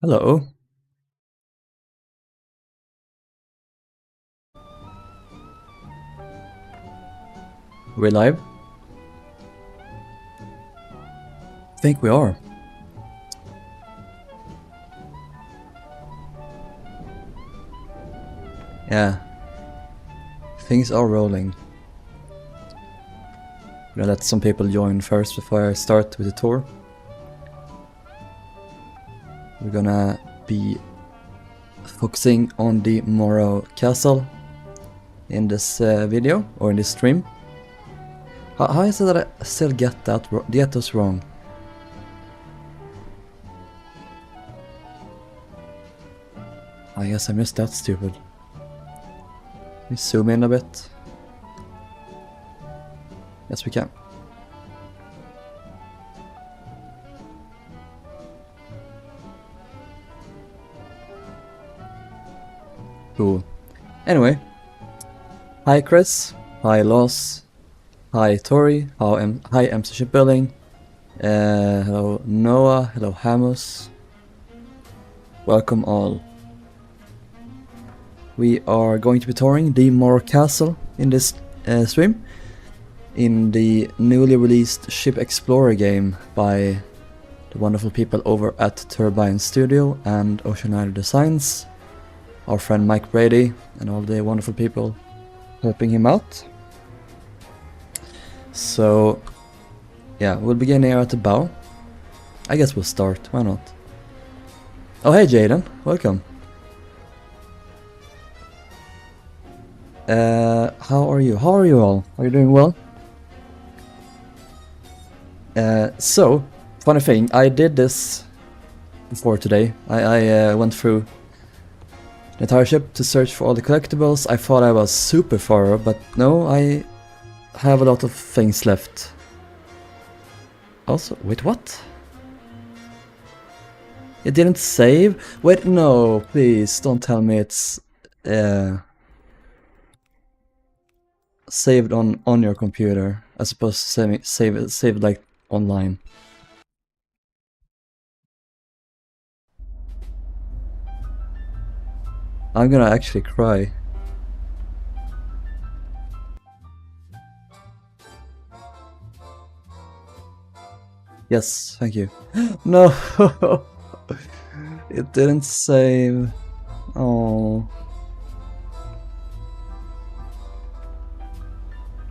Hello. We live? I think we are. Yeah. Things are rolling. I'm gonna let some people join first before I start with the tour. We're gonna be focusing on the Morro castle in this video, or in this stream. How is it that I still get those wrong? I guess I missed that stupid. Let me zoom in a bit. Yes, we can. Cool. Anyway. Hi Chris. Hi Loss. Hi Tori. Hi MC Shipbuilding. Hello Noah. Hello Hamus. Welcome all. We are going to be touring the Morro Castle in this stream, in the newly released Ship Explorer game by the wonderful people over at Turbine Studio and Oceanliner Designs, our friend Mike Brady and all the wonderful people helping him out. So yeah, we'll begin here at the bow. I guess we'll start, why not? Oh hey Jaden, welcome. How are you? How are you all? Are you doing well? So, funny thing, I did this before today. I went through the entire ship to search for all the collectibles. I thought I was super thorough, but no, I have a lot of things left. Also, wait, what? It didn't save? Wait, no, please, don't tell me it's saved on your computer as opposed to save like online. I'm gonna actually cry. Yes, thank you. No, it didn't save. Oh.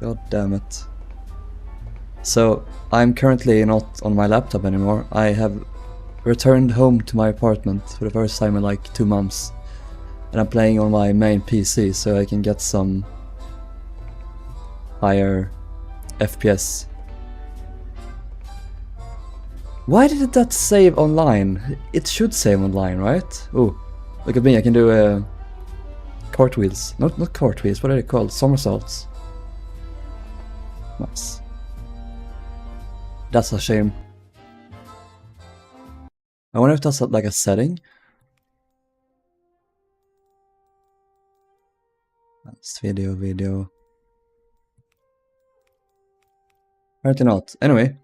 God damn it. So, I'm currently not on my laptop anymore. I have returned home to my apartment for the first time in like 2 months. And I'm playing on my main PC so I can get some higher FPS. Why did that save online? It should save online, right? Oh, look at me, I can do cartwheels. Not cartwheels, what are they called? Somersaults. Nice. That's a shame. I wonder if that's like a setting. That's video. Apparently not. Anyway,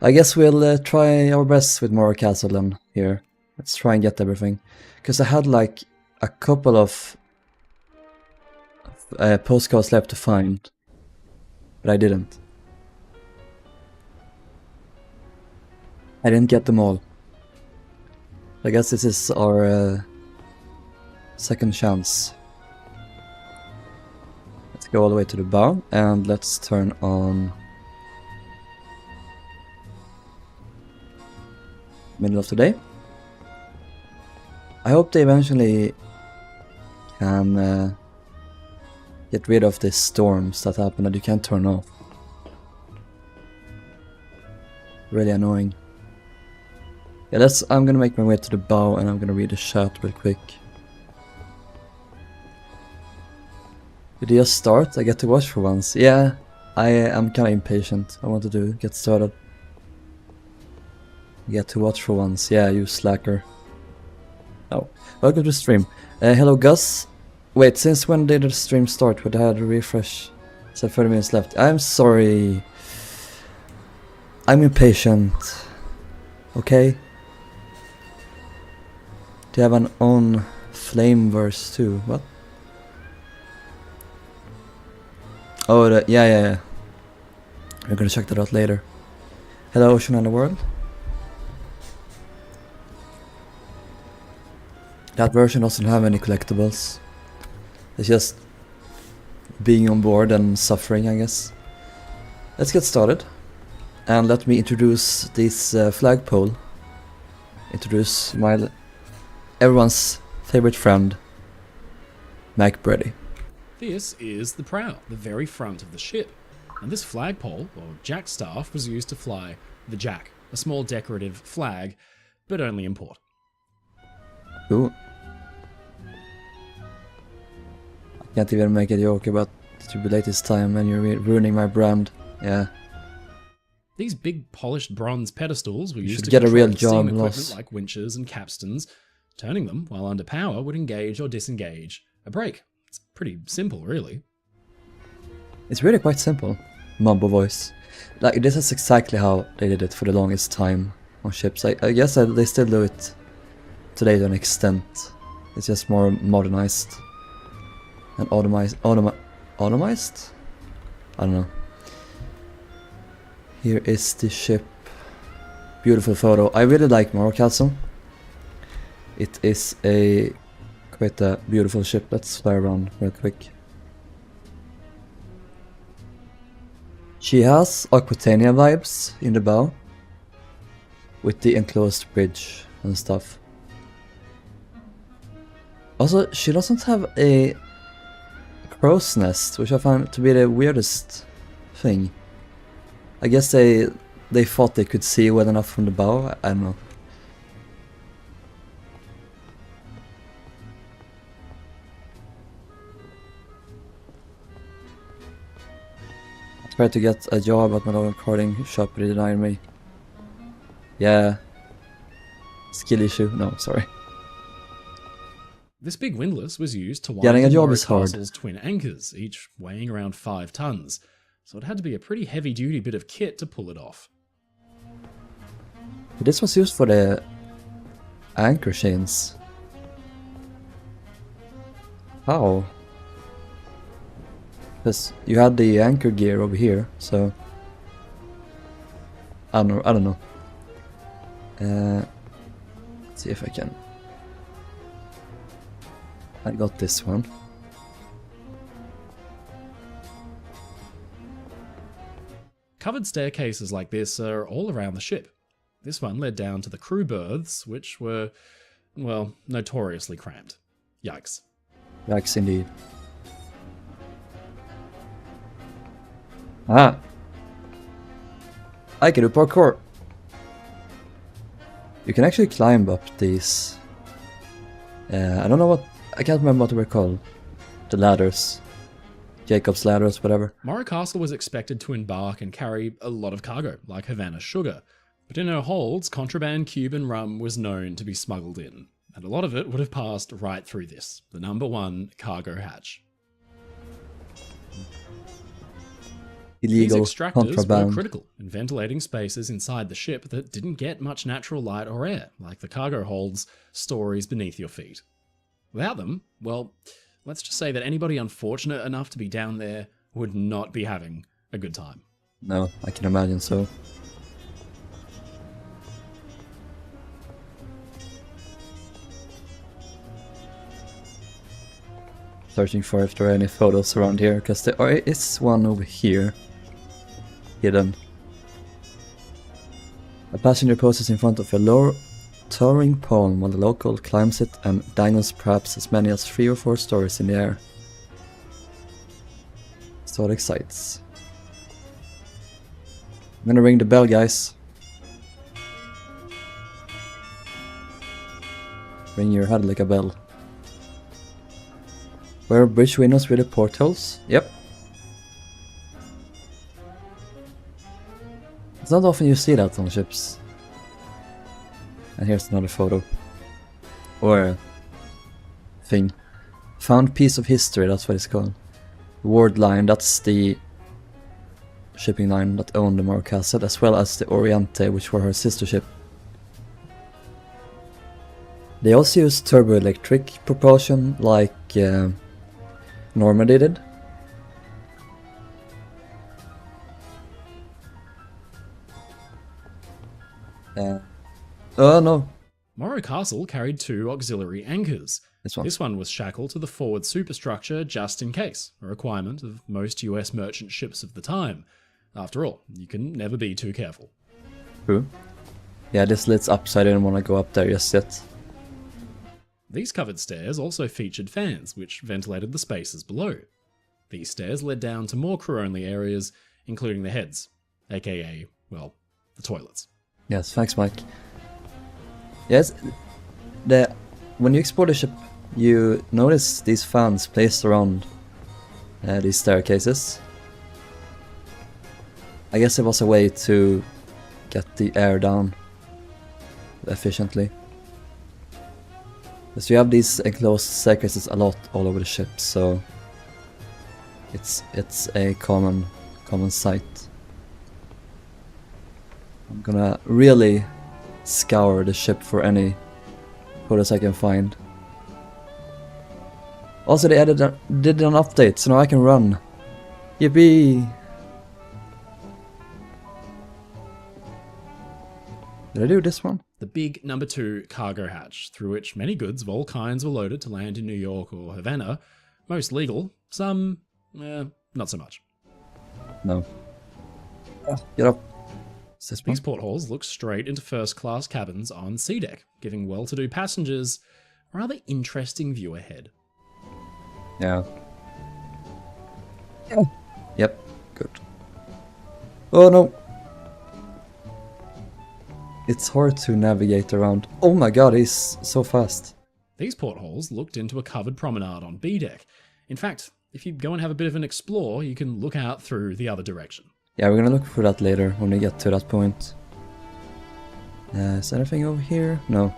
I guess we'll try our best with Morro Castle then here. Let's try and get everything. Because I had like a couple of postcards left to find. But I didn't. I didn't get them all. I guess this is our second chance. Let's go all the way to the bow and let's turn on middle of the day. I hope they eventually can get rid of these storms that happen that you can't turn off. Really annoying. Yeah, I'm gonna make my way to the bow and I'm gonna read the chat real quick. Did you just start? I get to watch for once. Yeah, I am kinda impatient. I wanted to get started. Get to watch for once. Yeah, you slacker. Oh, welcome to the stream. Hello Gus. Wait, since when did the stream start? Would I have to refresh? So 30 minutes left. I'm sorry. I'm impatient. Okay? They have an own flame verse too. What? Oh, yeah. We're gonna check that out later. Hello, Oceanliner world. That version doesn't have any collectibles. It's just being on board and suffering, I guess. Let's get started. And let me introduce this flagpole. Introduce everyone's favorite friend, Mac Brady. This is the prow, the very front of the ship. And this flagpole, or jackstaff, was used to fly the jack, a small decorative flag, but only in port. Ooh. I can't even make a joke about the latest time and you're ruining my brand. Yeah. These big polished bronze pedestals were used to get a real control job, steam Loss. equipment like winches and capstans. Turning them while under power would engage or disengage a brake. It's pretty simple, really. It's really quite simple. Mumbo voice. Like, this is exactly how they did it for the longest time on ships. I guess they still do it today to an extent. It's just more modernized and automized. Automized? I don't know. Here is the ship. Beautiful photo. I really like Morro Castle. It is quite a beautiful ship. Let's fly around real quick. She has Aquitania vibes in the bow, with the enclosed bridge and stuff. Also, she doesn't have a crow's nest, which I find to be the weirdest thing. I guess they thought they could see well enough from the bow. I don't know. I tried to get a job at my local recording shop, but they denied me. Yeah. Skill issue? No, sorry. This big windlass was used to wind Getting a job Morro is hard. Castle's twin anchors, each weighing around 5 tons. So it had to be a pretty heavy-duty bit of kit to pull it off. This was used for the anchor chains. How? Because you had the anchor gear over here, so I don't know. Let's see if I can. I got this one. Covered staircases like this are all around the ship. This one led down to the crew berths, which were, well, notoriously cramped. Yikes. Yikes indeed. Ah! I can do parkour! You can actually climb up these. I don't know what. I can't remember what they were called. The ladders. Jacob's ladders, whatever. Morro Castle was expected to embark and carry a lot of cargo, like Havana sugar. But in her holds, contraband Cuban rum was known to be smuggled in. And a lot of it would have passed right through this, the #1 cargo hatch. Illegal These extractors contraband. were critical in ventilating spaces inside the ship that didn't get much natural light or air, like the cargo holds, stories beneath your feet. Without them, well, let's just say that anybody unfortunate enough to be down there would not be having a good time. No, I can imagine so. Searching for if there are any photos around here, because there is one over here. Hidden. A passenger poses in front of a low towering palm while the local climbs it and dangles perhaps as many as 3 or 4 stories in the air. So it excites. I'm gonna ring the bell, guys. Ring your head like a bell. Where are bridge windows with the portholes? Yep. It's not often you see that on ships. And here's another photo. Or thing. Found piece of history, that's what it's called. Ward line, that's the shipping line that owned the Morro Castle, as well as the Oriente, which were her sister ship. They also use turboelectric propulsion like Normandy did. Oh no, Morro Castle carried 2 auxiliary anchors. this one. This one was shackled to the forward superstructure just in case, a requirement of most US merchant ships of the time. After all, you can never be too careful. True. Yeah, this lid's up, so I didn't want to go up there just yet. These covered stairs also featured fans, which ventilated the spaces below. These stairs led down to more crew-only areas, including the heads, aka, well, the toilets. Yes, thanks, Mike. Yes, when you explore the ship, you notice these fans placed around these staircases. I guess it was a way to get the air down efficiently. Because you have these enclosed staircases a lot all over the ship, so it's a common sight. I'm gonna really scour the ship for any photos I can find. Also, they did an update, so now I can run. Yippee! Did I do this one? The big number 2 cargo hatch, through which many goods of all kinds were loaded to land in New York or Havana. Most legal, some, not so much. No. Get up. Is this one? These portholes look straight into first-class cabins on sea deck, giving well-to-do passengers a rather interesting view ahead. Yeah. Yep, good. Oh no! It's hard to navigate around. Oh my god, he's so fast. These portholes looked into a covered promenade on B deck. In fact, if you go and have a bit of an explore, you can look out through the other direction. Yeah, we're gonna look for that later when we get to that point. Is there anything over here? No.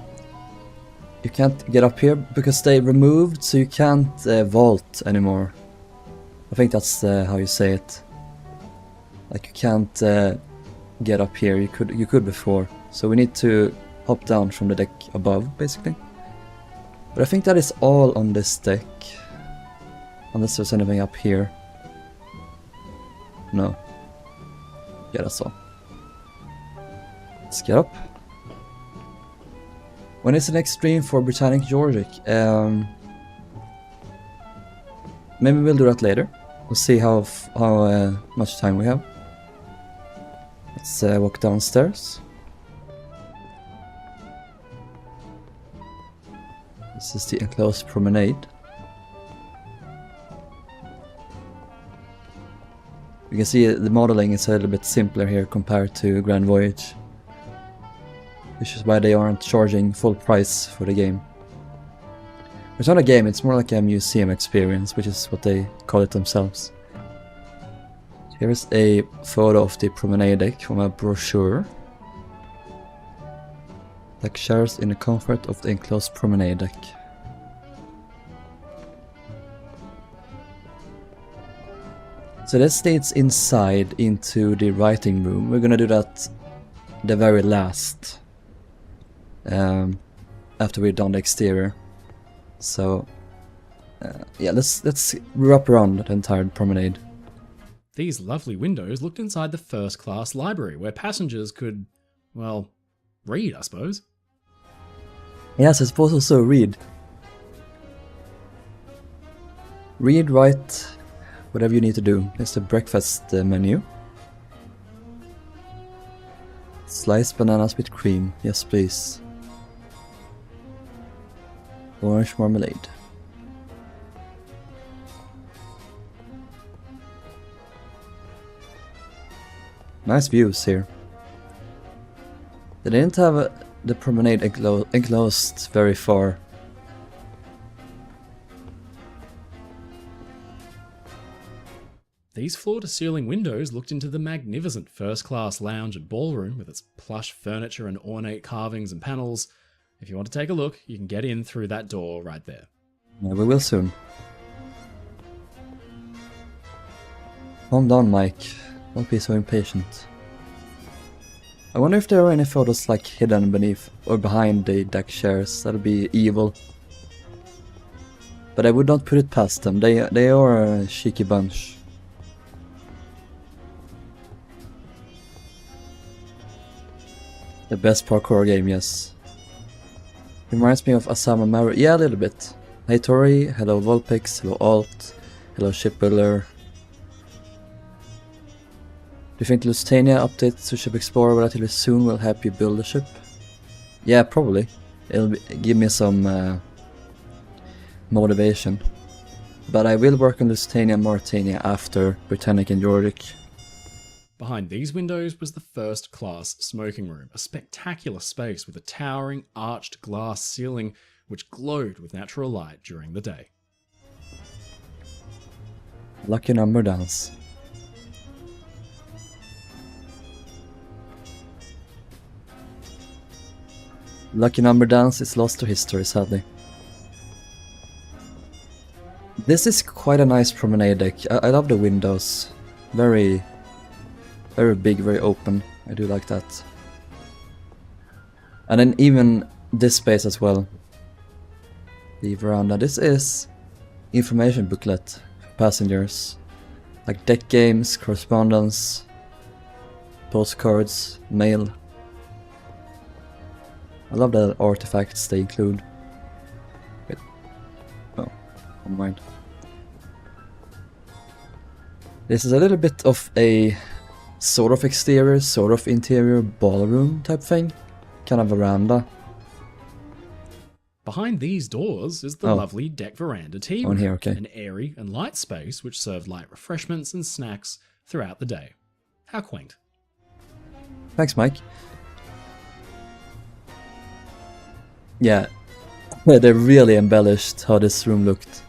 You can't get up here because they removed, so you can't vault anymore. I think that's how you say it. Like you can't get up here. You could before. So we need to hop down from the deck above, basically. But I think that is all on this deck. Unless there's anything up here. No. Yeah, that's all. Let's get up. When is the next stream for Britannic Georgic? Maybe we'll do that later. We'll see how much time we have. Let's walk downstairs. This is the enclosed promenade. You can see the modeling is a little bit simpler here compared to Grand Voyage. Which is why they aren't charging full price for the game. It's not a game, it's more like a museum experience, which is what they call it themselves. Here's a photo of the promenade deck from a brochure. Like shares in the comfort of the enclosed promenade deck. So this leads inside into the writing room. We're gonna do that the very last. After we've done the exterior. So yeah, let's wrap around the entire promenade. These lovely windows looked inside the first-class library, where passengers could, well, read, I suppose. Yes, I suppose also read. Read, write, whatever you need to do. It's the breakfast menu. Sliced bananas with cream, yes please. Orange marmalade. Nice views here. They didn't have the promenade enclosed very far. These floor-to-ceiling windows looked into the magnificent first-class lounge and ballroom with its plush furniture and ornate carvings and panels. If you want to take a look, you can get in through that door right there. Yeah, we will soon. Calm down, Mike. Don't be so impatient. I wonder if there are any photos like hidden beneath or behind the deck chairs. That'd be evil. But I would not put it past them. They are a cheeky bunch. The best parkour game, yes. Reminds me of Asama Maru. Yeah, a little bit. Hey Tori, hello Volpix, hello Alt, hello Shipbuilder. Do you think Lusitania updates to Ship Explorer relatively soon will help you build a ship? Yeah, probably. It'll give me some motivation. But I will work on Lusitania and Mauritania after Britannic and Jordic. Behind these windows was the first class smoking room, a spectacular space with a towering arched glass ceiling which glowed with natural light during the day. Lucky number dance. Lucky number dance is lost to history, sadly. This is quite a nice promenade deck. I love the windows. Very big, very open. I do like that. And then even this space as well. The veranda. This is information booklet for passengers. Like deck games, correspondence, postcards, mail. I love the artifacts they include. Wait. Oh, never mind. This is a little bit of a sort of exterior, sort of interior ballroom type thing. Kind of veranda. Behind these doors is the lovely deck veranda tea room, here, okay. an airy and light space which served light refreshments and snacks throughout the day. How quaint. Thanks, Mike. Yeah, they really embellished how this room looked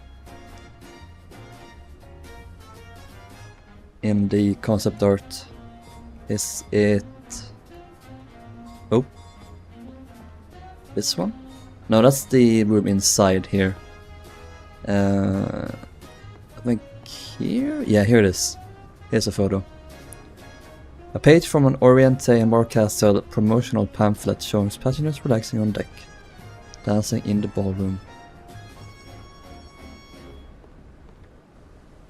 in the concept art. Is it... Oh. This one? No, that's the room inside here. I think here? Yeah, here it is. Here's a photo. A page from an Oriente and Morro Castle promotional pamphlet showing passengers relaxing on deck, dancing in the ballroom.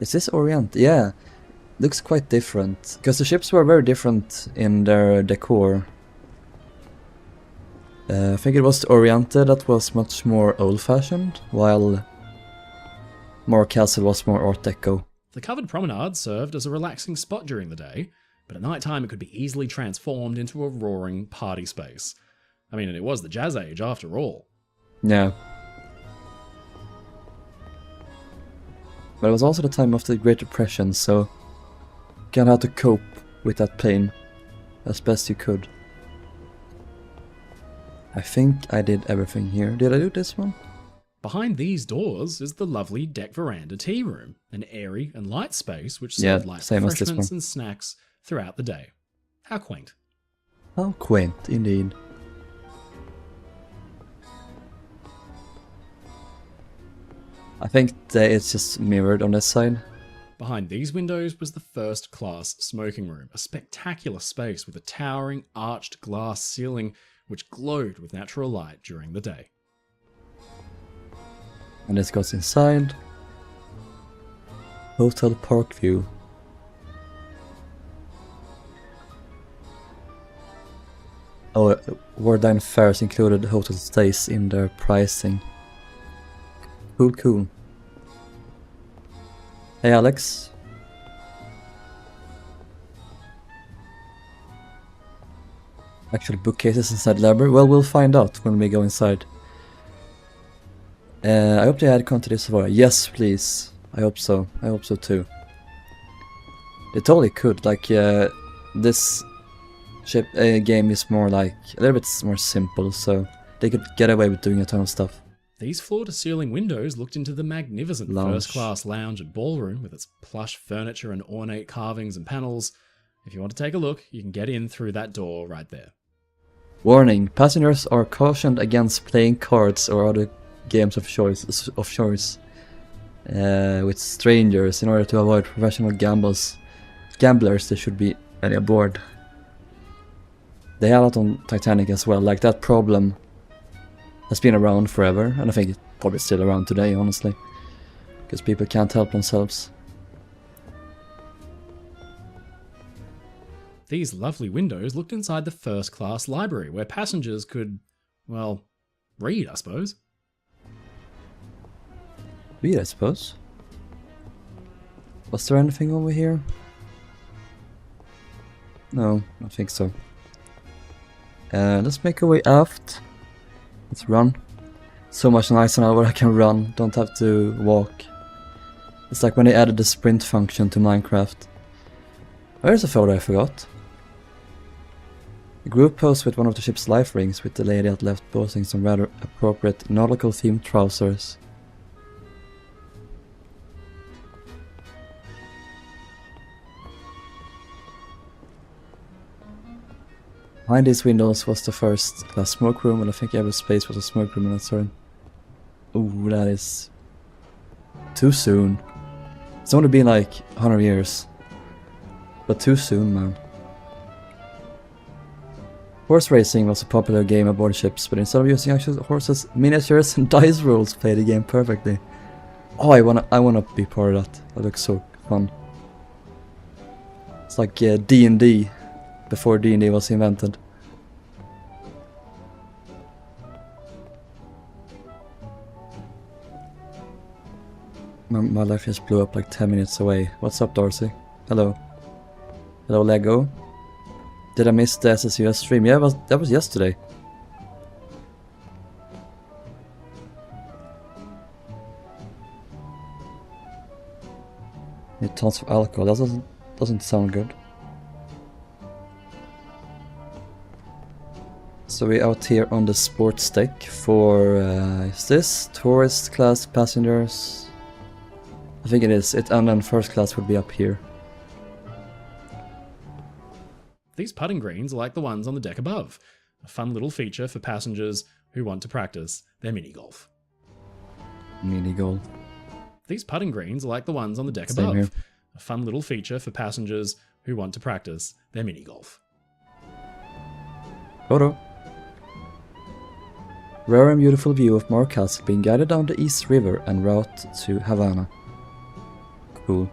Is this Orient? Yeah. Looks quite different, because the ships were very different in their decor. I think it was the Oriente that was much more old-fashioned, while Morro Castle was more Art Deco. The covered promenade served as a relaxing spot during the day, but at night time it could be easily transformed into a roaring party space. I mean, it was the Jazz Age after all. Yeah. But it was also the time of the Great Depression, so you had to cope with that pain as best you could. I think I did everything here. Did I do this one? Behind these doors is the lovely deck veranda tea room, an airy and light space which served light refreshments and snacks throughout the day. How quaint. How quaint, indeed. I think that it's just mirrored on this side. Behind these windows was the first class smoking room, a spectacular space with a towering arched glass ceiling which glowed with natural light during the day. And this goes inside. Hotel Parkview. Oh, Wardine fares included hotel stays in their pricing. Cool, cool. Hey Alex. Actually, bookcases inside the library? Well, we'll find out when we go inside. I hope they add content to this far. Yes, please. I hope so. I hope so too. They totally could. Like, this ship game is more like a little bit more simple, so they could get away with doing a ton of stuff. These floor-to-ceiling windows looked into the magnificent first-class lounge and ballroom with its plush furniture and ornate carvings and panels. If you want to take a look, you can get in through that door right there. Warning, passengers are cautioned against playing cards or other games of choice with strangers in order to avoid professional gamblers. There should be any aboard. They had it on Titanic as well. Like, that problem has been around forever, and I think it's probably still around today, honestly. Because people can't help themselves. These lovely windows looked inside the first-class library, where passengers could, well, read, I suppose. Read, I suppose. Was there anything over here? No, I don't think so. Let's make our way aft. Let's run. So much nicer now where I can run, don't have to walk. It's like when they added the sprint function to Minecraft. Where's a photo I forgot? The group posed with one of the ship's life rings, with the lady at left posing some rather appropriate nautical themed trousers. Behind these windows was the first class smoke room, and I think every space was a smoke room in that turn. Ooh, that is too soon. It's only been like 100 years. But too soon, man. Horse racing was a popular game aboard ships, but instead of using actual horses, miniatures and dice rolls play the game perfectly. Oh, I wanna be part of that. That looks so fun. It's like D&D. Before D&D was invented. My life just blew up like 10 minutes away. What's up, Darcy? Hello. Hello, Lego. Did I miss the SSUS stream? Yeah, that was yesterday. Need tons of alcohol. That doesn't sound good. So we're out here on the sports deck for, is this tourist class passengers? I think it is. And then first class would be up here. These putting greens are like the ones on the deck above. A fun little feature for passengers who want to practice their mini-golf. Mini-golf. These putting greens are like the ones on the deck Same above. here. A fun little feature for passengers who want to practice their mini-golf. Photo. Rare and beautiful view of Morro Castle being guided down the East River en route to Havana. Cool.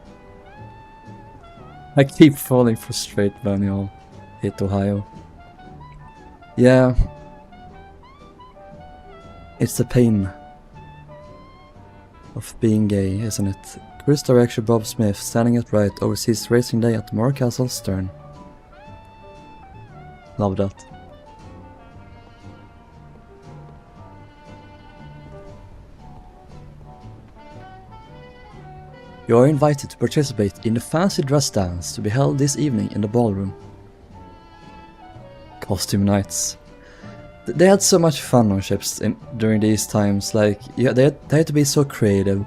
I keep falling for straight when y'all hit Ohio. Yeah. It's the pain of being gay, isn't it? Cruise director Bob Smith, standing at right, oversees racing day at the Morro Castle stern. Love that. You are invited to participate in the fancy dress dance to be held this evening in the ballroom. Costume nights. They had so much fun on ships during these times, like, yeah, they had to be so creative.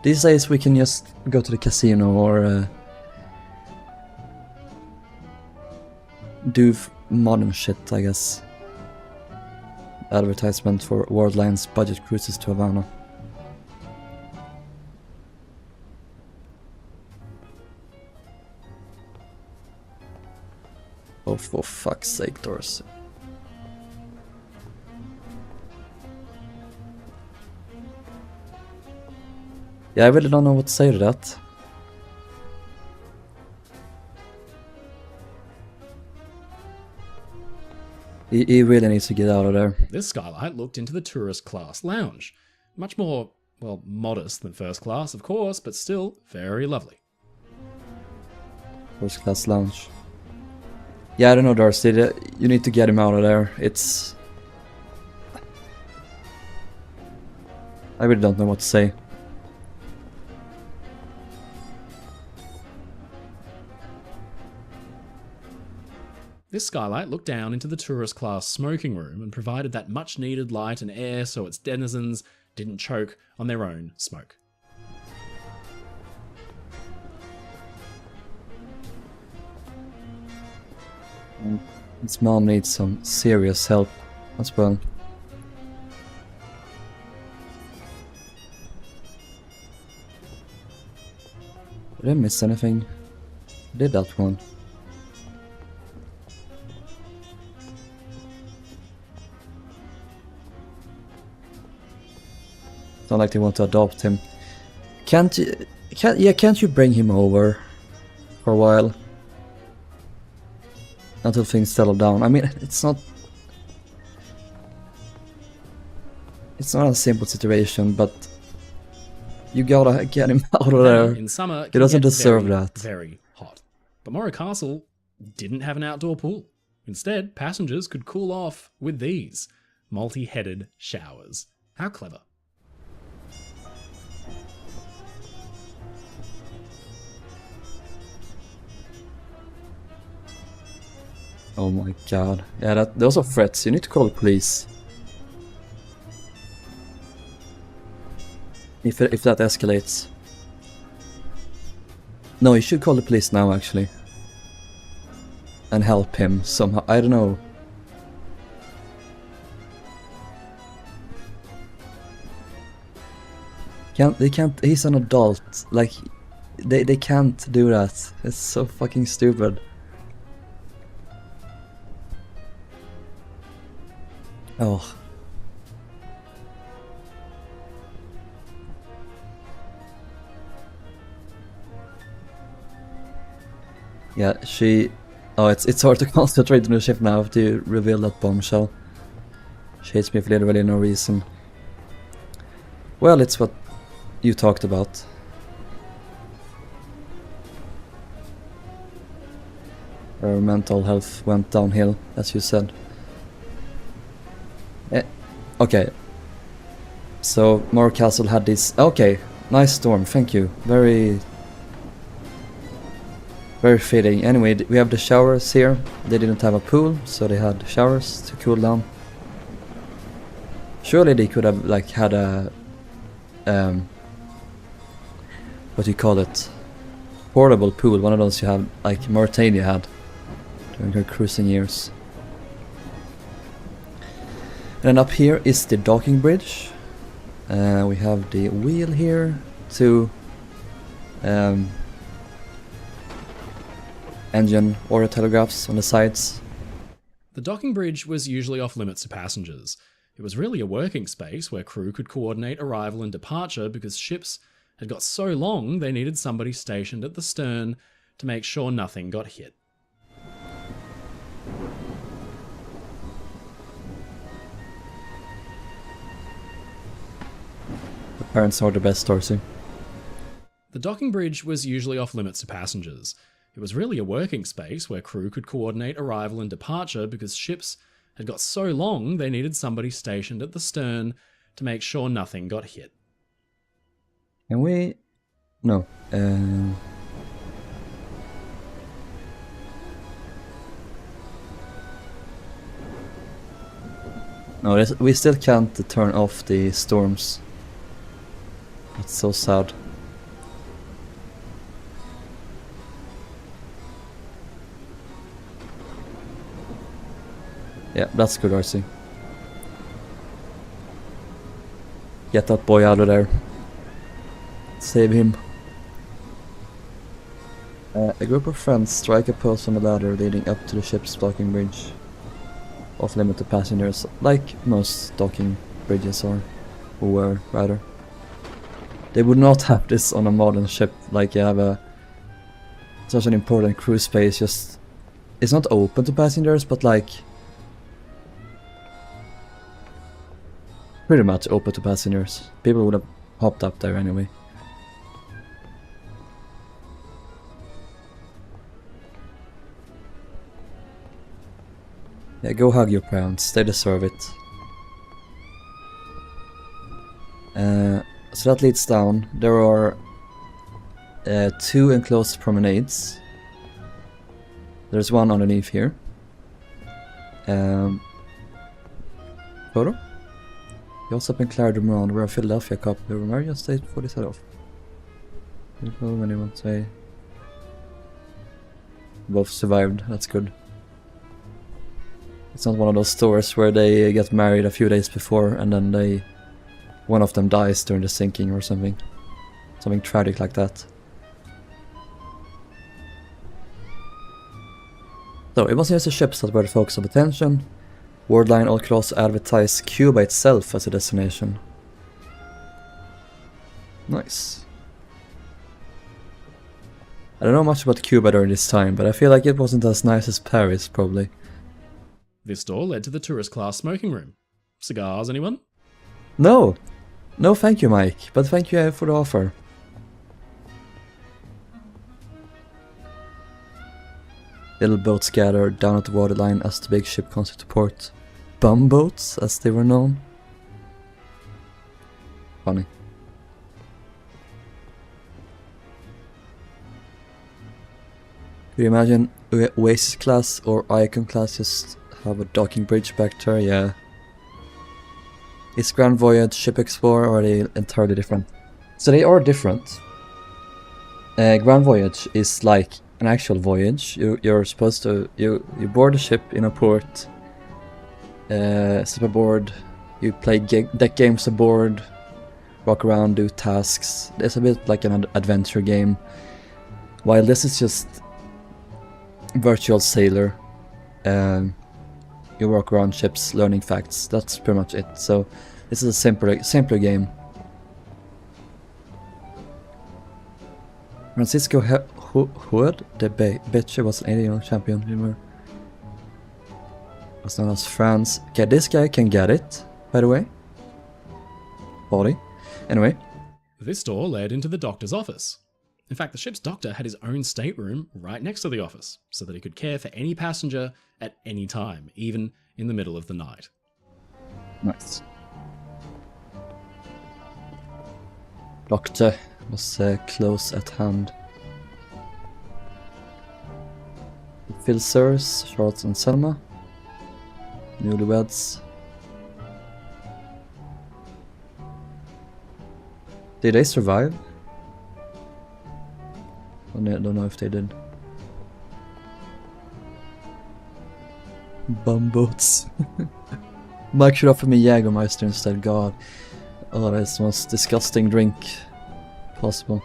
These days we can just go to the casino or do modern shit, I guess. Advertisement for Worldline's budget cruises to Havana. Oh, for fuck's sake, Dorsey. Yeah, I really don't know what to say to that. He really needs to get out of there. This skylight looked into the tourist class lounge. Much more, well, modest than first class, of course, but still very lovely. First class lounge. Yeah, I don't know, Darcy. You need to get him out of there. It's... I really don't know what to say. This skylight looked down into the tourist class smoking room and provided that much needed light and air so its denizens didn't choke on their own smoke. His mom needs some serious help as well. Did I miss anything? I did that one. not like they want to adopt him. Can't you bring him over for a while? Until things settle down. I mean, it's not a simple situation, but you gotta get him out of there. In summer, he doesn't deserve very, that. Very hot. But Morro Castle didn't have an outdoor pool. Instead, passengers could cool off with these multi-headed showers. How clever. Oh my god. Yeah, those are threats. You need to call the police. If that escalates. No, you should call the police now, actually. And help him somehow. I don't know. They can't, he's an adult. Like, they can't do that. It's so fucking stupid. Oh. Yeah, she... Oh, it's hard to concentrate on the ship now to reveal that bombshell. She hates me for literally no reason. Well, it's what you talked about. Her mental health went downhill, as you said. Okay. So, Morro Castle had this... Okay, nice storm, thank you. Very fitting. Anyway, we have the showers here. They didn't have a pool, so they had showers to cool down. Surely they could have, like, had a... what do you call it? Portable pool, one of those you have, like Mauritania had during her cruising years. And then up here is the docking bridge. We have the wheel here to engine or telegraphs on the sides. The docking bridge was usually off limits to passengers. It was really a working space where crew could coordinate arrival and departure because ships had got so long they needed somebody stationed at the stern to make sure nothing got hit. The parents are the best, Darcy. The docking bridge was usually off limits to passengers. It was really a working space where crew could coordinate arrival and departure because ships had got so long they needed somebody stationed at the stern to make sure nothing got hit. Can we... No. No, we still can't turn off the storms. It's so sad. Yeah, that's good, Darcy. Get that boy out of there. Save him. A group of friends strike a pose on the ladder leading up to the ship's docking bridge. Off limit to passengers, like most docking bridges are, or were, rather. They would not have this on a modern ship, like you have such an important crew space, just... It's not open to passengers, but like... Pretty much open to passengers. People would have hopped up there anyway. Yeah, go hug your parents, they deserve it. So that leads down. There are 2 enclosed promenades. There's one underneath here. Photo? You also been Claire de Moran, we're a Philadelphia couple who were married just days before they set off. When you want to say... Both survived, that's good. It's not one of those stories where they get married a few days before and then one of them dies during the sinking or something. Something tragic like that. So, it wasn't just the ships that were the focus of attention. Worldline also advertised Cuba itself as a destination. Nice. I don't know much about Cuba during this time, but I feel like it wasn't as nice as Paris, probably. This door led to the tourist class smoking room. Cigars, anyone? No! No thank you, Mike, but thank you for the offer. Little boats gathered down at the waterline as the big ship comes to port. Bumboats, as they were known. Funny. Could you imagine Oasis class or Icon class just have a docking bridge back there? Yeah. Is Grand Voyage, Ship Explorer, or are they entirely different? So they are different. Grand Voyage is like an actual voyage. You're supposed to you board a ship in a port, step aboard, you play deck games aboard, walk around, do tasks. It's a bit like an adventure game, while this is just virtual sailor. You walk around ships learning facts. That's pretty much it. So this is a simpler game. Francisco Hood, the Betcher, was an 80-year-old champion. Remember? Was known as France. Okay, this guy can get it, by the way. Body. Anyway. This door led into the doctor's office. In fact, the ship's doctor had his own stateroom right next to the office, so that he could care for any passenger at any time, even in the middle of the night. Nice. Doctor was close at hand. Phil Sirs, Charles and Selma. Newlyweds. Did they survive? I don't know if they did. Bumboats. Mike should offer me Jägermeister instead, god. Oh, that's the most disgusting drink possible.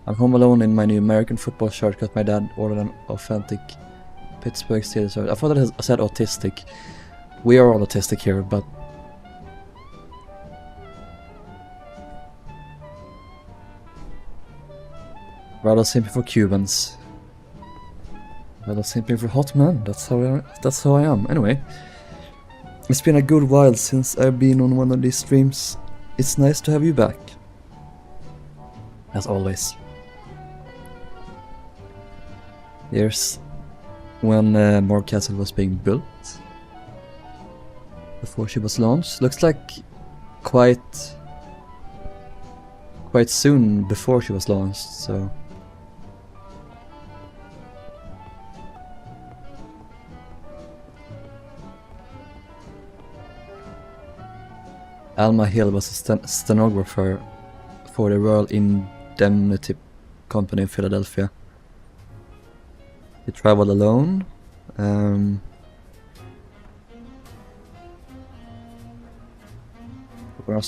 I'm home alone in my new American football shirt because my dad ordered an authentic Pittsburgh Steelers shirt. I thought it said autistic. We are all autistic here, but rather simply for Cubans. Rather simply for hot men. That's how I am. Anyway, it's been a good while since I've been on one of these streams. It's nice to have you back. As always. Here's when Morro Castle was being built. Before she was launched. Looks like quite soon before she was launched, so. Alma Hill was a stenographer for the Royal Indemnity Company in Philadelphia. He traveled alone. Upon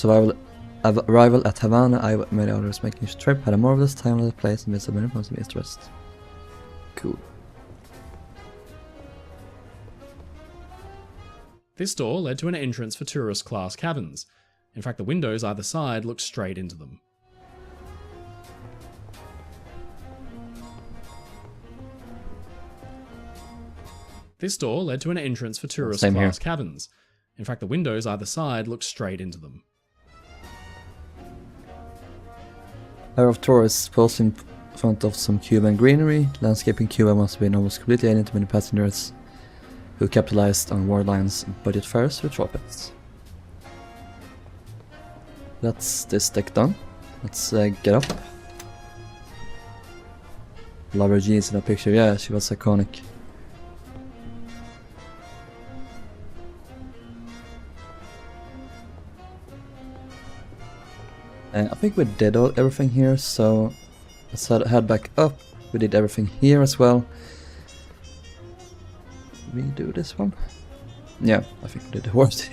arrival at Havana, I made others making a trip, had a marvelous time at the place and visited many points of interest. Cool. This door led to an entrance for tourist class cabins. In fact, the windows either side looked straight into them. This door led to an entrance for tourist class cabins. In fact, the windows either side looked straight into them. A pair of tourists posed in front of some Cuban greenery. Landscaping Cuba must have been almost completely alien to many passengers who capitalized on Warline's budget fares with tropics. That's this deck done. Let's get up. Love her jeans in that picture. Yeah, she was iconic. I think we did everything here, so let's head back up. We did everything here as well. Did we do this one? Yeah, I think we did the horse,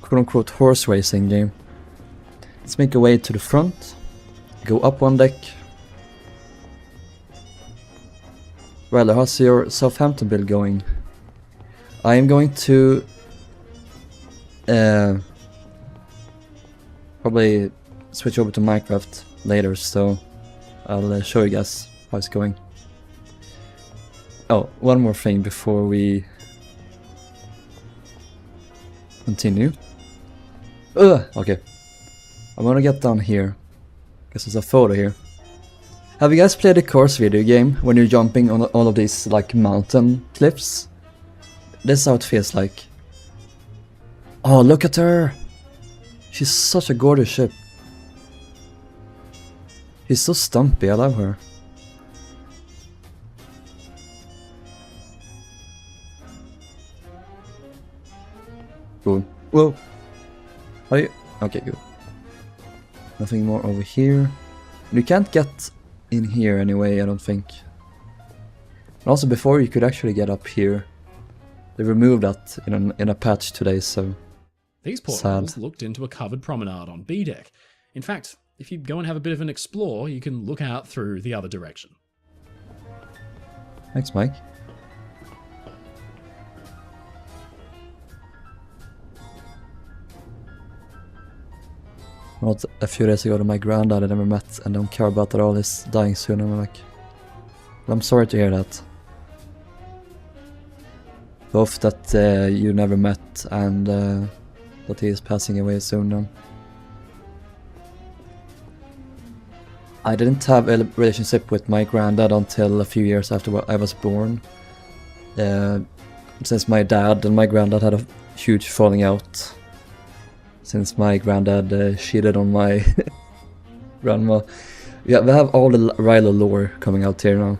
quote-unquote horse racing game. Let's make our way to the front. Go up one deck. Well, how's your Southampton build going? I am going to probably switch over to Minecraft later, so I'll show you guys how it's going. Oh, one more thing before we continue. Okay. I'm gonna get down here, because there's a photo here. Have you guys played the course video game when you're jumping on all of these like mountain cliffs? This is how it feels like. Oh, look at her! She's such a gorgeous ship. She's so stumpy, I love her. Cool. Whoa! Are you? Okay, good. Nothing more over here. You can't get in here anyway, I don't think. And also before you could actually get up here. They removed that in a patch today, so... These portholes looked into a covered promenade on B deck. In fact, if you go and have a bit of an explore, you can look out through the other direction. Thanks, Mike. Not a few days ago, my granddad I never met and don't care about at all is dying soon. I'm like, I'm sorry to hear that. Both that you never met and that he is passing away soon now. I didn't have a relationship with my granddad until a few years after I was born. Since my dad and my granddad had a huge falling out. Since my granddad cheated on my grandma. Yeah, we have all the Rilhon lore coming out here now.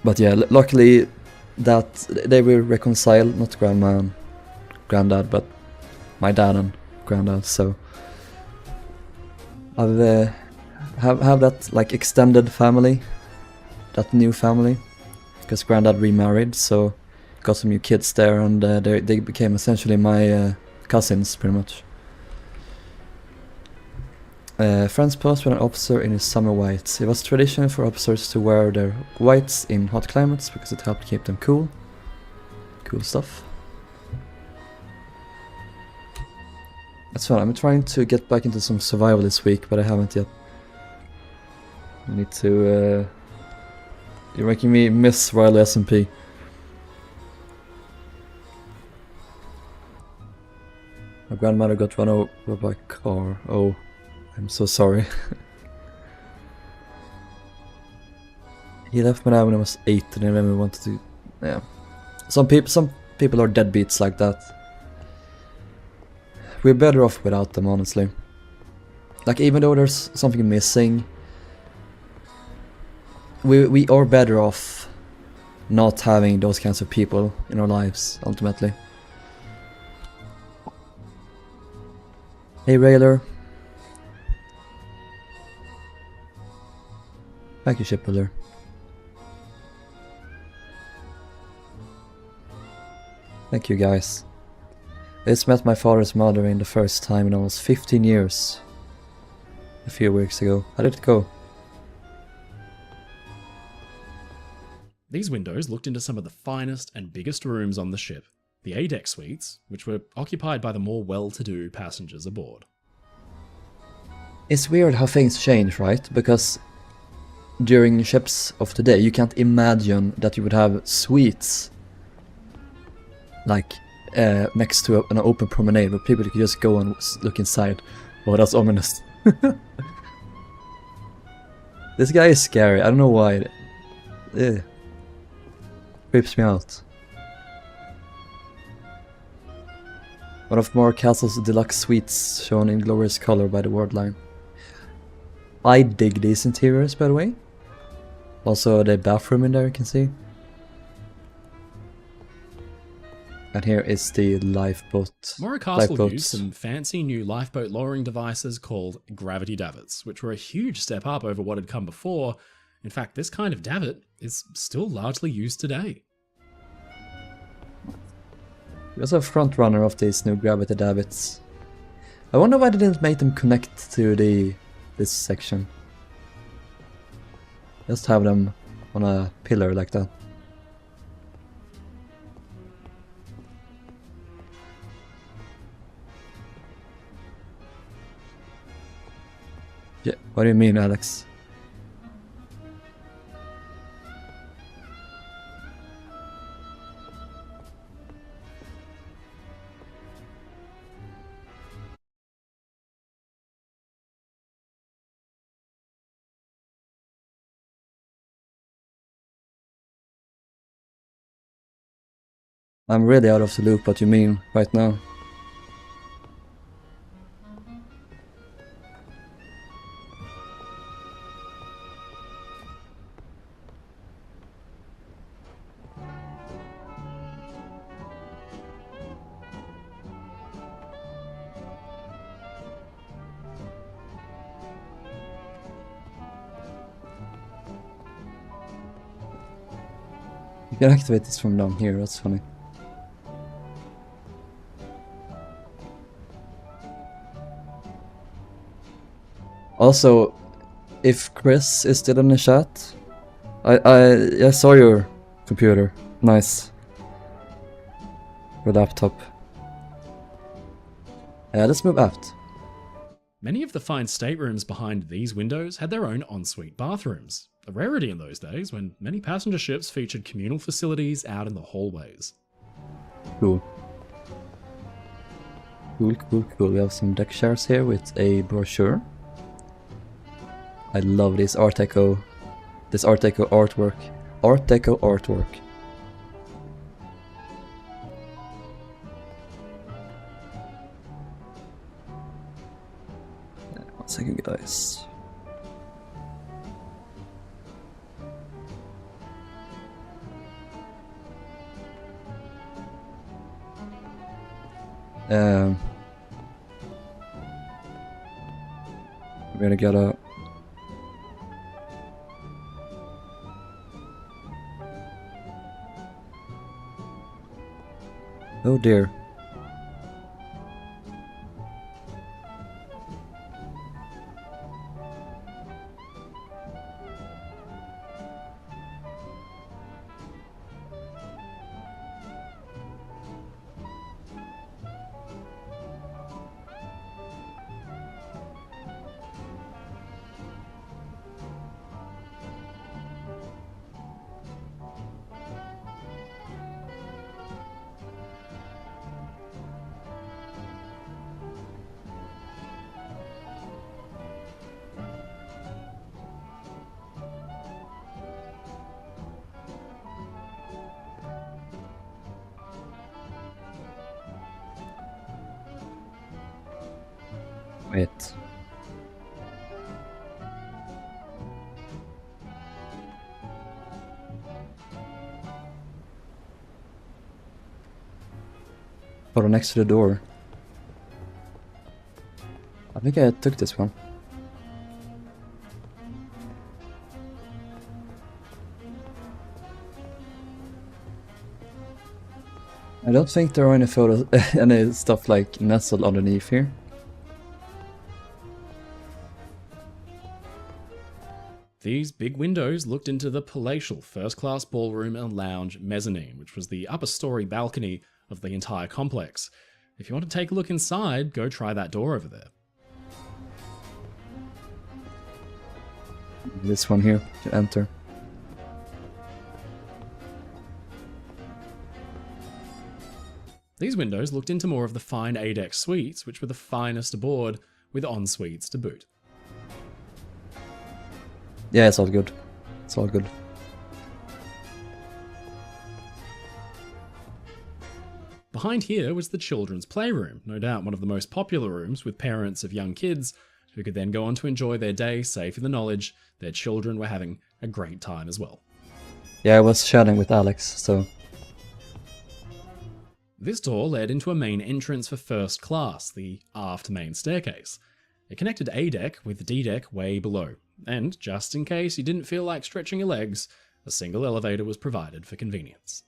But yeah, luckily that they will reconcile, not grandma and granddad, but my dad and granddad, so I've have that like extended family, that new family, because granddad remarried, so got some new kids there, and they became essentially my cousins, pretty much. Friends posed with an officer in his summer whites. It was tradition for officers to wear their whites in hot climates because it helped keep them cool. Cool stuff. That's fun. I'm trying to get back into some survival this week, but I haven't yet. I need to... You're making me miss Riley SMP. My grandmother got run over by a car. Oh, I'm so sorry. He left me there when I was 8 and I never wanted to... Yeah. Some people are deadbeats like that. We're better off without them, honestly. Like, even though there's something missing, we are better off not having those kinds of people in our lives, ultimately. Hey, Railer. Thank you, Shipbuilder. Thank you, guys. I just met my father's mother in the first time in almost 15 years. A few weeks ago. How did it go? These windows looked into some of the finest and biggest rooms on the ship, the A-deck suites, which were occupied by the more well-to-do passengers aboard. It's weird how things change, right? Because during ships of today, you can't imagine that you would have suites like next to an open promenade where people could just go and look inside. Oh, that's ominous. This guy is scary. I don't know why. Creeps me out. One of Morro Castle's deluxe suites shown in glorious color by the word line. I dig these interiors, by the way. Also the bathroom in there you can see. And here is the lifeboat. Morro Castle used some fancy new lifeboat lowering devices called gravity davits, which were a huge step up over what had come before. In fact, this kind of davit is still largely used today. He was a front runner of these new gravity davits. I wonder why they didn't make them connect to this section. Just have them on a pillar like that. Yeah, what do you mean, Alex? I'm really out of the loop what you mean right now. You can activate this from down here, that's funny. Also, if Chris is still in the chat, I saw your computer. Nice. Your laptop. Let's move out. Many of the fine staterooms behind these windows had their own ensuite bathrooms, a rarity in those days when many passenger ships featured communal facilities out in the hallways. Cool. Cool. We have some deck chairs here with a brochure. I love this Art Deco artwork. Art Deco artwork. One second, guys. We're gonna get a... Oh dear. Wait. Photo next to the door. I think I took this one. I don't think there are any photos, any stuff like nestled underneath here. These big windows looked into the palatial first-class ballroom and lounge mezzanine, which was the upper story balcony of the entire complex. If you want to take a look inside, go try that door over there. This one here to enter. These windows looked into more of the fine A-deck suites, which were the finest aboard, with en-suites to boot. Yeah, it's all good. It's all good. Behind here was the children's playroom, no doubt one of the most popular rooms with parents of young kids who could then go on to enjoy their day safe in the knowledge their children were having a great time as well. Yeah, I was chatting with Alex, so... This door led into a main entrance for first class, the aft main staircase. It connected A-deck with D-deck way below, and just in case you didn't feel like stretching your legs, a single elevator was provided for convenience.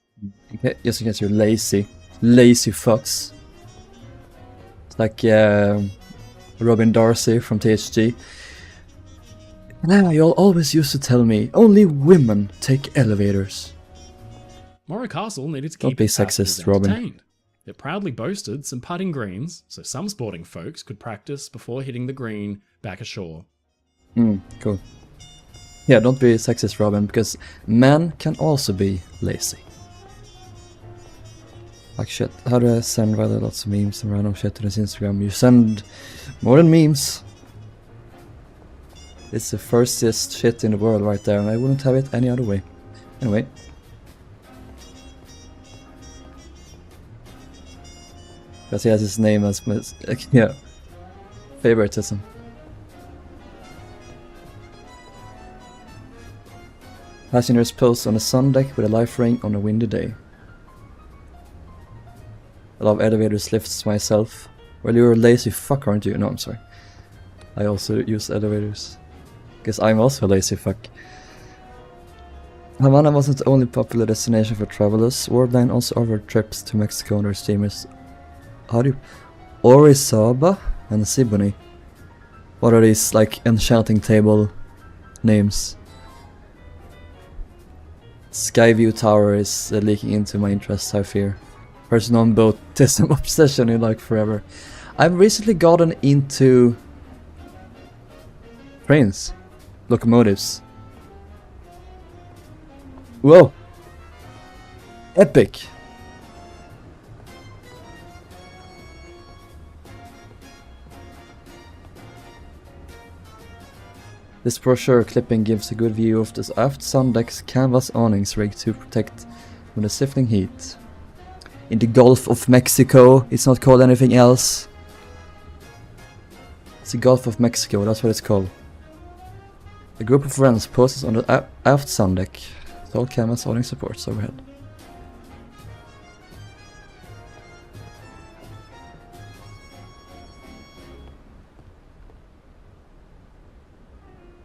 Okay, just in case you're lazy. Lazy fucks. It's like Robin Darcy from THG. Now, you always used to tell me, only women take elevators. Morro Castle needed to Don't keep be its passengers sexist, Robin. entertained. It proudly boasted some putting greens, so some sporting folks could practice before hitting the green back ashore. Cool. Yeah, don't be sexist, Robin, because men can also be lazy. Like shit, how do I send rather lots of memes and random shit to this Instagram? You send more than memes. It's the firstest shit in the world right there, and I wouldn't have it any other way. Anyway. Because he has his name as, yeah, favoritism. Passengers post on a sun deck with a life ring on a windy day. I love elevators, lifts myself. Well, you're a lazy fuck, aren't you? No, I'm sorry. I also use elevators. Because I'm also a lazy fuck. Havana wasn't the only popular destination for travelers. Worldline also offered trips to Mexico on their steamers. How do you... Orizaba and Siboney. What are these, like, enchanting table names? Skyview Tower is leaking into my interests, I fear. Person on boat is an obsession in like forever. I've recently gotten into trains, locomotives. Whoa! Epic! This brochure clipping gives a good view of the aft sun deck's canvas awnings rigged to protect from the sifting heat. In the Gulf of Mexico, it's not called anything else. It's the Gulf of Mexico, that's what it's called. A group of friends poses on the aft sun deck. Tall canvas awning supports overhead.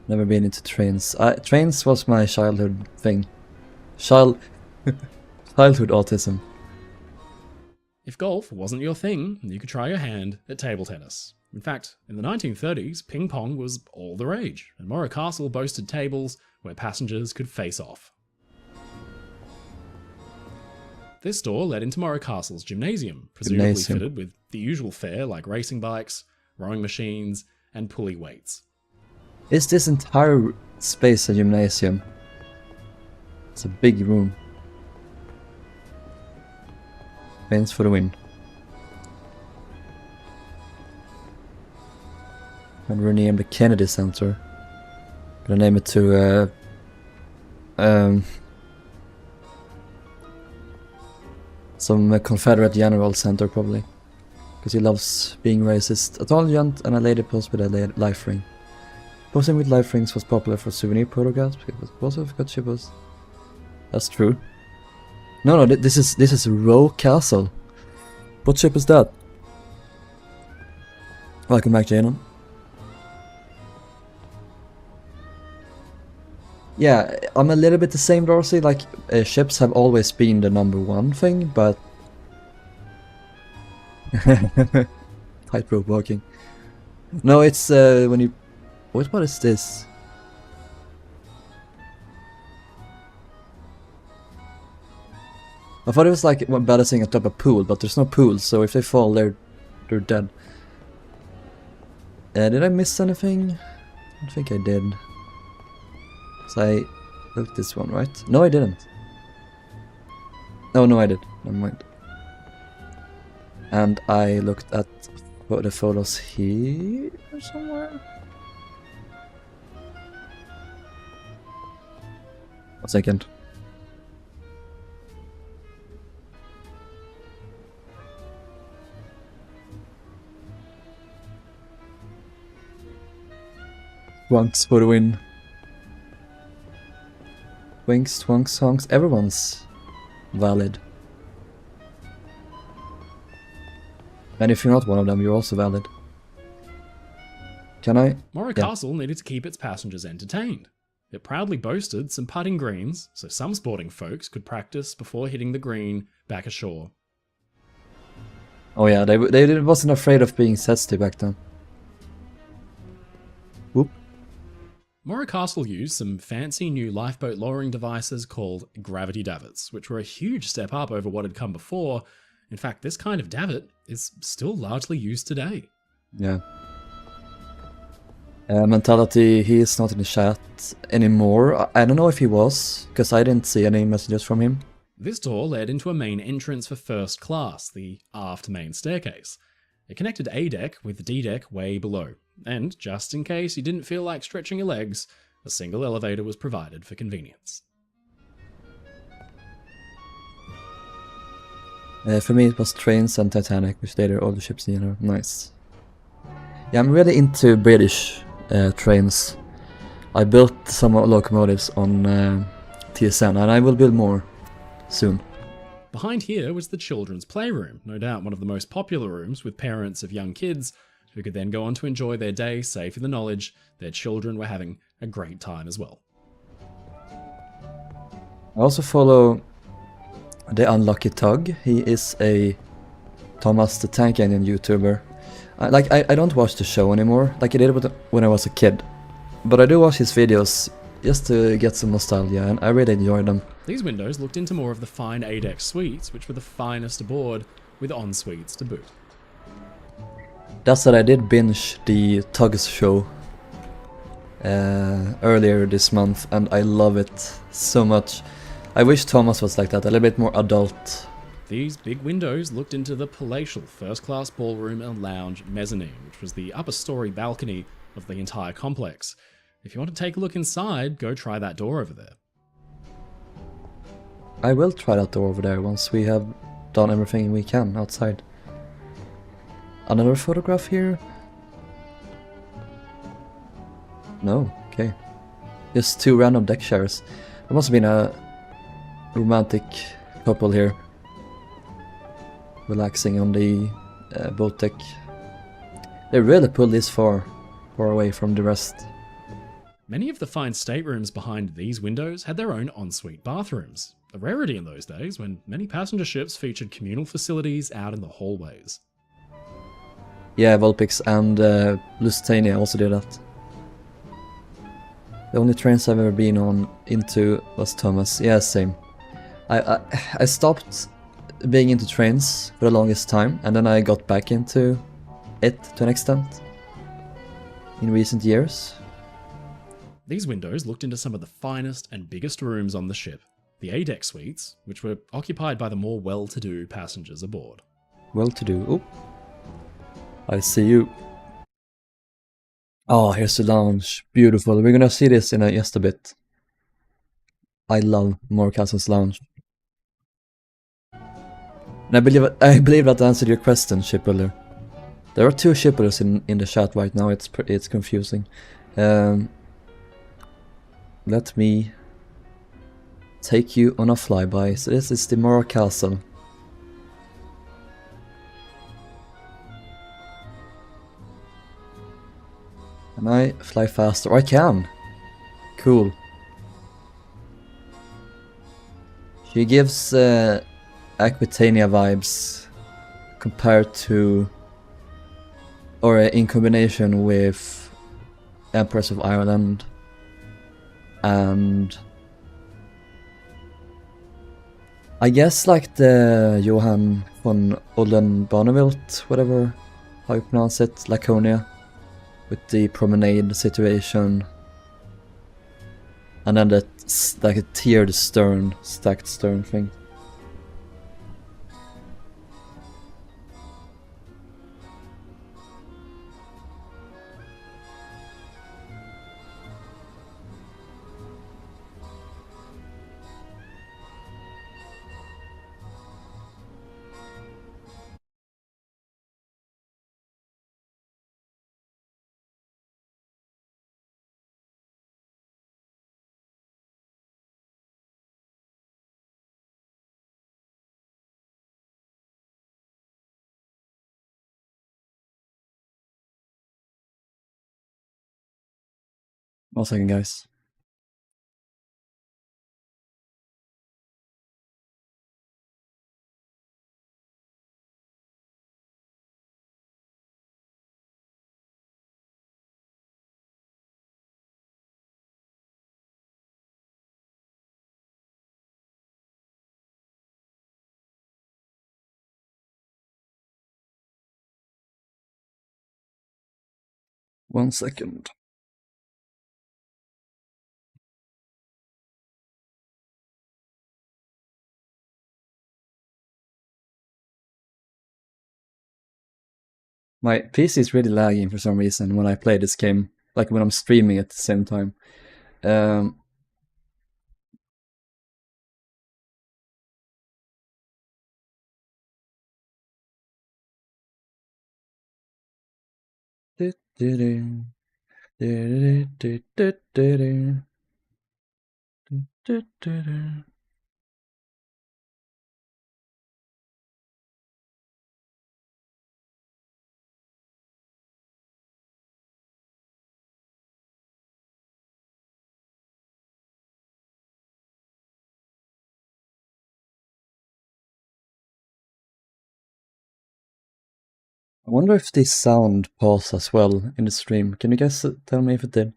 Never been into trains. Trains was my childhood thing. Childhood autism. If golf wasn't your thing, you could try your hand at table tennis. In fact, in the 1930s, ping pong was all the rage, and Morro Castle boasted tables where passengers could face off. This door led into Morro Castle's gymnasium, presumably fitted with the usual fare like racing bikes, rowing machines, and pulley weights. Is this entire space a gymnasium? It's a big room. Fans for the win. And rename the Kennedy Center. Gonna name it to some Confederate General Center probably. Because he loves being racist. A tall giant and a lady posed with a life ring. Posing with life rings was popular for souvenir photographs because it was also got shippers. That's true. No, this is Row Castle. What ship is that? Welcome back, Janon. Yeah, I'm a little bit the same, Dorsey. Like, ships have always been the #1 thing, but... Tightrope walking. No, it's when you... What is this? I thought it was like when balancing atop a pool, but there's no pool, so if they fall, they're dead. Did I miss anything? I don't think I did. So I looked this one, right? No, I didn't. No, I did. Never mind. And I looked at the photos here somewhere. 1 second. Once for the win. Winks, twonks, songs, everyone's valid. And if you're not one of them, you're also valid. Can I? Morro Castle needed to keep its passengers entertained. It proudly boasted some putting greens, so some sporting folks could practice before hitting the green back ashore. Oh yeah, they wasn't afraid of being zesty back then. Whoop. Morro Castle used some fancy new lifeboat lowering devices called gravity davits, which were a huge step up over what had come before. In fact, this kind of davit is still largely used today. Yeah. Mentality, he is not in the chat anymore. I don't know if he was, because I didn't see any messages from him. This door led into a main entrance for first class, the aft main staircase. It connected A deck with D deck way below, and just in case you didn't feel like stretching your legs, a single elevator was provided for convenience. For me it was Trains and Titanic, which later all the ships, you know, nice. Yeah, I'm really into British trains. I built some locomotives on TSN, and I will build more soon. Behind here was the children's playroom, no doubt one of the most popular rooms with parents of young kids who could then go on to enjoy their day safe in the knowledge their children were having a great time as well. I also follow the Unlucky Tug. He is a Thomas the Tank Engine YouTuber. I don't watch the show anymore, like I did when I was a kid. But I do watch his videos just to get some nostalgia, and I really enjoy them. These windows looked into more of the fine A-deck suites, which were the finest aboard, with en-suites to boot. That's that I did binge the Tugs show earlier this month, and I love it so much. I wish Thomas was like that, a little bit more adult. These big windows looked into the palatial first-class ballroom and lounge mezzanine, which was the upper story balcony of the entire complex. If you want to take a look inside, go try that door over there. I will try that door over there once we have done everything we can outside. Another photograph here? No, okay. Just two random deck shares. There must have been a romantic couple here. Relaxing on the boat deck. They really pulled this far away from the rest. Many of the fine staterooms behind these windows had their own ensuite bathrooms, a rarity in those days when many passenger ships featured communal facilities out in the hallways. Yeah, Vulpix and Lusitania also did that. The only trains I've ever been on into was Thomas. Yeah, same. I stopped being into trains for the longest time, and then I got back into it to an extent in recent years. These windows looked into some of the finest and biggest rooms on the ship, the A-deck suites, which were occupied by the more well-to-do passengers aboard. Well-to-do. Oh, I see you. Oh, here's the lounge. Beautiful. We're gonna see this in just a bit. I love Morro Castle's lounge. And I believe that answered your question, shipbuilder. There are two shipbuilders in the chat right now. It's confusing. Let me take you on a flyby. So this is the Morro Castle. Can I fly faster? I can! Cool. She gives Aquitania vibes compared to, or in combination with Empress of Ireland and I guess like the Johan von Oldenbarneveldt, whatever how you pronounce it, Laconia, with the Promenade situation, and then that's like a tiered stern, stacked stern thing. One second, guys. One second. My PC is really lagging for some reason when I play this game, like when I'm streaming at the same time. I wonder if the sound paused as well in the stream. Can you guys tell me if it did?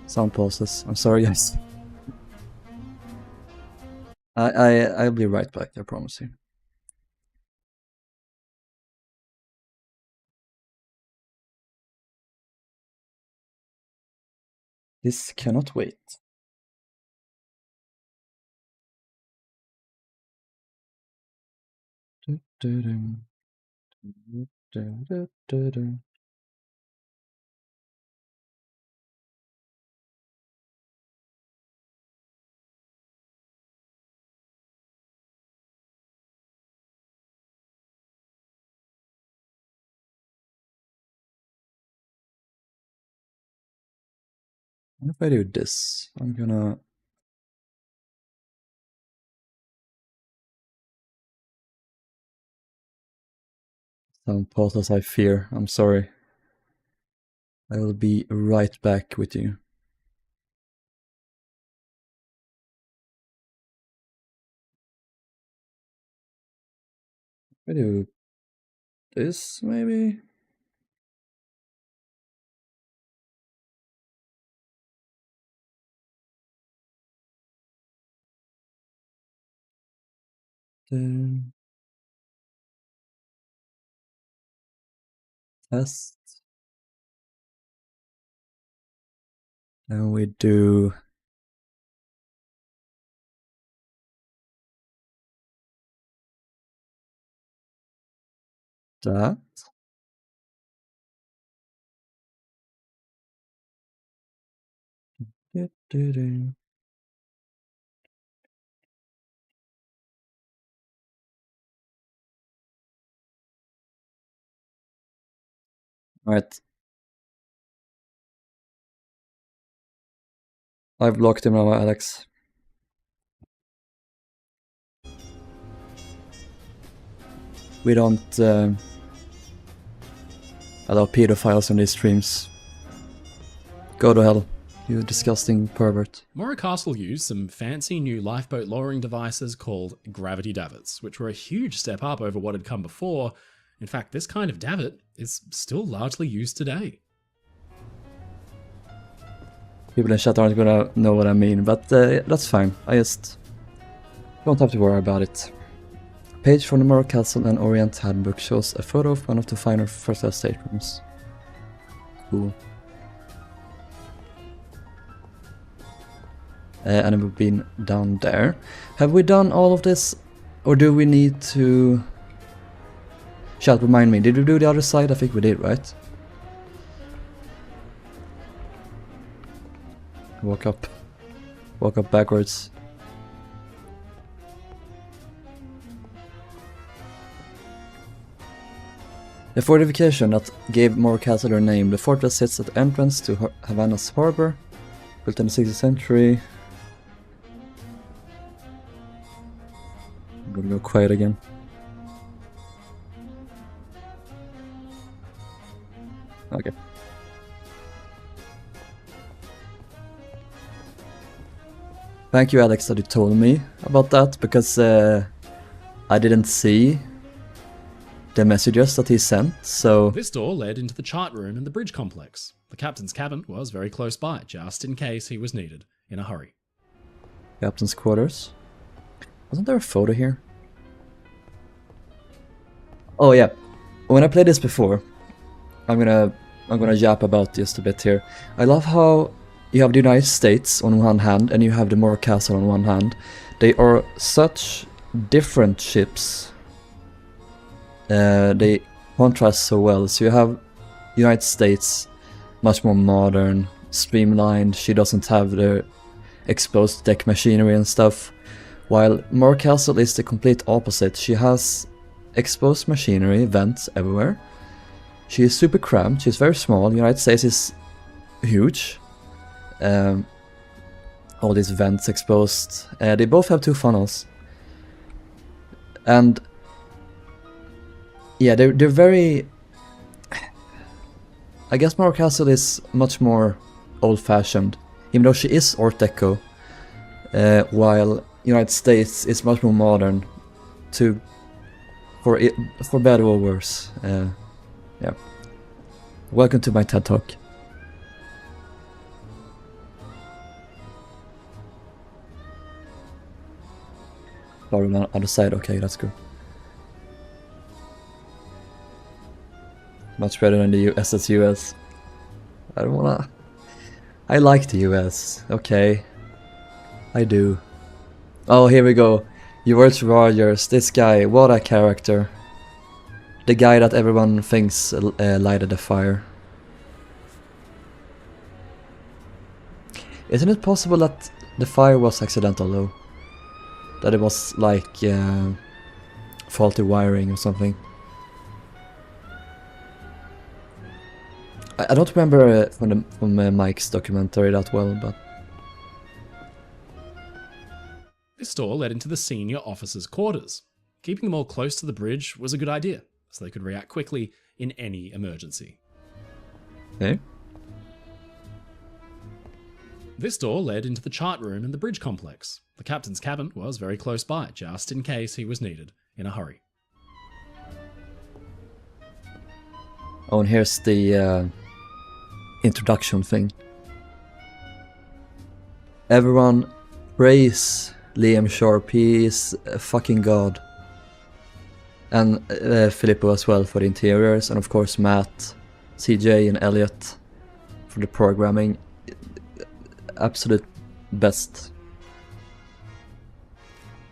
Sound pauses. I'm sorry, guys. I'll be right back. I promise you. This cannot wait. And if I do this, I'm gonna sound pause as I fear. I'm sorry. I will be right back with you. If I do this, maybe. Test. And we do that. Alright. I've blocked him now, Alex. We don't allow pedophiles on these streams. Go to hell, you disgusting pervert. Morro Castle used some fancy new lifeboat lowering devices called gravity davits, which were a huge step up over what had come before. In fact, this kind of davit is still largely used today. People in chat aren't gonna know what I mean, but that's fine. I just don't have to worry about it. Page from the Morro Castle and Orient Handbook shows a photo of one of the finer first-class staterooms. Cool. And we've been down there. Have we done all of this? Or do we need to... Chat, remind me. Did we do the other side? I think we did, right? Walk up. Walk up backwards. The fortification that gave Morro Castle their name. The fortress sits at the entrance to Havana's harbor, built in the 16th century. I'm gonna go quiet again. Okay. Thank you, Alex, that you told me about that, because I didn't see the messages that he sent, so... This door led into the chart room and the bridge complex. The captain's cabin was very close by, just in case he was needed in a hurry. Captain's quarters. Wasn't there a photo here? Oh yeah, when I played this before, I'm gonna yap about just a bit here. I love how you have the United States on one hand and you have the Morro Castle on one hand. They are such different ships. They contrast so well. So you have United States, much more modern, streamlined. She doesn't have the exposed deck machinery and stuff. While Morro Castle is the complete opposite. She has exposed machinery, vents everywhere. She is super cramped. She's very small. United States is huge. All these vents exposed. They both have 2 funnels. And yeah, they're very... I guess Morro Castle is much more old-fashioned, even though she is Art Deco, while United States is much more modern, for better or worse. Yeah. Welcome to my TED Talk. Flower on the other side, okay, that's good. Much better than the US. I don't wanna... I like the US, okay. I do. Oh, here we go. George Rogers, this guy, what a character. The guy that everyone thinks lighted the fire. Isn't it possible that the fire was accidental though? That it was like faulty wiring or something? I don't remember from Mike's documentary that well, but... This door led into the senior officers' quarters. Keeping them all close to the bridge was a good idea, so they could react quickly in any emergency. Okay. This door led into the chart room and the bridge complex. The captain's cabin was very close by, just in case he was needed in a hurry. Oh, and here's the introduction thing. Everyone praise Liam Sharp, he is a fucking god. And Filippo as well for the interiors, and of course Matt, CJ and Elliot for the programming. Absolute best.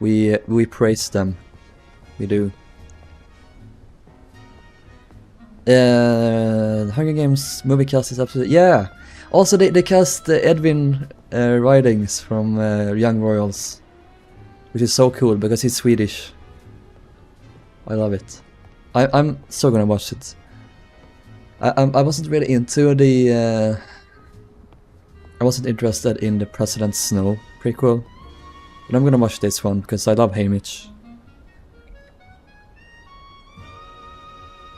We praise them. We do. Hunger Games movie cast is absolutely... Yeah! Also they cast Edwin Ridings from Young Royals, which is so cool because he's Swedish. I love it. I'm so gonna watch it. I wasn't really into the... I wasn't interested in the President Snow prequel, but I'm gonna watch this one because I love Haymitch.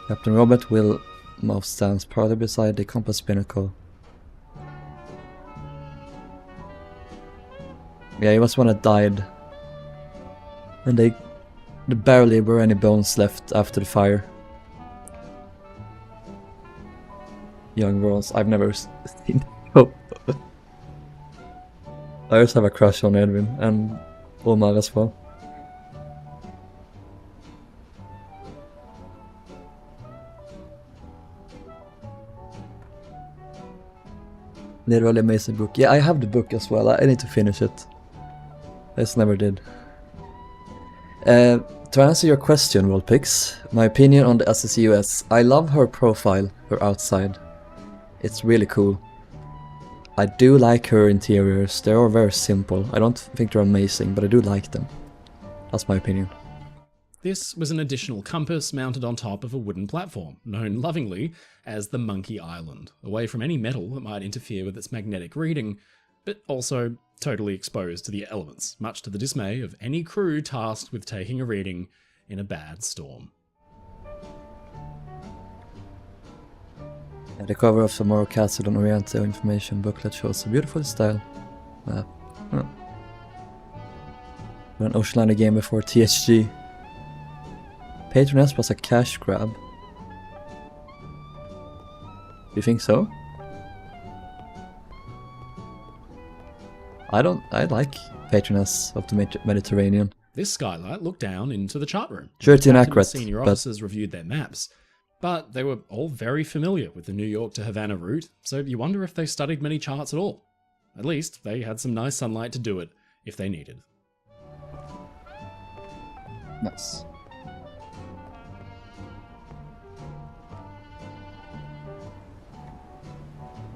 Captain Robert will mouth stands proudly beside the compass pinnacle. Yeah, he was one that died. And there barely were any bones left after the fire. Young Royals, I've never seen. Oh. I just have a crush on Edwin and Omar as well. Literally amazing book. Yeah, I have the book as well. I need to finish it. I just never did. To answer your question, Worldpix, my opinion on the SSUS, I love her profile, her outside. It's really cool. I do like her interiors. They are very simple. I don't think they're amazing, but I do like them. That's my opinion. This was an additional compass mounted on top of a wooden platform, known lovingly as the Monkey Island, away from any metal that might interfere with its magnetic reading, but also totally exposed to the elements, much to the dismay of any crew tasked with taking a reading in a bad storm. Yeah, the cover of the Morro Castle and Oriental information booklet shows a beautiful style map. An Oceanliner game before THG. Patroness was a cash grab. You think so? I like Patroness of the Mediterranean. This skylight looked down into the chart room. Dirty and Captain and accurate, senior but officers reviewed their maps, but they were all very familiar with the New York to Havana route, so you wonder if they studied many charts at all. At least, they had some nice sunlight to do it, if they needed. nice.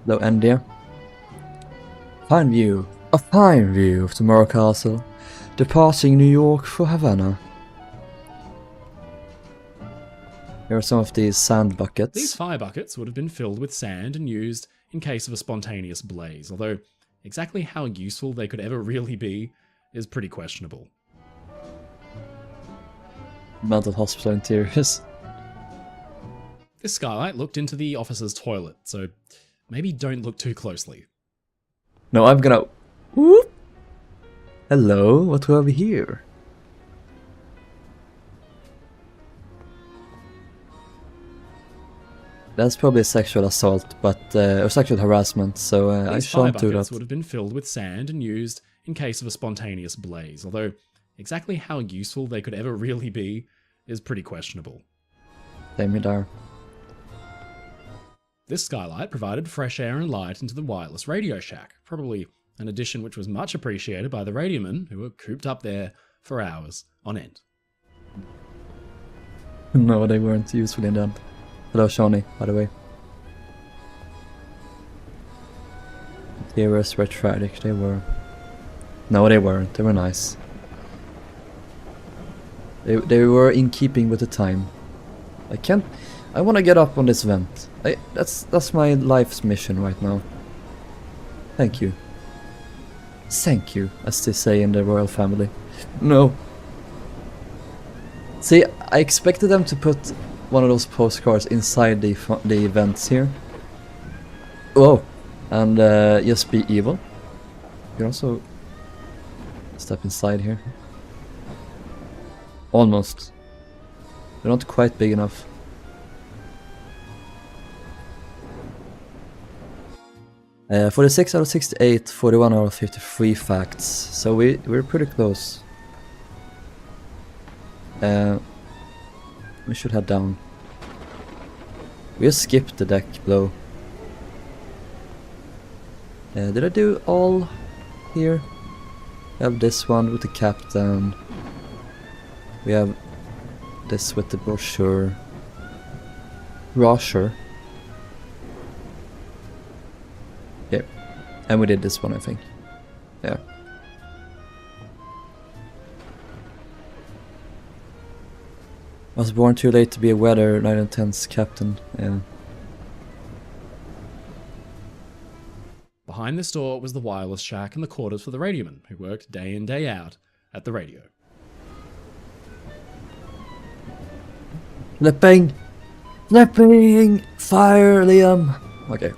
Low end here. Fine view. A fine view of the Morro Castle. Departing New York for Havana. Here are some of these sand buckets. These fire buckets would have been filled with sand and used in case of a spontaneous blaze, although exactly how useful they could ever really be is pretty questionable. Mental hospital interiors. This skylight looked into the officer's toilet, so maybe don't look too closely. No, I'm gonna... Whoop. Hello, what do we have here? That's probably sexual assault, but or sexual harassment, so I These shan't fire do buckets that. would have been filled with sand and used in case of a spontaneous blaze, although exactly how useful they could ever really be is pretty questionable. Same here there. This skylight provided fresh air and light into the wireless radio shack, probably an addition which was much appreciated by the radiomen who were cooped up there for hours on end. No, they weren't useful in that. Hello, Shawnee, by the way. Interiors were tragic, they were. No, they weren't, they were nice. They were in keeping with the time. I wanna get up on this vent. That's my life's mission right now. Thank you. Thank you, as they say in the royal family. No. See, I expected them to put one of those postcards inside the vents here. Oh, and just be evil. You can also step inside here. Almost. They're not quite big enough. 46 out of 68, 41 out of 53 facts. So we're pretty close. We should head down. We just skipped the deck below. Did I do all here? We have this one with the captain. We have this with the brochure. Brochure. Yeah. And we did this one, I think. Yeah. I was born too late to be a weather 9 and 10's captain. Yeah. Behind this door was the wireless shack and the quarters for the radiomen, who worked day in day out at the radio. Flipping! Flipping! Fire, Liam! Okay.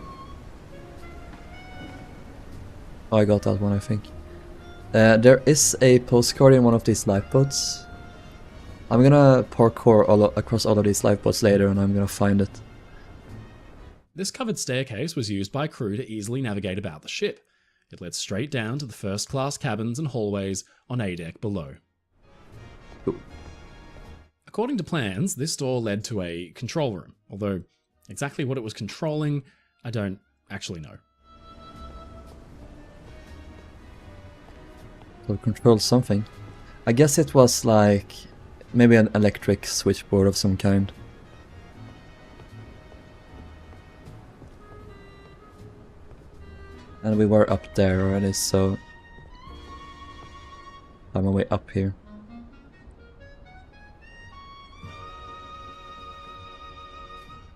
Oh, I got that one, I think. There is a postcard in one of these lifeboats. I'm gonna parkour across all of these lifeboats later and I'm gonna find it. This covered staircase was used by crew to easily navigate about the ship. It led straight down to the first-class cabins and hallways on A deck below. Cool. According to plans, this door led to a control room, although exactly what it was controlling, I don't actually know. So it controls something. I guess it was like maybe an electric switchboard of some kind. And we were up there already, so I'm my way up here.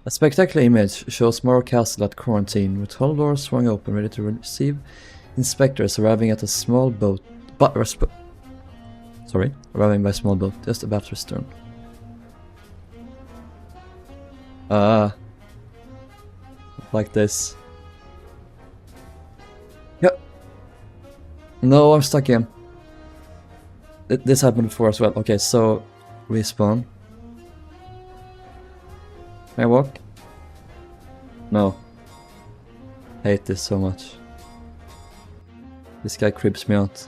A spectacular image shows Morro Castle at quarantine, with all doors swung open, ready to receive inspectors arriving at a small boat. Arriving by small boat, just about to stern. Like this. Yep. No, I'm stuck in. This happened before as well. Okay, so respawn. May I walk? No. I hate this so much. This guy creeps me out.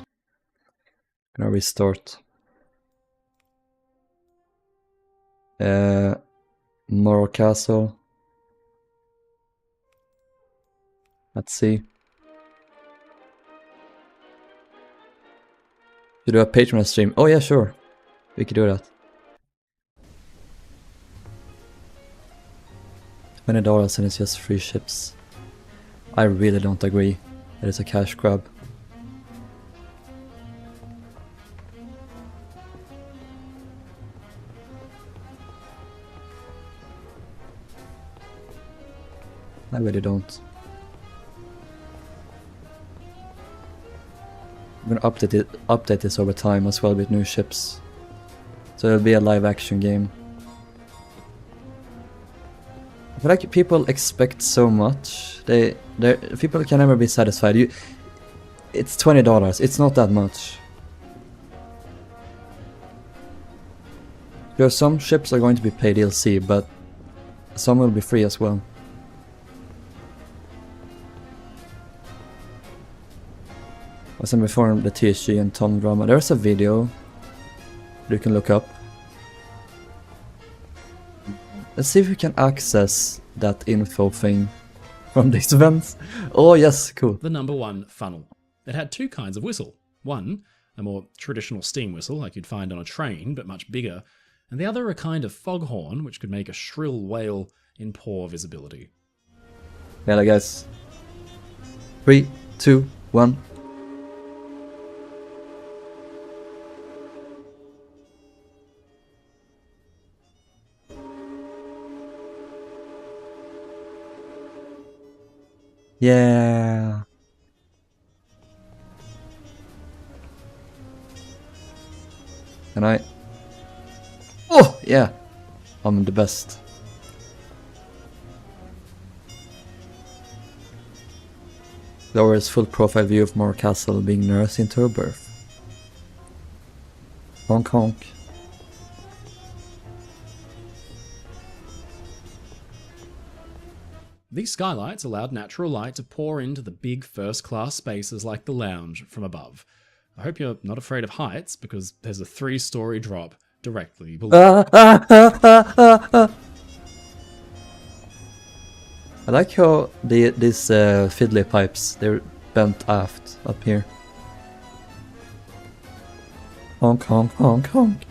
Gonna restart. Morro Castle. Let's see. You do a Patreon stream? Oh yeah, sure. We could do that. $20 and it's just free ships. I really don't agree. It is a cash grab. I really don't. I'm gonna update this over time as well with new ships. So it'll be a live action game. I feel like people expect so much. People can never be satisfied. It's $20. It's not that much. There are some ships are going to be paid DLC, but some will be free as well. As I before the THG and Tom drama, there's a video you can look up. Let's see if we can access that info thing from these events. Oh yes, cool. The number 1 funnel. It had 2 kinds of whistle. One, a more traditional steam whistle like you'd find on a train, but much bigger, and the other a kind of foghorn which could make a shrill wail in poor visibility. Yeah, guys. 3, 2, 1. Yeah. Can I? Oh, yeah. I'm the best. Lowers full profile view of Morro Castle being nursed into her birth. Honk honk. These skylights allowed natural light to pour into the big first-class spaces like the lounge from above. I hope you're not afraid of heights, because there's a 3-story drop directly below. I like how these fiddly pipes, they're bent aft up here. Honk honk honk honk.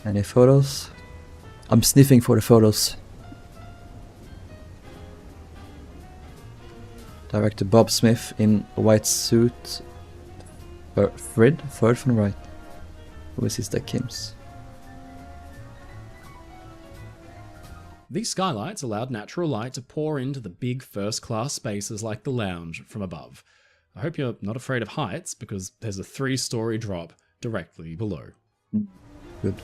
Any photos? I'm sniffing for the photos. Director Bob Smith in a white suit. Fred from the right. Who is this? That Kim's. These skylights allowed natural light to pour into the big first-class spaces like the lounge from above. I hope you're not afraid of heights, because there's a 3-story drop directly below. Good.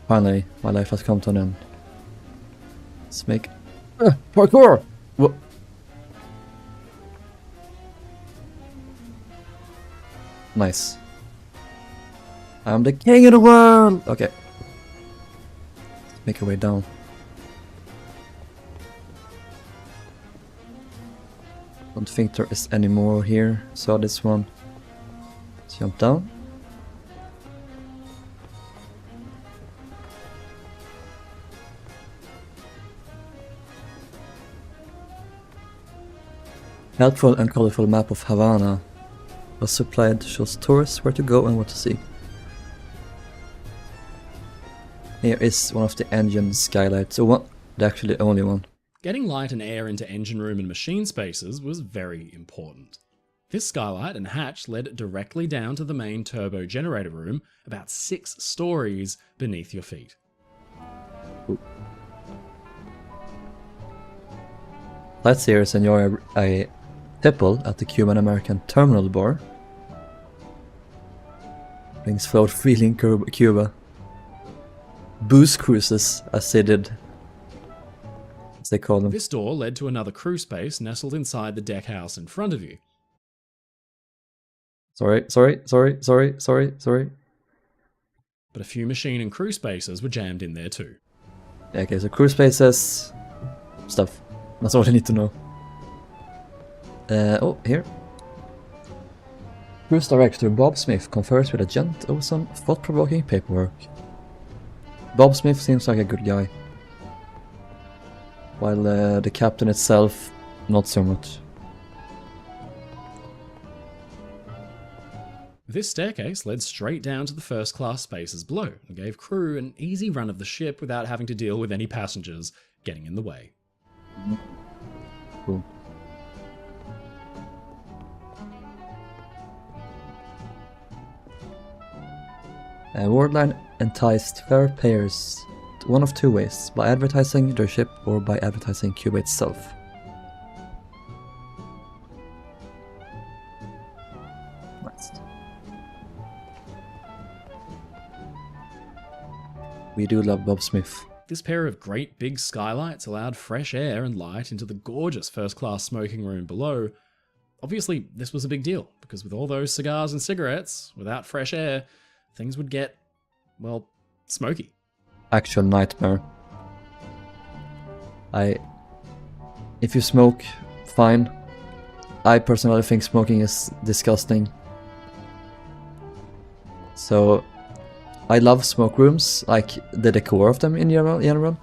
Finally, my life has come to an end. Let's make parkour! Whoa. Nice. I'm the king of the world! Okay. Let's make our way down. Don't think there is any more here. Saw this one. Let's jump down. Helpful and colorful map of Havana was supplied, shows tourists where to go and what to see. Here is one of the engine skylights, so actually the only one. Getting light and air into engine room and machine spaces was very important. This skylight and hatch led directly down to the main turbo generator room, about 6 stories beneath your feet. Ooh. Sightseers enjoy a tipple at the Cuban-American terminal bar. Things float freely in Cuba. Booze cruises, as they did. As they call them. This door led to another crew space nestled inside the deck house in front of you. Sorry. but a few machine and crew spaces were jammed in there too. Yeah, okay, so crew spaces, stuff. That's all I need to know. Oh, here. Cruise director Bob Smith confers with agent over some thought-provoking paperwork. Bob Smith seems like a good guy, while the captain itself, not so much. This staircase led straight down to the first-class spaces below and gave crew an easy run of the ship without having to deal with any passengers getting in the way. Cool. Worldline enticed fair payers one of two ways, by advertising their ship or by advertising Cuba itself. Nice. We do love Bob Smith. This pair of great big skylights allowed fresh air and light into the gorgeous first-class smoking room below. Obviously, this was a big deal, because with all those cigars and cigarettes, without fresh air, things would get, well, smoky. Actual nightmare. If you smoke, fine. I personally think smoking is disgusting. So, I love smoke rooms, like the decor of them in general.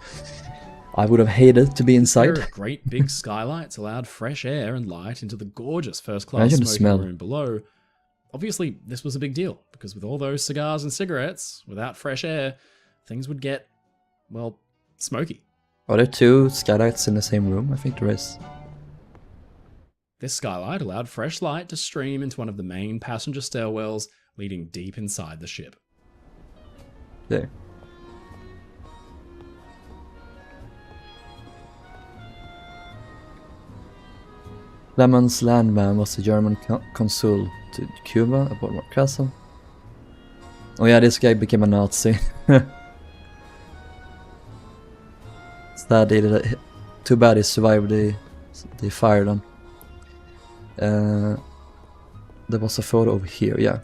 I would have hated to be inside. Great big skylights allowed fresh air and light into the gorgeous first-class smoking room below. Obviously, this was a big deal, because with all those cigars and cigarettes, without fresh air, things would get, well, smoky. Are there two skylights in the same room? I think there is. This skylight allowed fresh light to stream into one of the main passenger stairwells, leading deep inside the ship. There. Lemon's landman was the German consul to Cuba aboard Morro Castle. Oh yeah, this guy became a Nazi. Sad, too bad he survived the fire then. There was a photo over here, yeah.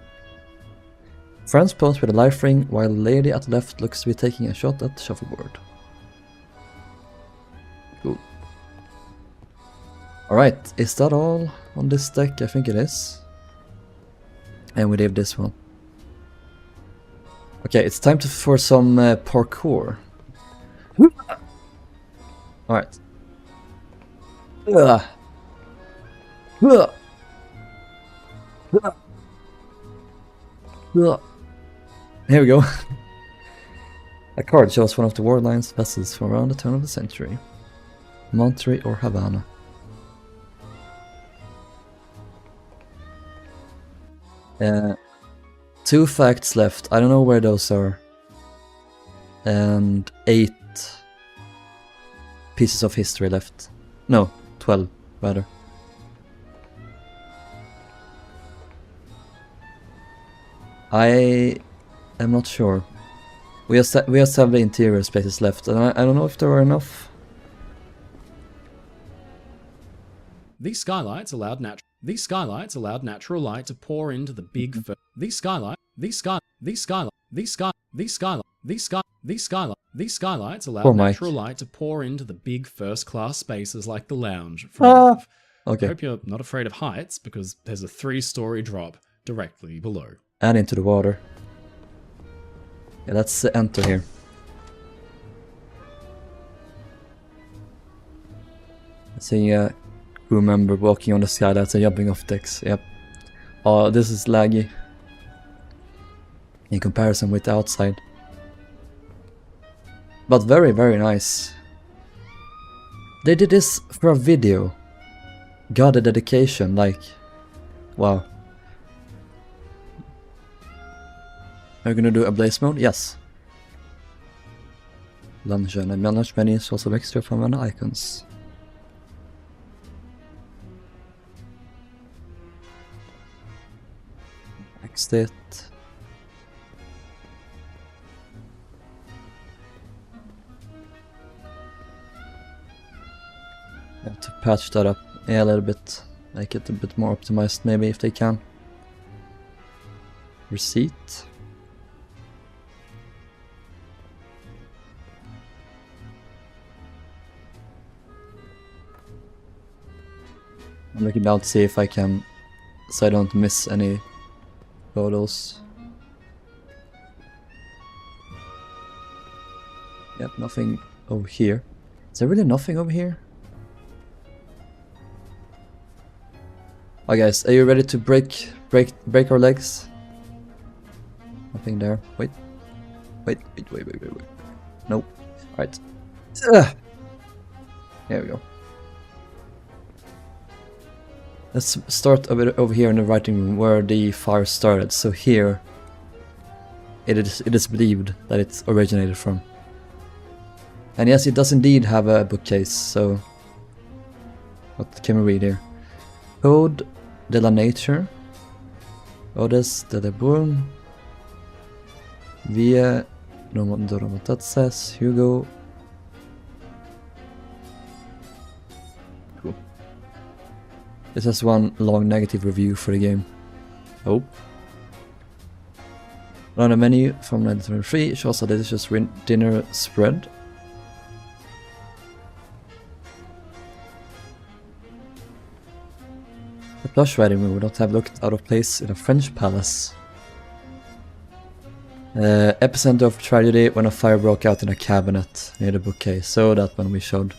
Friends pose with a life ring, while the lady at the left looks to be taking a shot at the shuffleboard. Cool. Alright, is that all on this deck? I think it is. And we did this one. Okay, it's time for some parkour. Alright. Here we go. A card shows one of the Worldline's vessels from around the turn of the century. Monterey or Havana. Two facts left. I don't know where those are. And 8 pieces of history left. No, 12 rather. I am not sure. We just have the interior spaces left, and I don't know if there are enough. These skylights allowed natural light to pour into the big. These skylights allowed natural light to pour into the big first-class spaces like the lounge from above. Okay. I hope you're not afraid of heights, because there's a 3-story drop directly below. And into the water. Yeah, let's enter here. Seeing a crew member walking on the skylights and jumping off decks. Yep. Oh, this is laggy in comparison with the outside. But very, very nice. They did this for a video. Got a dedication, like, wow. Are you gonna do a blaze mode? Yes. Luncheon and manage menus also extra from menu icons. Exit. Have to patch that up a little bit, make it a bit more optimized maybe if they can. Receipt. I'm looking down to see if I can, so I don't miss any photos. Yep, nothing over here. Is there really nothing over here? Alright guys, are you ready to break our legs? Nothing there. Wait. Nope. Alright. There we go. Let's start over here in the writing room where the fire started. So here it is believed that it originated from. And yes, it does indeed have a bookcase, so what can we read here? Code de la Nature, Odes de la Bourne, Via Romantatses, Hugo. Cool. This has one long negative review for the game. Oh. On the menu from 1923 shows a delicious dinner spread. The plush writing room would not have looked out of place in a French palace. Epicenter of tragedy when a fire broke out in a cabinet near the bookcase. So that one we showed.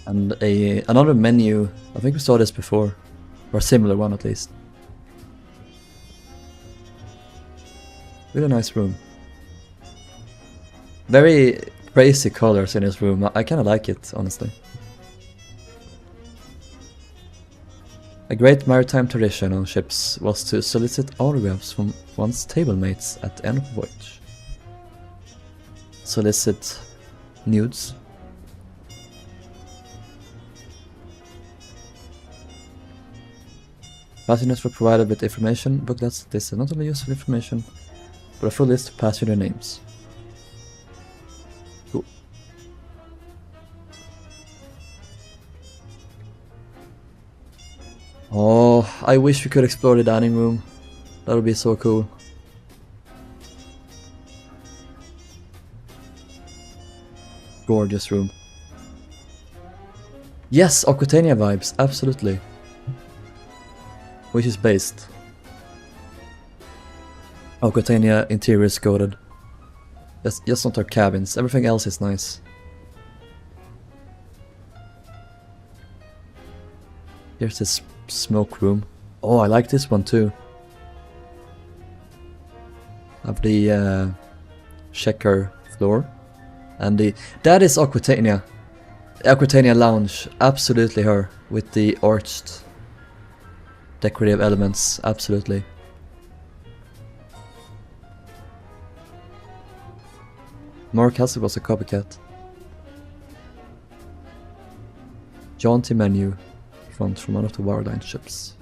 And another menu. I think we saw this before, or a similar one at least. Really nice room. Very crazy colors in this room. I kind of like it, honestly. A great maritime tradition on ships was to solicit autographs from one's tablemates at the end of the voyage. Solicit nudes. Passengers were provided with information booklets. This is not only useful information, but a full list of passenger names. Cool. Oh, I wish we could explore the dining room. That would be so cool. Gorgeous room. Yes, Aquitania vibes, absolutely. Which is based. Aquitania interior is coated. Just not our cabins, everything else is nice. Here's this smoke room. Oh, I like this one too. Have the checker floor. And that is Aquitania. Aquitania lounge, absolutely her. With the arched decorative elements, absolutely. Morro Castle was a copycat. Jaunty menu, front from one of the Warline ships.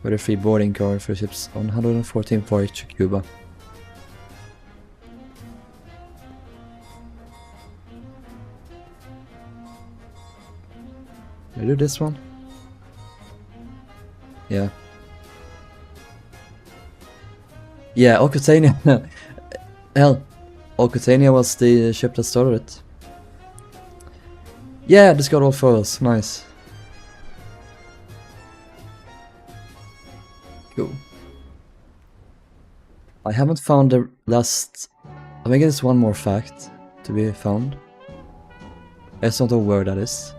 With a free boarding card for ships on 114th voyage to Cuba. Did I do this one? Yeah. Yeah, Aquitania. Hell, Aquitania was the ship that started it. Yeah, this got all photos. Nice. Cool. I haven't found the last... I think there's one more fact to be found. I just don't know where that is.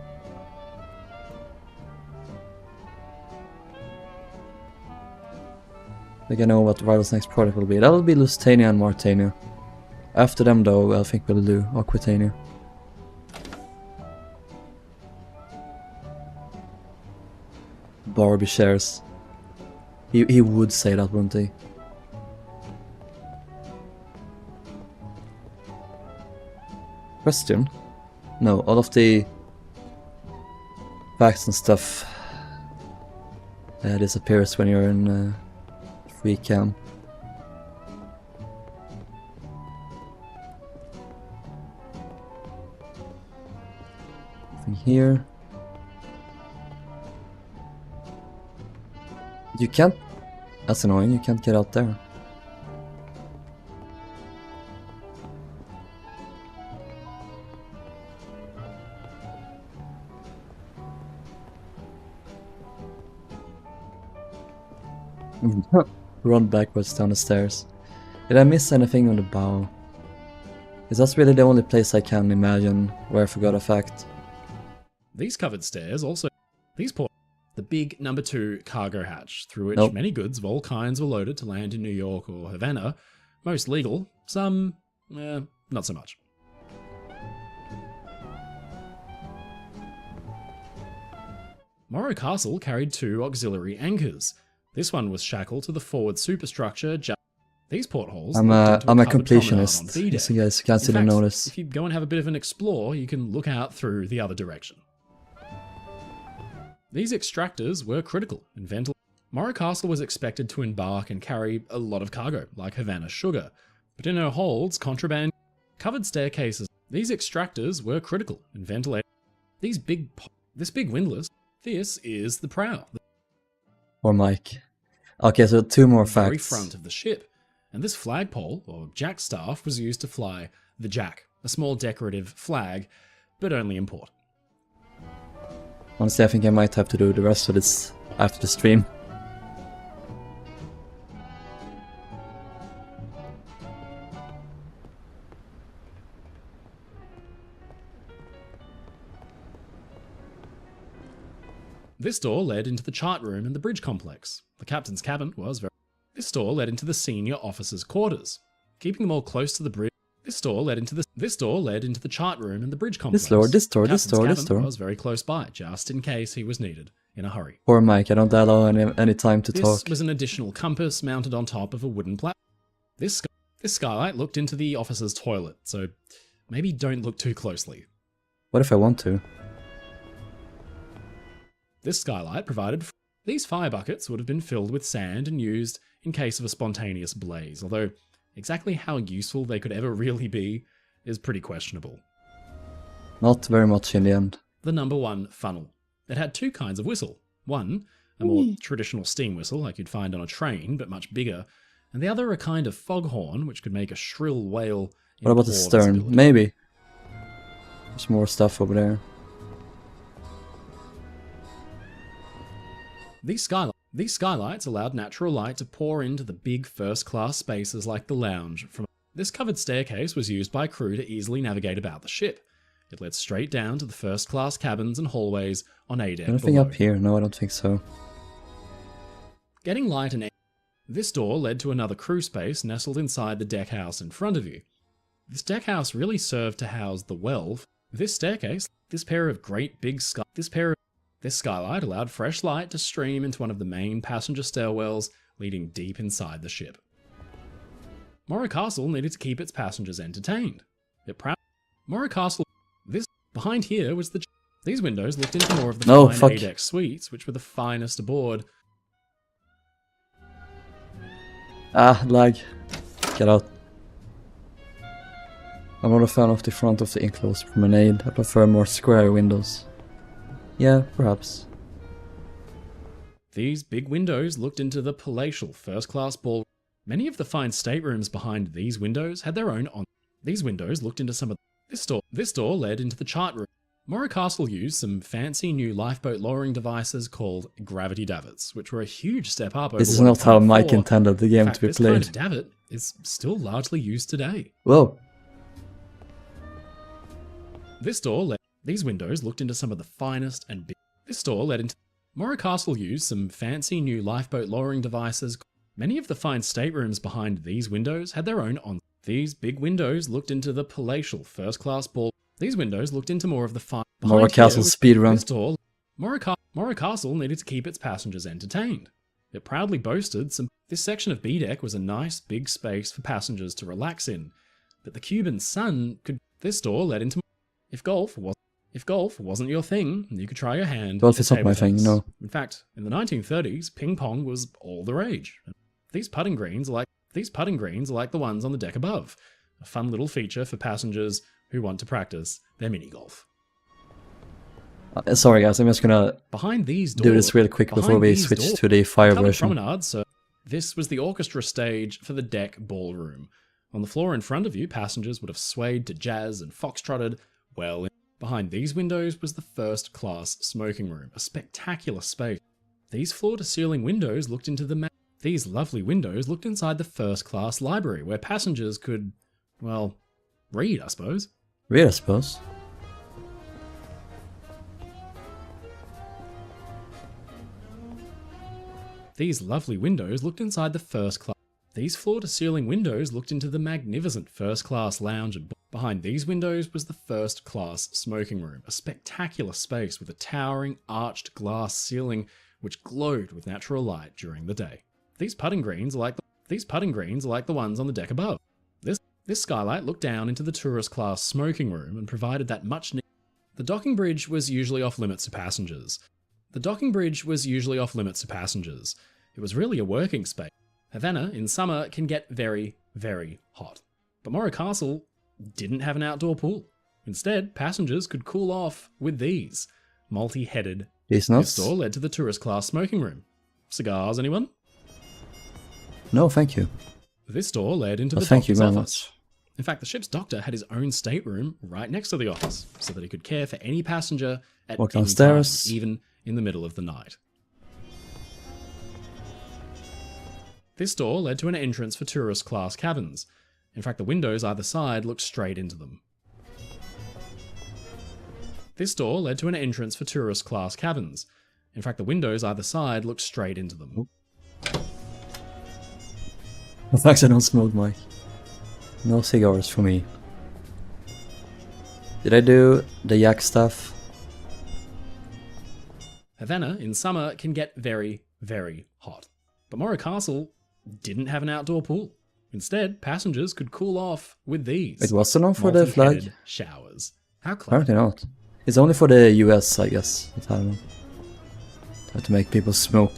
I think I know what Rilhon's next product will be. That will be Lusitania and Mauritania. After them though, I think we'll do Aquitania. Barbie shares. He would say that, wouldn't he? Question? No, all of the facts and stuff disappears when you're in free cam. Nothing here. You can't... That's annoying, you can't get out there. Run backwards down the stairs. Did I miss anything on the bow? Is that really the only place I can imagine where I forgot a fact? These covered stairs also... The big number 2 cargo hatch, through which many goods of all kinds were loaded to land in New York or Havana. Most legal, some... not so much. Morro Castle carried 2 auxiliary anchors. This one was shackled to the forward superstructure. These portholes... I'm a completionist, so you guys can't see the notice. If you go and have a bit of an explore, you can look out through the other direction. These extractors were critical in ventilation. Morro Castle was expected to embark and carry a lot of cargo, like Havana sugar, but in her holds, contraband, covered staircases. These extractors were critical in ventilation. This big windlass, this is the prow. Or Mike. Okay, so 2 more facts. Very front of the ship, and this flagpole, or jackstaff, was used to fly the jack, a small decorative flag, but only in port. Honestly, I think I might have to do the rest of this after the stream. This door led into the chart room and the bridge complex. The captain's cabin was very... This door led into the senior officers' quarters, keeping them all close to the bridge. This door led into the chart room and the bridge complex. This door was very close by, just in case he was needed in a hurry. Poor Mike, I don't allow any time to talk. This was an additional compass mounted on top of a wooden platform. This skylight looked into the officer's toilet, so maybe don't look too closely. What if I want to? This skylight provided... These fire buckets would have been filled with sand and used in case of a spontaneous blaze, although exactly how useful they could ever really be is pretty questionable. Not very much in the end. The number 1 funnel. It had 2 kinds of whistle. One, a more traditional steam whistle like you'd find on a train, but much bigger, and the other a kind of foghorn which could make a shrill wail. What about the stern? Visibility. Maybe. There's more stuff over there. These skylights allowed natural light to pour into the big first-class spaces like the lounge. This covered staircase was used by crew to easily navigate about the ship. It led straight down to the first-class cabins and hallways on A deck. Anything up here? No, I don't think so. Getting light and air. This door led to another crew space nestled inside the deck house in front of you. This deck house really served to house the well. This staircase, this skylight allowed fresh light to stream into one of the main passenger stairwells leading deep inside the ship. Morro Castle needed to keep its passengers entertained. Morro Castle... Behind here was the... These windows looked into more of the fine A-deck suites, which were the finest aboard. Ah, lag. Get out. I'm not a fan of the front of the enclosed promenade. I prefer more square windows. Yeah, perhaps. These big windows looked into the palatial first-class ball. Many of the fine staterooms behind these windows had their own on. These windows looked into some of... This door led into the chart room. Morro Castle used some fancy new lifeboat lowering devices called gravity davits, which were a huge step up over... This is not how Mike intended the game to be played. This kind of davit is still largely used today. Whoa. These windows looked into some of the finest and big... This door led into... Morro Castle used some fancy new lifeboat lowering devices. Many of the fine staterooms behind these windows had their own on... These big windows looked into the palatial first-class ball... These windows looked into more of the fine... Morro Castle speedrun. Morro Castle needed to keep its passengers entertained. It proudly boasted some... This section of B-deck was a nice big space for passengers to relax in, but the Cuban sun could... This door led into... If golf wasn't your thing, you could try your hand. Golf is not my thing, no. In fact, in the 1930s, ping pong was all the rage. These putting greens are like the ones on the deck above. A fun little feature for passengers who want to practice their mini golf. Sorry guys, I'm just gonna Behind these doors, do this real quick before we switch to the fire version. Promenade, so this was the orchestra stage for the deck ballroom. On the floor in front of you, passengers would have swayed to jazz and foxtrotted. Well, behind these windows was the first class smoking room, a spectacular space. These floor-to-ceiling windows looked into These lovely windows looked inside the first class library, where passengers could, well, read, I suppose. Read, I suppose. These lovely windows looked inside the first class. These floor-to-ceiling windows looked into the magnificent first-class lounge, and behind these windows was the first-class smoking room, a spectacular space with a towering, arched glass ceiling which glowed with natural light during the day. These putting greens are like the ones on the deck above. This skylight looked down into the tourist-class smoking room and provided that much-needed. The docking bridge was usually off-limits to passengers. It was really a working space. Havana in summer can get very, very hot. But Morro Castle didn't have an outdoor pool. Instead, passengers could cool off with these multi-headed. This door led to the tourist class smoking room. Cigars, anyone? No, thank you. This door led into the thank you doctor's very office. much. In fact, the ship's doctor had his own stateroom right next to the office, so that he could care for any passenger at Walk any downstairs. time, even in the middle of the night. This door led to an entrance for tourist class cabins. In fact, the windows either side looked straight into them. This door led to an entrance for tourist class cabins. In fact, the windows either side looked straight into them. Thanks, I don't smoke, Mike. No cigars for me. Did I do the yak stuff? Havana in summer can get very, very hot. But Morro Castle didn't have an outdoor pool. Instead, passengers could cool off with these. It was enough for the flag? multi-headed showers. How clever. Apparently not. It's only for the US, I guess. I don't know. Try to make people smoke.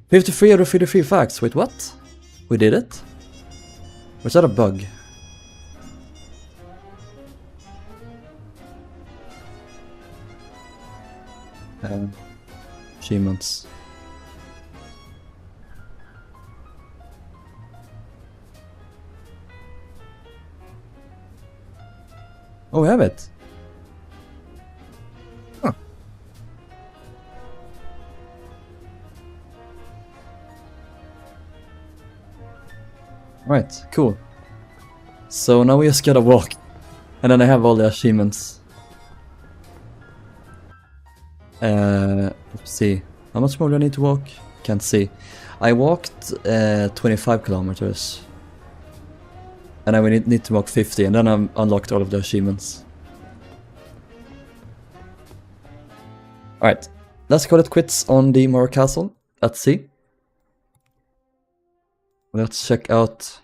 53 out of 53 facts. Wait, what? We did it? Was that a bug? Achievements. Oh, we have it. Huh. Right, cool. So now we just gotta walk. And then I have all the achievements. Let's see. How much more do I need to walk? Can't see. I walked 25 kilometers. And I will need to walk 50, and then I'm unlocked all of the achievements. Alright, let's call it quits on the Morro Castle at sea. Let's check out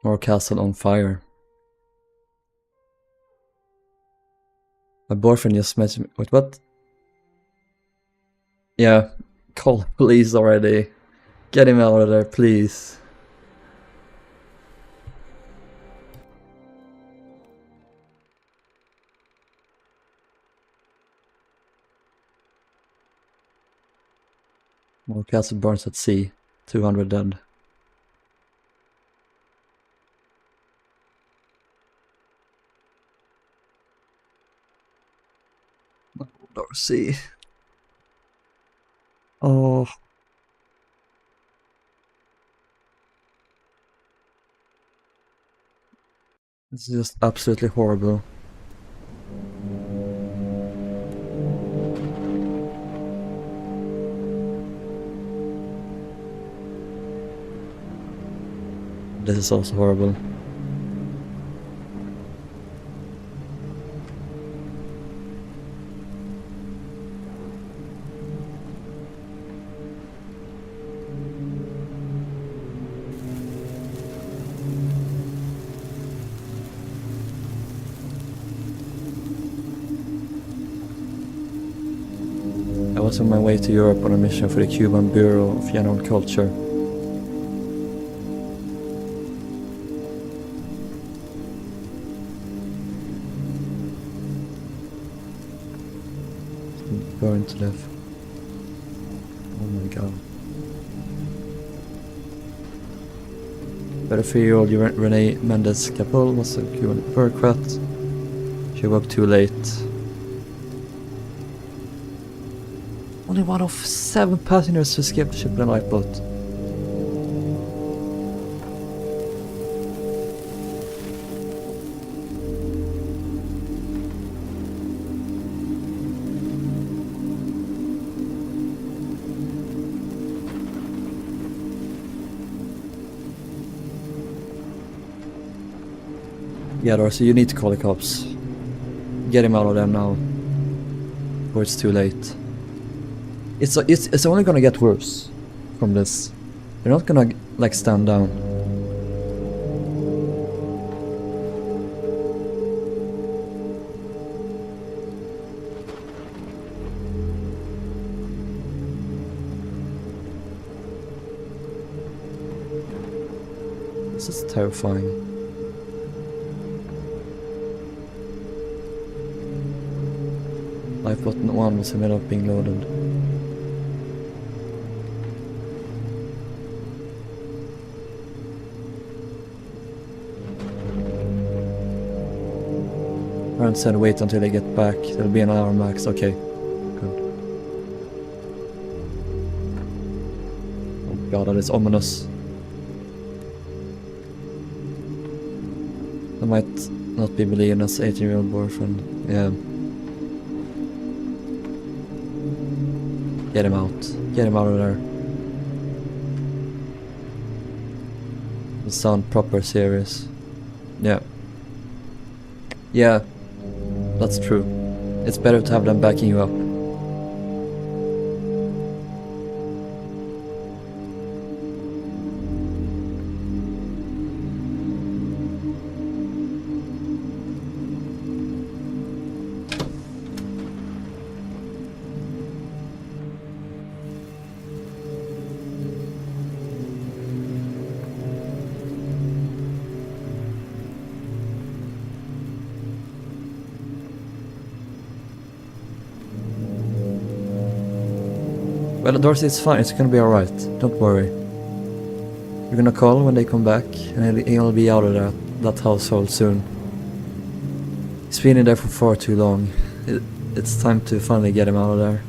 Morro Castle on fire. My boyfriend just messaged me. Wait, what? Yeah, call police already. Get him out of there, please. Morro Castle burns at sea. 200 dead. Darcy. Oh. This is just absolutely horrible. This is also horrible. I was on my way to Europe on a mission for the Cuban Bureau of General Culture. burned to death. Oh my god. 33-year-old Renee Mendes Capel was a Cuban bureaucrat. She woke too late. Only one of 7 passengers escaped the ship in a lifeboat. Yeah, Darcy, you need to call the cops. Get him out of there now. Or it's too late. It's only gonna get worse from this. They're not gonna, like, stand down. This is terrifying. Lifeboat 1 was in the middle of being loaded. Parents said wait until they get back. There'll be an hour max. Okay. Good. Oh god, that is ominous. I might not be believing as 18-year-old boyfriend. Yeah. Get him out. Get him out of there. You sound proper serious. Yeah. Yeah. That's true. It's better to have them backing you up. Well, Darcy, it's fine. It's gonna be alright. Don't worry. We're gonna call when they come back, and he'll be out of that household soon. He's been in there for far too long. It's time to finally get him out of there.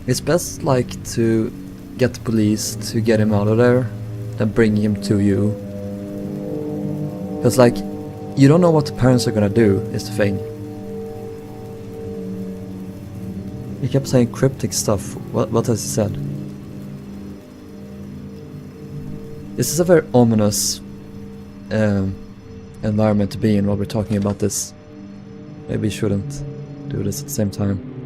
It's best, like, to get the police to get him out of there, then bring him to you. Because, like, you don't know what the parents are gonna do, is the thing. He kept saying cryptic stuff. What has he said? This is a very ominous environment to be in while we're talking about this. Maybe we shouldn't do this at the same time.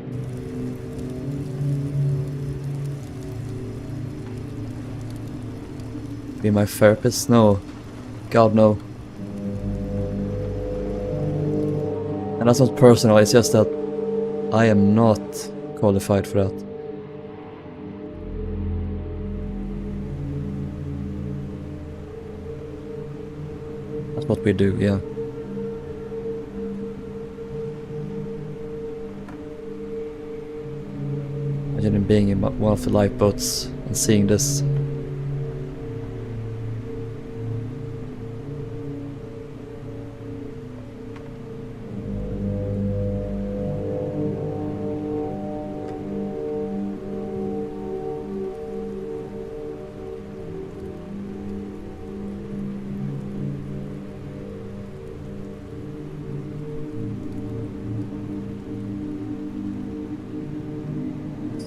Be my therapist? No. God, no. And that's not personal, it's just that I am not qualified for that. That's what we do, yeah. Imagine being in one of the lifeboats and seeing this.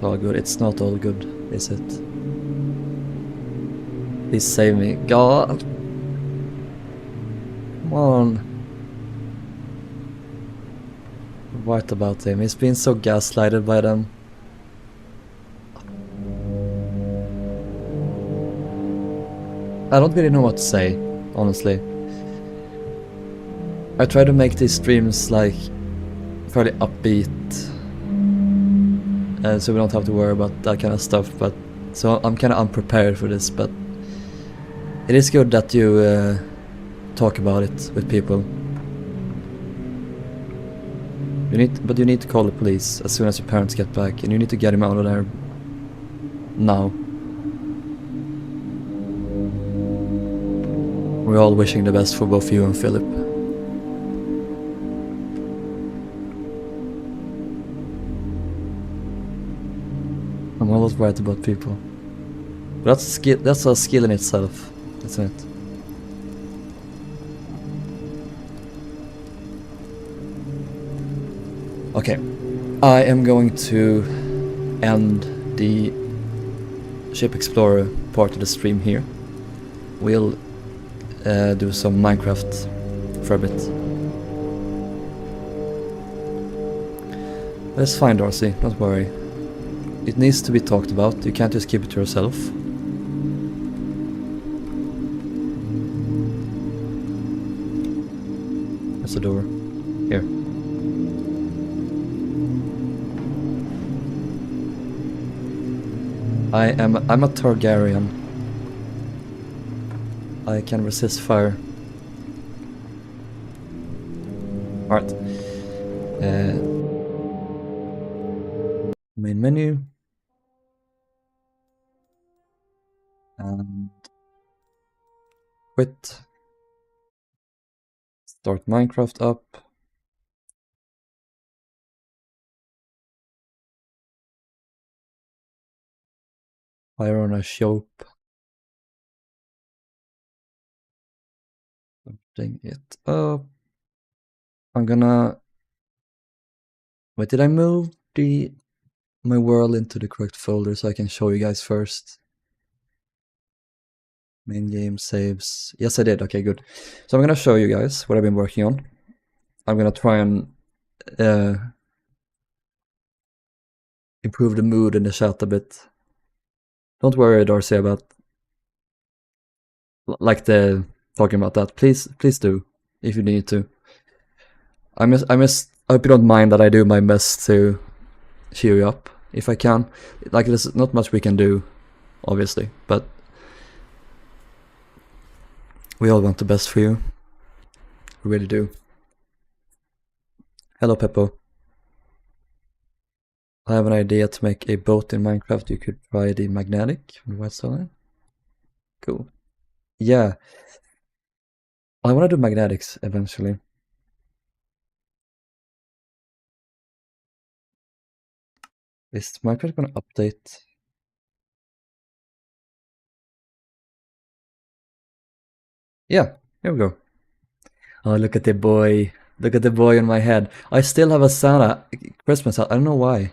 All good. It's not all good, is it? Please save me. God! Come on. What about him? He's been so gaslighted by them. I don't really know what to say, honestly. I try to make these streams, like, fairly upbeat. So we don't have to worry about that kind of stuff, but So I'm kind of unprepared for this, but it is good that you talk about it with people. But you need to call the police as soon as your parents get back, and you need to get him out of there now. We're all wishing the best for both you and Philip. I'm always worried about people. But that's a skill in itself, isn't it? Okay, I am going to end the Ship Explorer part of the stream here. We'll do some Minecraft for a bit. But it's fine, Darcy, don't worry. It needs to be talked about, you can't just keep it to yourself. There's the door. Here. I'm a Targaryen. I can resist fire. Alright. Main menu. And quit. Start Minecraft up. Fire on a shop. Setting it up. I'm gonna... Wait, did I move my world into the correct folder so I can show you guys first? Main game saves. Yes, I did. Okay, good. So I'm gonna show you guys what I've been working on. I'm gonna try and improve the mood in the chat a bit. Don't worry, Darcy, about talking about that. Please do if you need to. I hope you don't mind that I do my best to cheer you up if I can. Like, there's not much we can do, obviously, but we all want the best for you. We really do. Hello, Peppo. I have an idea to make a boat in Minecraft. You could try the magnetic from the White Star. Cool. Yeah. I want to do magnetics eventually. Is Minecraft gonna update? Yeah, here we go. Oh, look at the boy. Look at the boy in my head. I still have a Santa Christmas hat. I don't know why.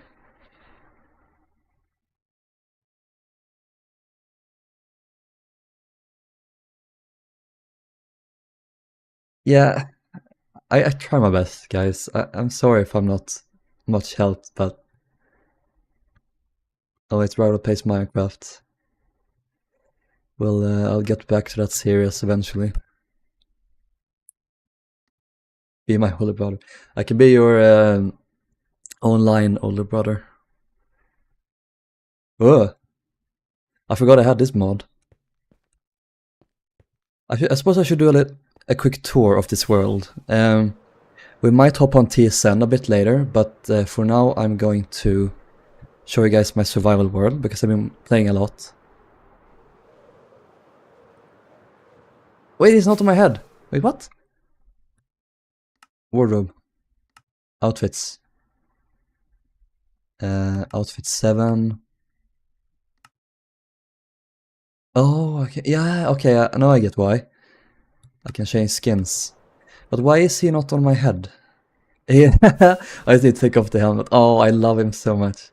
Yeah, I try my best, guys. I'm sorry if I'm not much help, but... Oh, it's Rival Pace Minecraft. Well, I'll get back to that series eventually. Be my older brother. I can be your online older brother. Oh, I forgot I had this mod. I suppose I should do a quick tour of this world. We might hop on TSN a bit later, but for now I'm going to show you guys my survival world because I've been playing a lot. Wait, it's not on my head. Wait, what? Wardrobe. Outfits. Outfit 7. Oh, okay. Yeah, okay. Now I get why. I can change skins. But why is he not on my head? Yeah, I did take off the helmet. Oh, I love him so much.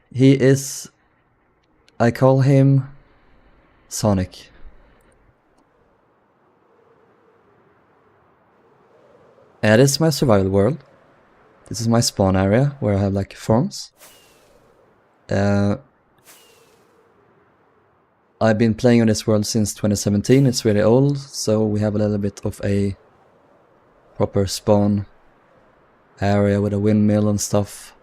He is... I call him... Sonic. This is my survival world. This is my spawn area where I have like farms. I've been playing on this world since 2017. It's really old, so we have a little bit of a proper spawn area with a windmill and stuff.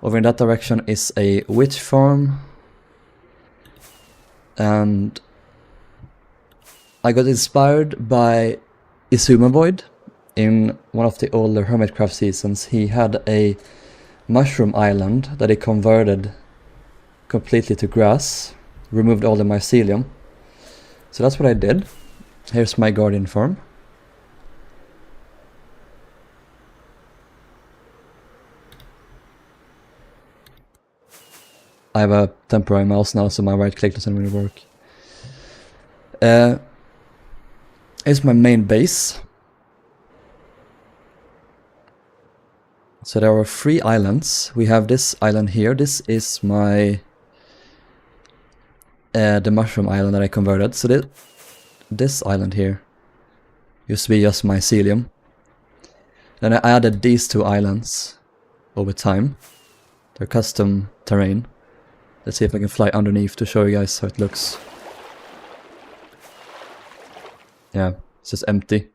Over in that direction is a witch farm. and I got inspired by Izuma Void. In one of the older Hermitcraft seasons, he had a mushroom island that he converted completely to grass, removed all the mycelium. So that's what I did. Here's my guardian farm. I have a temporary mouse now, so my right click doesn't really work. Here's my main base. So there are 3 islands. We have this island here. This is my the mushroom island that I converted. So this island here used to be just mycelium. Then I added these 2 islands over time. They're custom terrain. Let's see if I can fly underneath to show you guys how it looks. Yeah, it's just empty.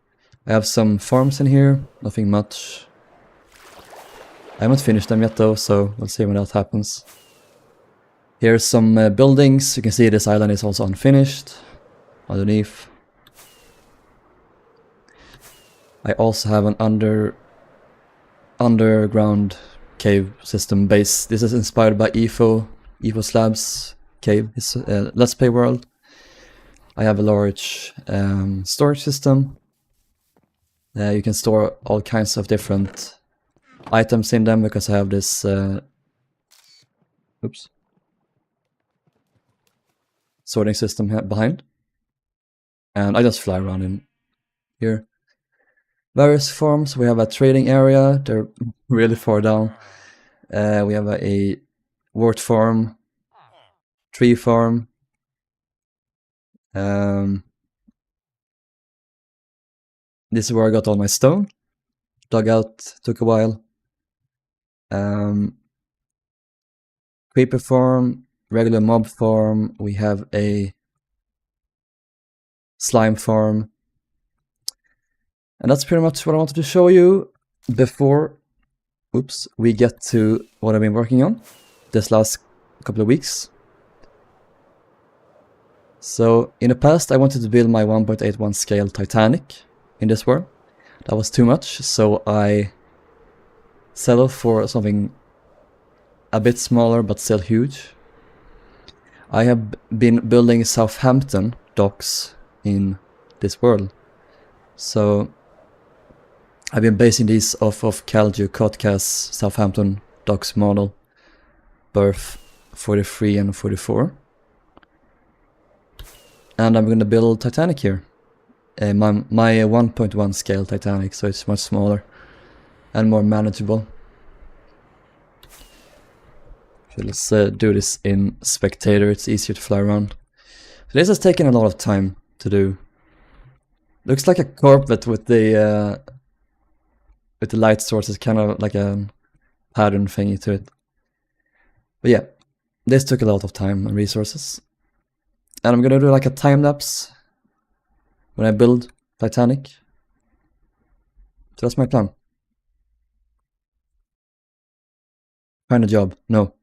I have some farms in here, nothing much. I haven't finished them yet though, so we'll see when that happens. Here's some buildings. You can see this island is also unfinished underneath. I also have an underground cave system base. This is inspired by Evo Slabs cave. It's Let's Play world. I have a large storage system. You can store all kinds of different items in them because I have this sorting system behind. And I just fly around in here. Various farms. We have a trading area. They're really far down. We have a wort farm, tree farm. This is where I got all my stone. Dugout took a while. Creeper farm, regular mob farm. We have a slime farm. And that's pretty much what I wanted to show you before we get to what I've been working on this last couple of weeks. So in the past I wanted to build my 1.81 scale Titanic in this world. That was too much, so I settled for something a bit smaller but still huge. I have been building Southampton docks in this world. So I've been basing these off of Calju Kotka's Southampton docks model, berth 43 and 44. And I'm going to build Titanic here. My 1.1 scale Titanic, so it's much smaller and more manageable. So let's do this in spectator, it's easier to fly around. So this has taken a lot of time to do. Looks like a carpet with the light sources, kind of like a pattern thingy to it. But yeah, this took a lot of time and resources. And I'm gonna do like a time lapse when I build Titanic. So that's my plan. Find a job. No.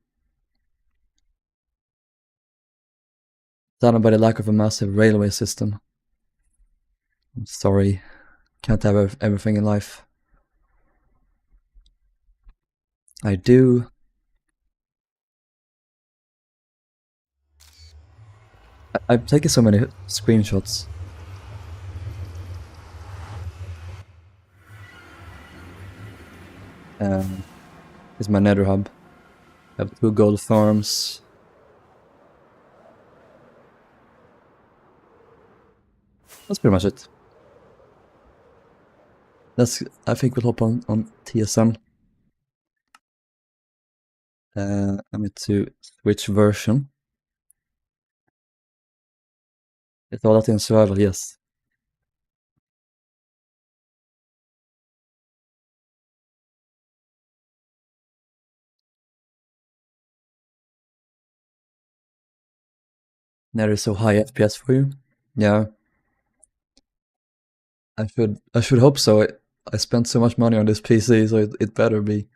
Done by the lack of a massive railway system. I'm sorry. Can't have everything in life. I do. I've taken so many screenshots. Here's my nether hub. I have 2 gold farms. That's pretty much it. I think we'll hop on TSN. I'm going to switch version. It's all that in survival, yes. Nether is so high FPS for you. Yeah. I should hope so. I spent so much money on this PC, so it better be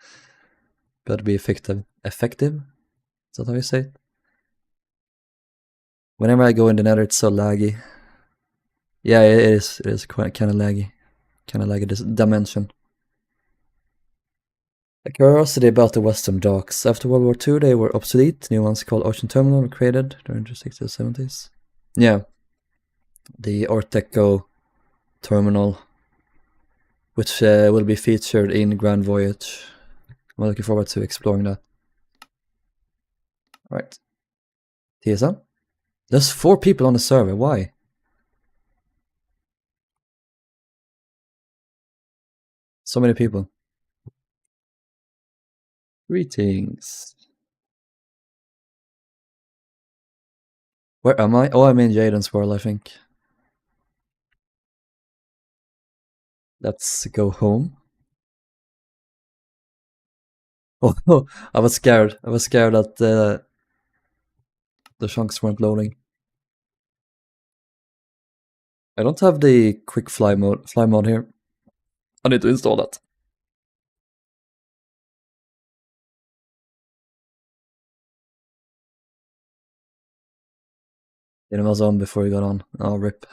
effective. Effective? Is that how you say it? Whenever I go in the nether, it's so laggy. Yeah, it is. It is quite kind of laggy. Kind of laggy this dimension. A curiosity about the Western docks. After World War II, they were obsolete. New ones called Ocean Terminal were created during the 60s and 70s. Yeah. The Art Deco terminal, which will be featured in Grand Voyage. I'm looking forward to exploring that. Alright. TSM? There's 4 people on the server. Why? So many people. Greetings. Where am I? Oh, I'm in Jaden's world, I think. Let's go home. Oh, I was scared. I was scared that the chunks weren't loading. I don't have the quick fly mode here. I need to install that. It was on before you got on. Oh, rip.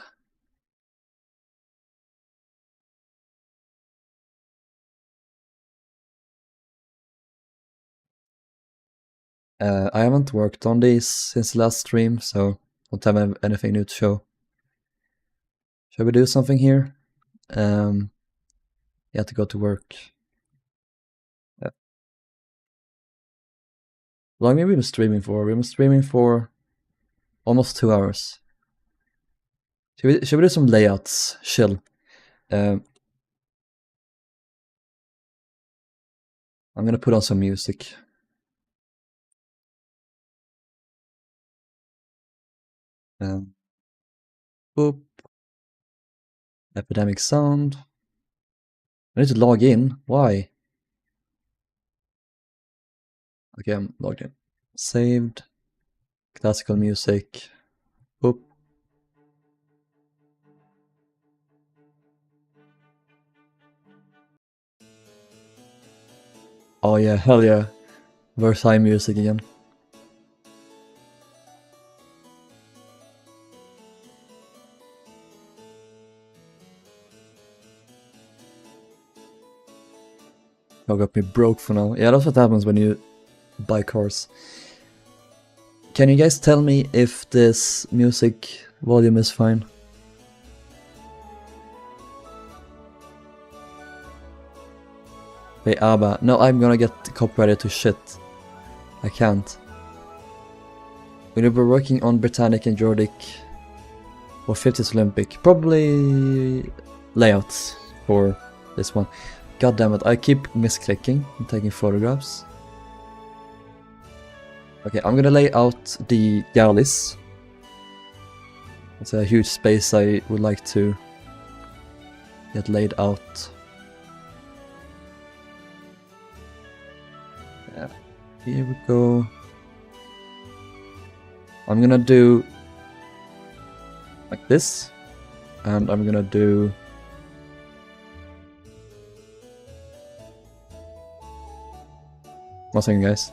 I haven't worked on these since the last stream, so don't have anything new to show. Shall we do something here? You have to go to work. Yeah. How long have we been streaming for? We've been streaming for almost 2 hours. Should we do some layouts? Chill. I'm gonna put on some music. Boop. Epidemic sound. I need to log in. Why? Okay, I'm logged in. Saved. Classical music. Boop. Oh yeah, hell yeah. Versailles music again. Y'all got me broke for now. Yeah, that's what happens when you buy cars. Can you guys tell me if this music volume is fine? Hey, ABBA. No, I'm gonna get copyrighted to shit. I can't. When you were working on Britannic and Jordic or 50th Olympic, probably layouts for this one. God damn it, I keep misclicking and taking photographs. Okay, I'm gonna lay out the galleys. It's a huge space I would like to get laid out. Yeah, here we go. I'm gonna do like this, and I'm gonna do one second, guys.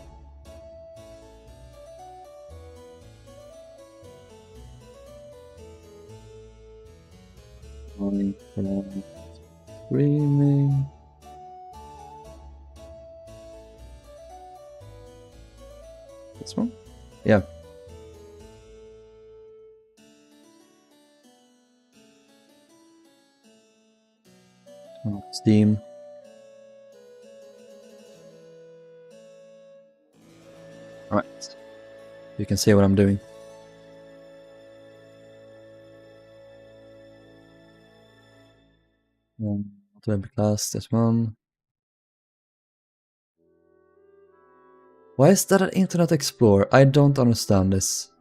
Screaming. This one? Yeah. Steam. Alright. You can see what I'm doing. Web class, this one. Why is that an Internet Explorer? I don't understand this.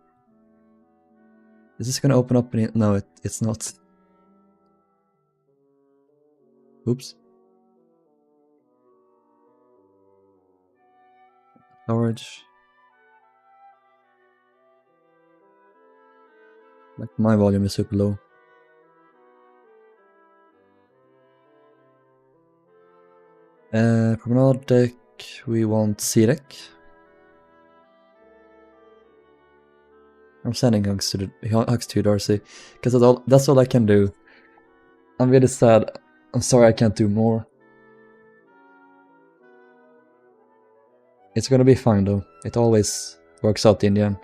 Is this gonna open up? No, it's not. Oops. Storage. Like my volume is super low. Promenade deck. We want C deck. I'm sending hugs to you, Darcy, because that's all I can do. I'm really sad. I'm sorry I can't do more. It's gonna be fine though. It always works out in the end.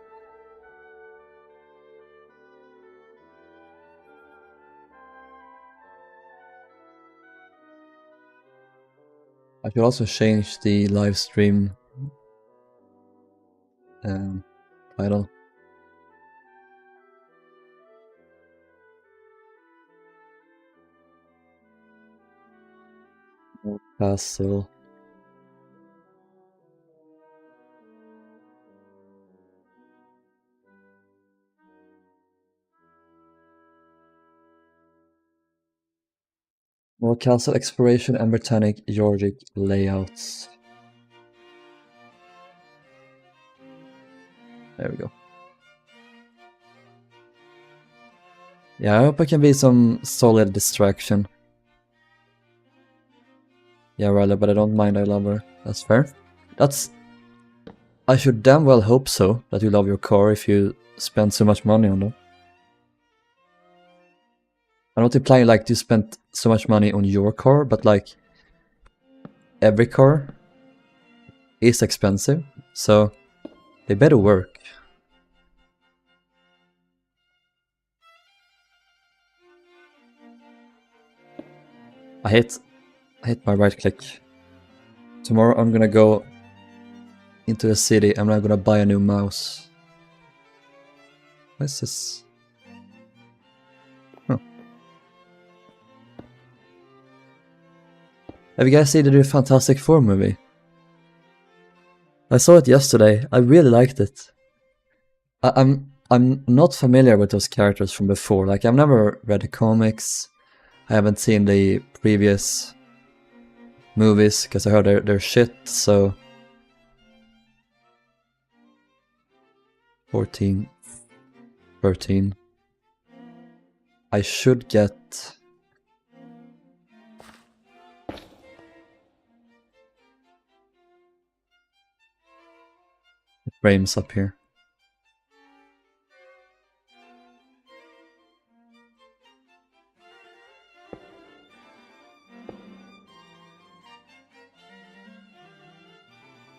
I should also change the live stream title. Castle. More castle exploration and botanic Georgic layouts. There we go. Yeah, I hope I can be some solid distraction. Yeah, Riley, but I don't mind, I love her. That's fair. I should damn well hope so, that you love your car if you spend so much money on them. I'm not implying like you spent so much money on your car, but like every car is expensive, so they better work. I hit my right click. Tomorrow I'm gonna go into a city and I'm gonna buy a new mouse. What is this? Huh. Have you guys seen the new Fantastic Four movie? I saw it yesterday. I really liked it. I'm not familiar with those characters from before. Like, I've never read the comics. I haven't seen the previous movies because I heard they're shit, so 14, 13. I should get frames up here.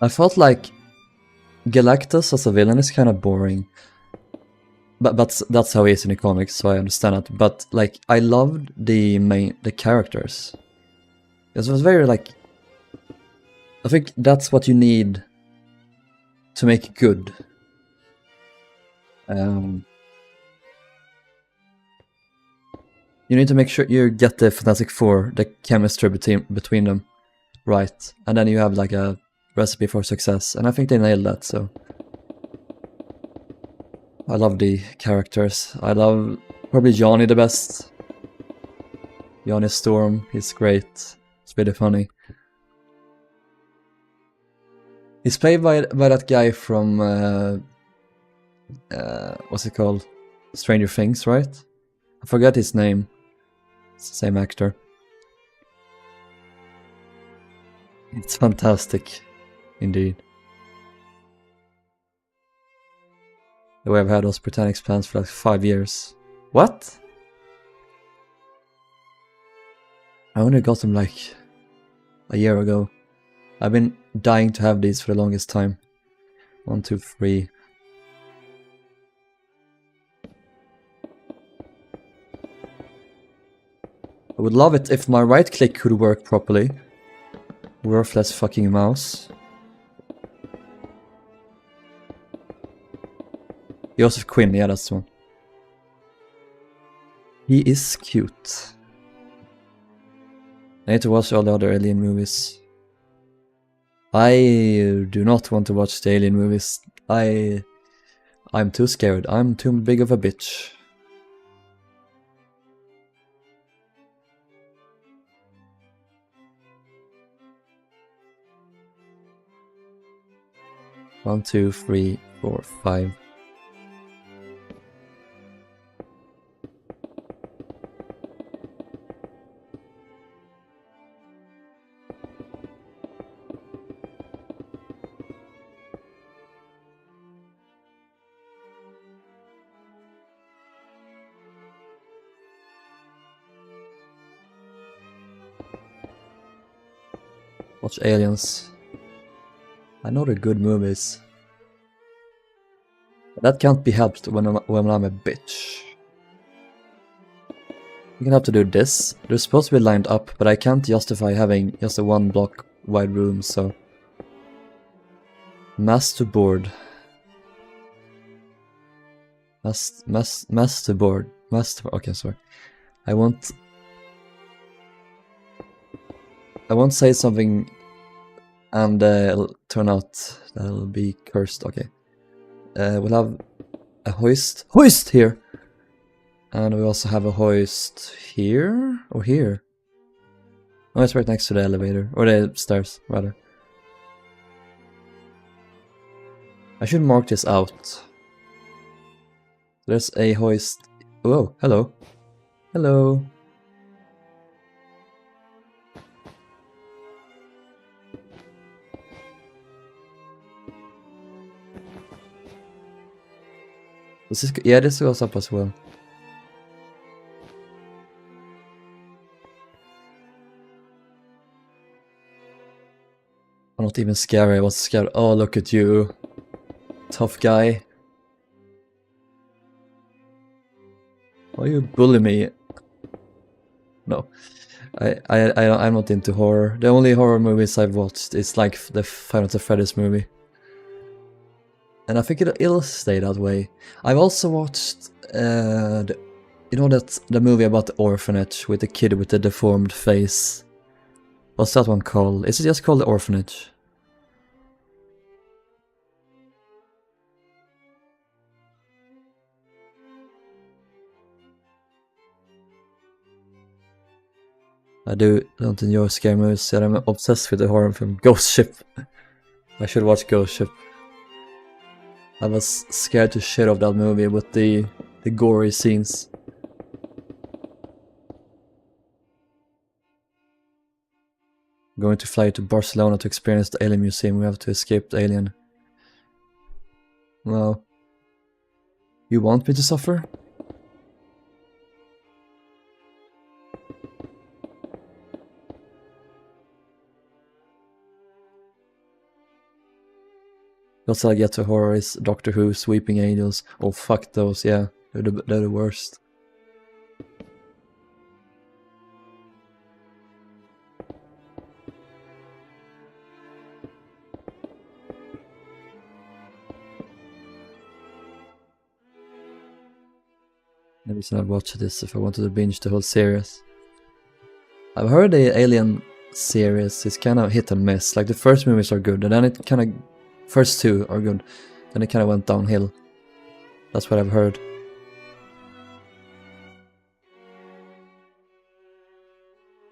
I felt like Galactus as a villain is kind of boring. But that's how he is in the comics, so I understand it. But like, I loved the characters. It was very like, I think that's what you need to make good. You need to make sure you get the Fantastic Four, the chemistry between them, right, and then you have like a recipe for success. And I think they nailed that. So I love the characters. I love probably Johnny the best. Johnny Storm, he's great. It's really funny. He's played by that guy from what's it called? Stranger Things, right? I forget his name. It's the same actor. It's fantastic, indeed. The way I've had those botanics plants for like 5 years. What? I only got them like a year ago. I've been dying to have these for the longest time. 1, 2, 3. I would love it if my right click could work properly. Worthless fucking mouse. Joseph Quinn, yeah, that's the one. He is cute. I need to watch all the other Alien movies. I do not want to watch the Alien movies. I'm too scared. I'm too big of a bitch. One, 2, 3, 4, 5. Watch Aliens. I know they're good movies. But that can't be helped when I'm a bitch. I'm gonna have to do this. They're supposed to be lined up, but I can't justify having just a 1 block wide room, so... Masterboard. Masterboard. Okay, sorry. I won't say something and it'll turn out that it'll be cursed. Okay. We'll have a hoist here, and we also have a hoist here or here. Oh, it's right next to the elevator or the stairs, rather. I should mark this out. There's a hoist. Whoa, hello. Hello. Yeah, this goes up as well. I'm not even scary. I was scared. Oh, look at you. Tough guy. Why you bully me? No. I'm not into horror. The only horror movies I've watched is like the Final Fantasy Freddy's movie. And I think it'll stay that way. I've also watched, you know the movie about the orphanage with the kid with the deformed face. What's that one called? Is it just called The Orphanage? I don't enjoy scary movies, and I'm obsessed with the horror film Ghost Ship. I should watch Ghost Ship. I was scared to shit of that movie with the gory scenes. I'm going to fly to Barcelona to experience the Alien Museum. We have to escape the alien. Well, you want me to suffer? That's how I get to horror is Doctor Who, Sweeping Angels. Oh fuck those, yeah. They're the worst. Maybe I'd watch this if I wanted to binge the whole series. I've heard the Alien series is kind of hit and miss. Like the first movies are good, and then it kind of... First 2 are good, then it kind of went downhill. That's what I've heard.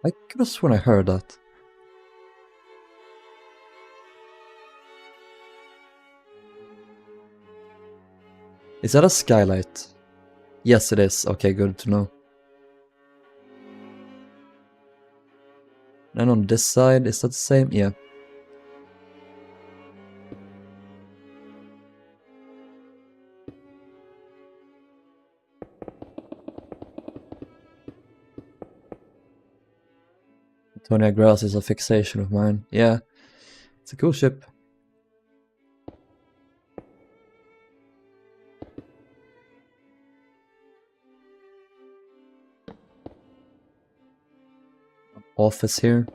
I could have sworn I heard that. Is that a skylight? Yes, it is. Okay, good to know. And on this side, is that the same? Yeah. Antonia Grass is a fixation of mine. Yeah. It's a cool ship. Office here.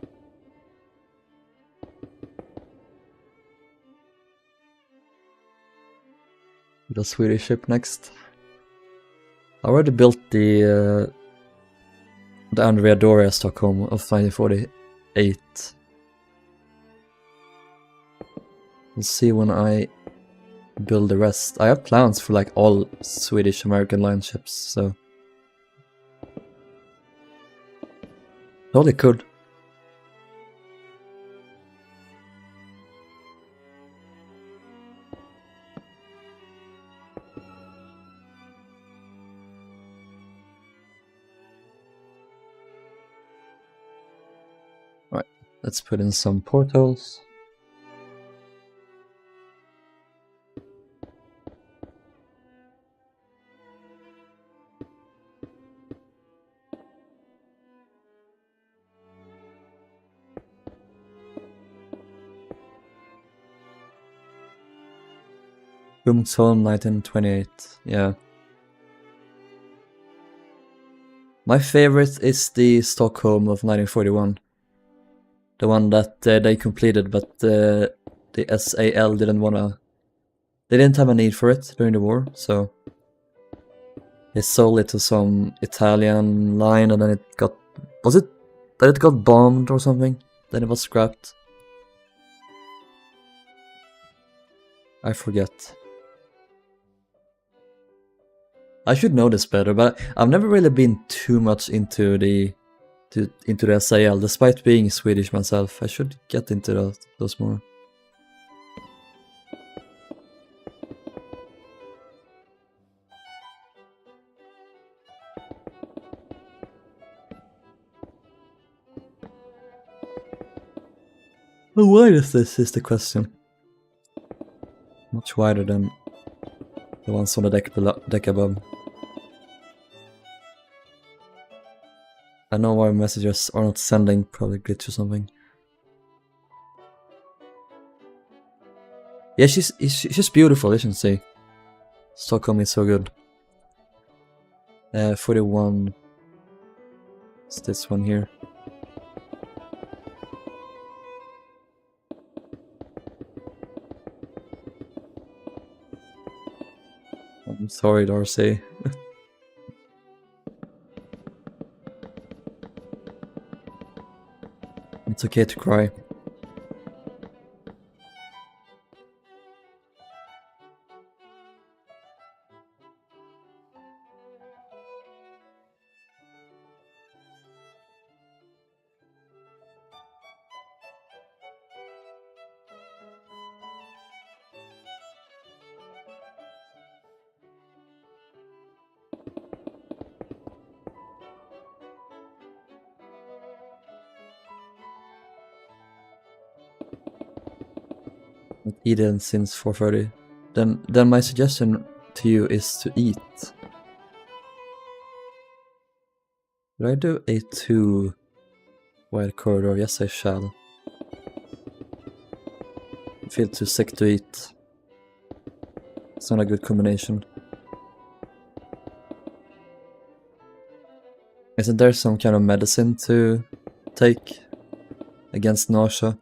The Swedish ship next. I already built the Andrea Doria Stockholm of 1948. We'll see when I build the rest. I have plans for like all Swedish American line ships, so totally could. Right, let's put in some portholes. Kungsholm 1928, yeah. My favorite is the Stockholm of 1941. The one that they completed, but the SAL didn't wanna... They didn't have a need for it during the war, so... They sold it to some Italian line and then it got... Was it that it got bombed or something? Then it was scrapped. I forget. I should know this better, but I've never really been too much into the SAL, despite being Swedish myself. I should get into those more. How wide is this, is the question. Much wider than the ones on the deck above. I know why messages are not sending, probably glitch or something. Yeah, she's beautiful, isn't she? Stockholm is so good. 41. It's this one here. I'm sorry, Darcy. It's okay to cry. Not eaten since 4:30. Then my suggestion to you is to eat. Did I do a 2 wide corridor? Yes, I shall. I feel too sick to eat. It's not a good combination. Isn't there some kind of medicine to take against nausea?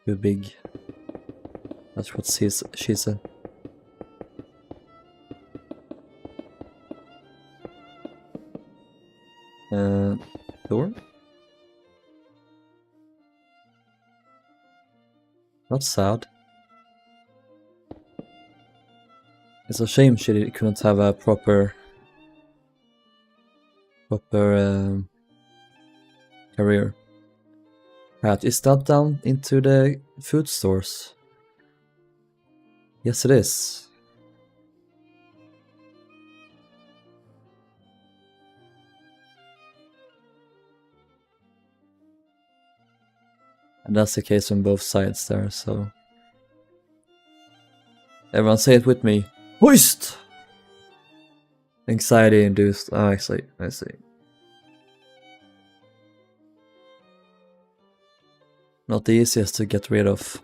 Too big. That's what she said. Door? Not sad. It's a shame she couldn't have a proper career. Right, is that down into the food stores? Yes, it is. And that's the case on both sides there, so... Everyone say it with me. Hoist! Anxiety induced. Oh, I see. Not the easiest to get rid of.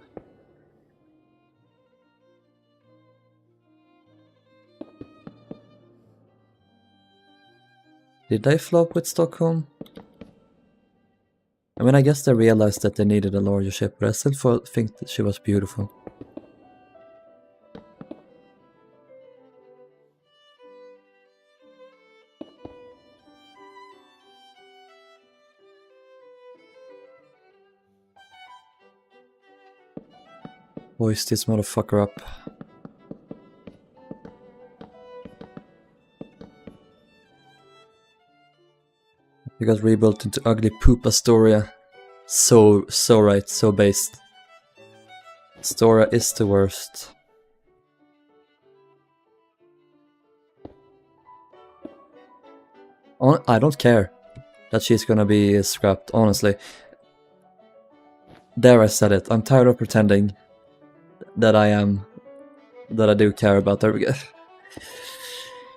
Did they flop with Stockholm? I mean, I guess they realized that they needed a larger ship, but I still think that she was beautiful. Hoist this motherfucker up. You got rebuilt into ugly poop Astoria. So right, so based. Astoria is the worst. I don't care that she's gonna be scrapped, honestly. There, I said it. I'm tired of pretending that that I do care about her.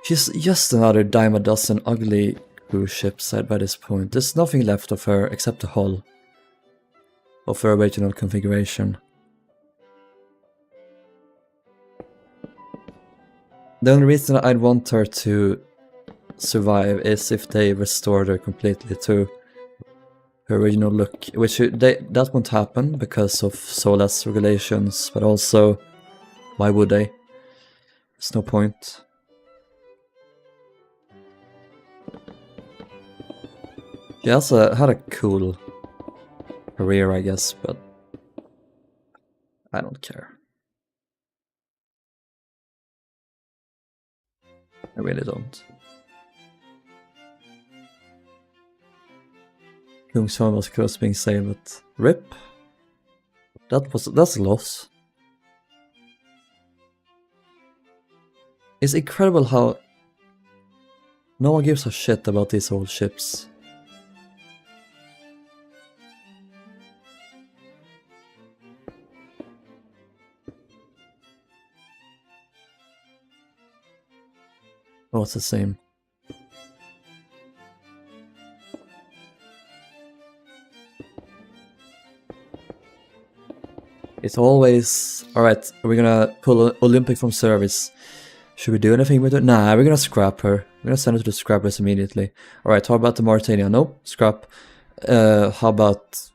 She's just another dime a dozen ugly cruise ships said by this point. There's nothing left of her except the hull of her original configuration. The only reason I'd want her to survive is if they restored her completely to her original look, which that won't happen because of SOLAS regulations, but also, why would they? There's no point. She also had a cool career, I guess, but I don't care. I really don't. Kungsholm was close to being saved, but RIP. That's a loss. It's incredible how no one gives a shit about these old ships. Oh, it's the same. It's always, alright, we're gonna pull Olympic from service. Should we do anything with her? Nah, we're gonna scrap her. We're gonna send her to the scrappers immediately. Alright, how about the Mauritania? Nope, scrap. How about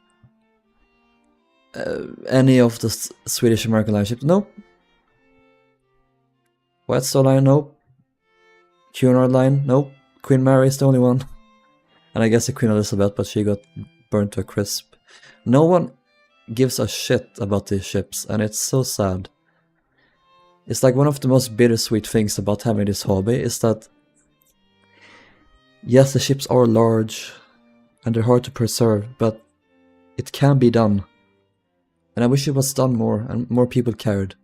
any of the Swedish American line ships? Nope. White Star Line? Nope. Cunard Line? Nope. Queen Mary is the only one. And I guess the Queen Elizabeth, but she got burnt to a crisp. No one gives a shit about these ships, and it's so sad. It's like one of the most bittersweet things about having this hobby is that yes, the ships are large and they're hard to preserve, but it can be done. And I wish it was done more and more people cared.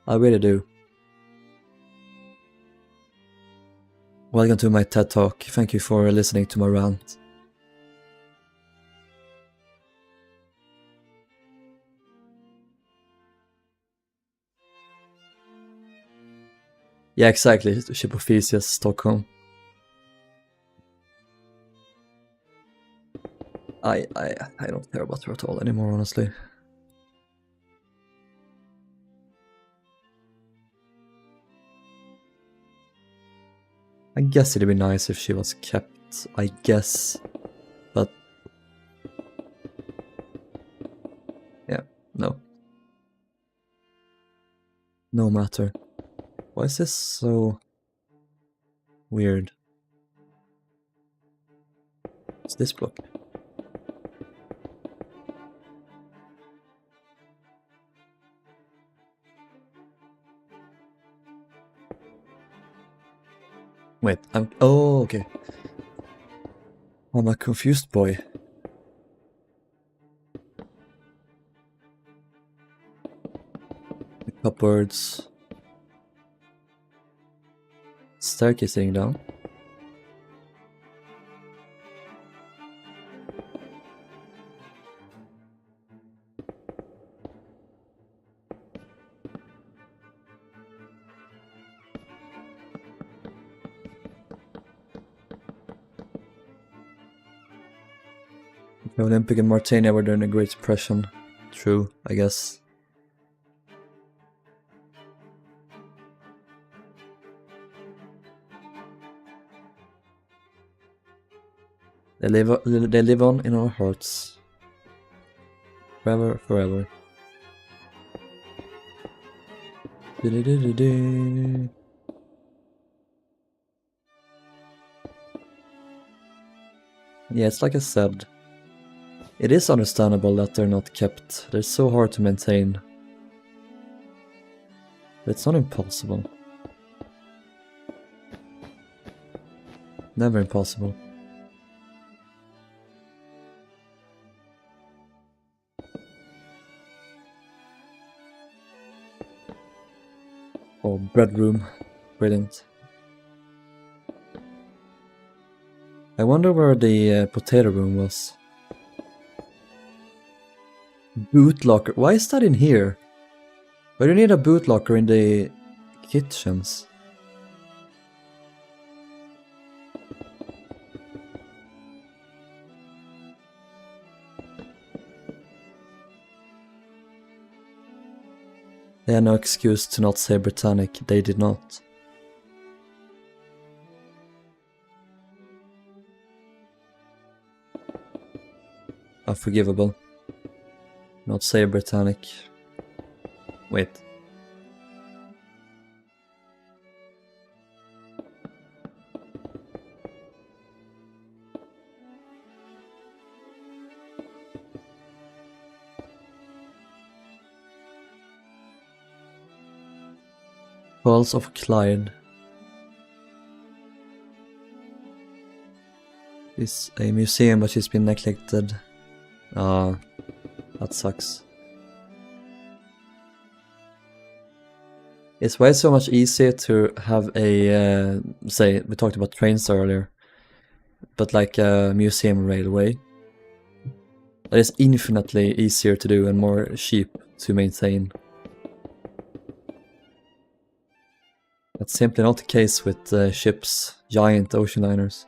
I really do. Welcome to my TED Talk. Thank you for listening to my rant. Yeah, exactly. Ship of Theseus, Stockholm. I don't care about her at all anymore, honestly. I guess it'd be nice if she was kept, I guess. But yeah, no. No matter. Why is this so weird? What's this block? Wait, oh, okay. I'm a confused boy. The cupboards. Staircase sitting down. The Olympic and Mauritania were during the Great Depression. True, I guess. They live on in our hearts. Forever, forever. Yeah, it's like I said. It is understandable that they're not kept. They're so hard to maintain. But it's not impossible. Never impossible. Oh, bread room. Brilliant. I wonder where the potato room was. Boot locker. Why is that in here? Why do you need a boot locker in the kitchens? They had no excuse to not say Britannic. They did not. Unforgivable. Not say Britannic. Wait. Falls of Clyde is a museum, but it's been neglected. Ah, that sucks. It's way so much easier to have a, say, we talked about trains earlier, but like a museum railway. That is infinitely easier to do and more cheap to maintain. That's simply not the case with ships, giant oceanliners.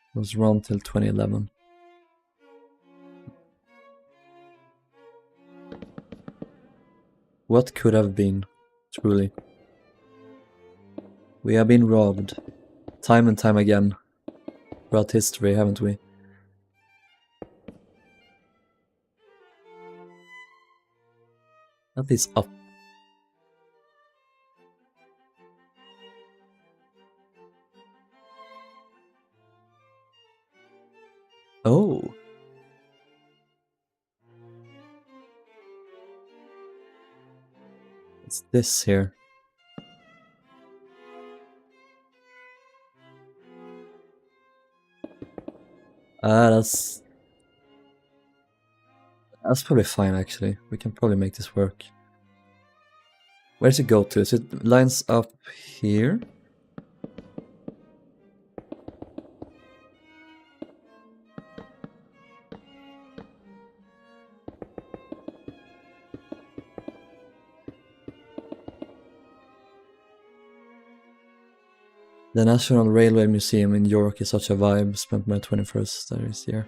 It was run till 2011. What could have been, truly? We have been robbed, time and time again, throughout history, haven't we? That is up. Oh. It's this here. That's probably fine actually. We can probably make this work. Where does it go to? So it lines up here. The National Railway Museum in York is such a vibe. Spent my 21st this year.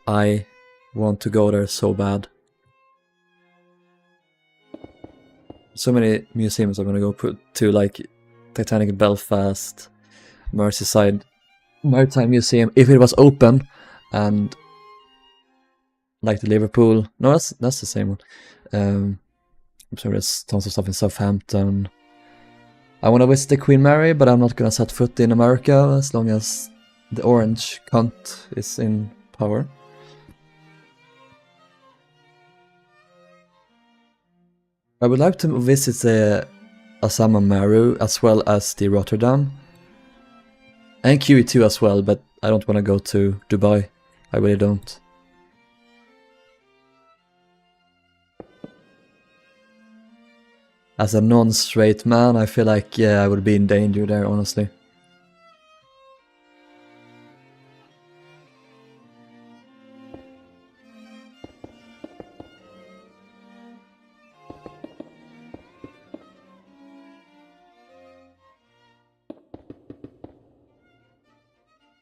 I want to go there so bad. So many museums I'm gonna go to, like Titanic Belfast, Merseyside Maritime Museum, if it was open, and like the Liverpool. No, that's the same one. I'm sure there's tons of stuff in Southampton. I want to visit the Queen Mary, but I'm not gonna set foot in America as long as the orange cunt is in power. I would like to visit the Asama Maru as well as the Rotterdam. And QE2 as well, but I don't want to go to Dubai. I really don't. As a non-straight man, I feel like, yeah, I would be in danger there, honestly.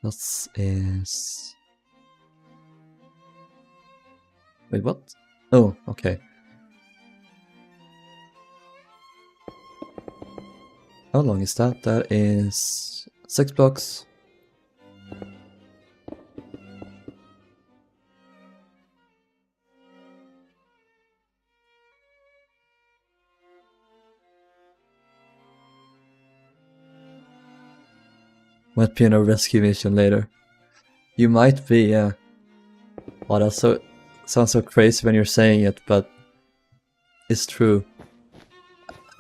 That is... Wait, what? Oh, okay. How long is that? That is 6 blocks. Might be in a rescue mission later. You might be, yeah. Oh, that sounds so crazy when you're saying it, but it's true.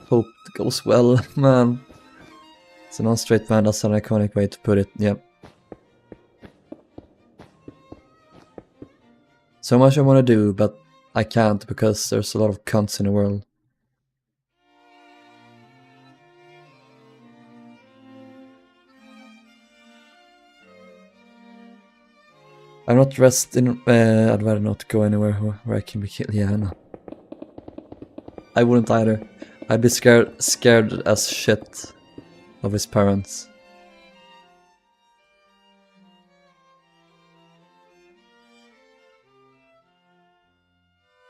hope it goes well, man. It's a non-straight man, that's an iconic way to put it, yep. So much I want to do, but I can't because there's a lot of cunts in the world. I'm not dressed in... I'd rather not go anywhere where I can be killed. Yeah, no. I wouldn't either. I'd be scared as shit of his parents.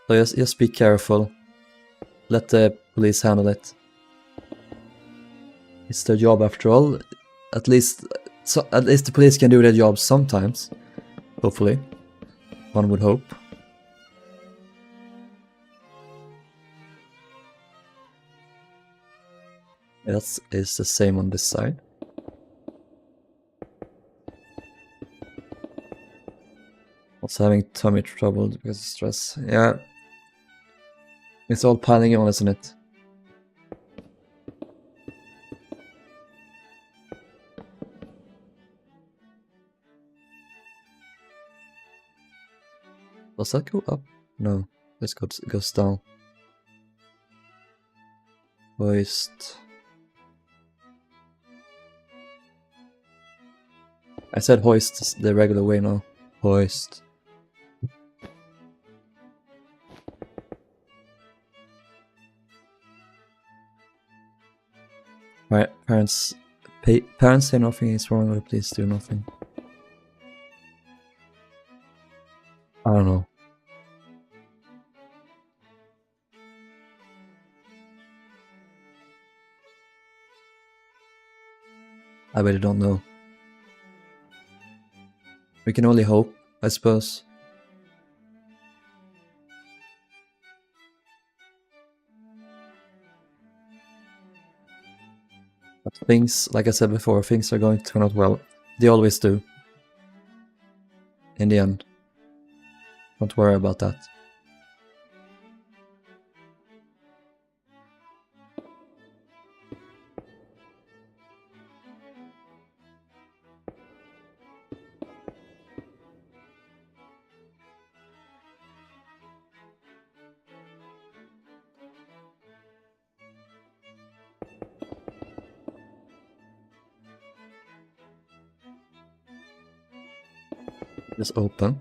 So just be careful. Let the police handle it. It's their job after all. At least the police can do their job sometimes. Hopefully. One would hope. That is the same on this side. Also having tummy trouble because of stress. Yeah. It's all piling on, isn't it? Does that go up? No, this goes down. Hoist. I said hoist the regular way now. Hoist. Right, parents say nothing is wrong, or please do nothing. I don't know. I really don't know. We can only hope, I suppose. But things, like I said before, things are going to turn out well. They always do. In the end. Don't worry about that. Just open.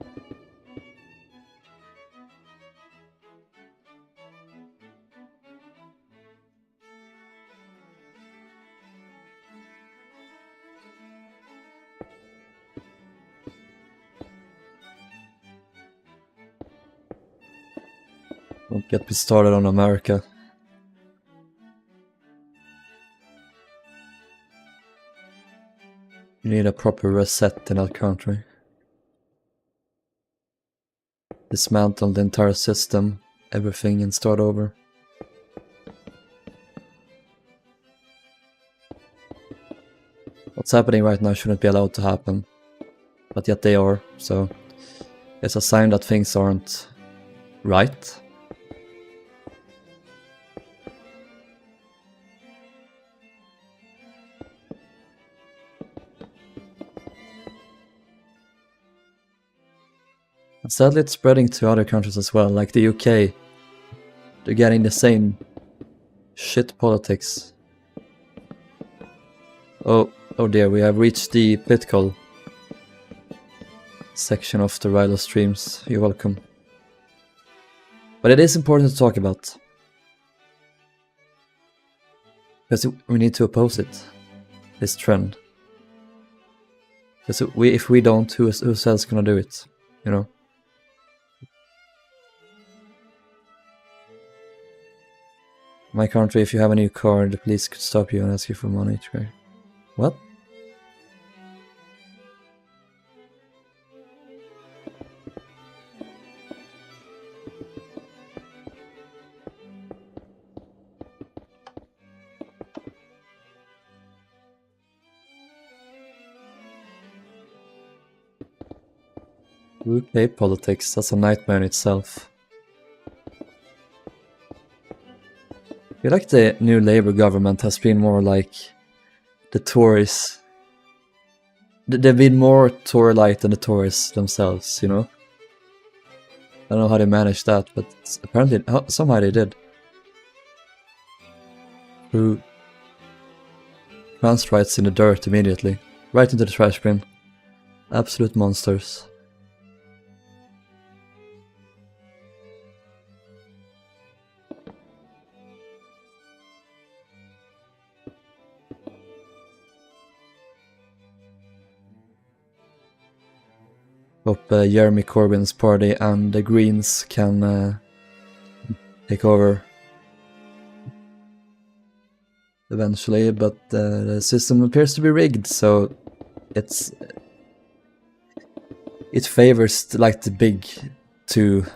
Don't get me started on America. You need a proper reset in that country. Dismantle the entire system, everything, and start over. What's happening right now shouldn't be allowed to happen, but yet they are, so it's a sign that things aren't right. And sadly it's spreading to other countries as well, like the UK. They're getting the same shit politics. Oh dear, we have reached the political section of the Rilhon streams. You're welcome. But it is important to talk about. Because we need to oppose it. This trend. Because if we don't, who else gonna do it? You know? My country, if you have a new car, the police could stop you and ask you for money. What? UK politics, that's a nightmare in itself. feel like the new Labour government has been more like the Tories. They've been more Tory-like than the Tories themselves, you know? I don't know how they managed that, but apparently somehow they did. Threw trans rights in the dirt immediately. Right into the trash bin. Absolute monsters. Hope Jeremy Corbyn's party and the Greens can take over eventually, but the system appears to be rigged, so it favors like the big two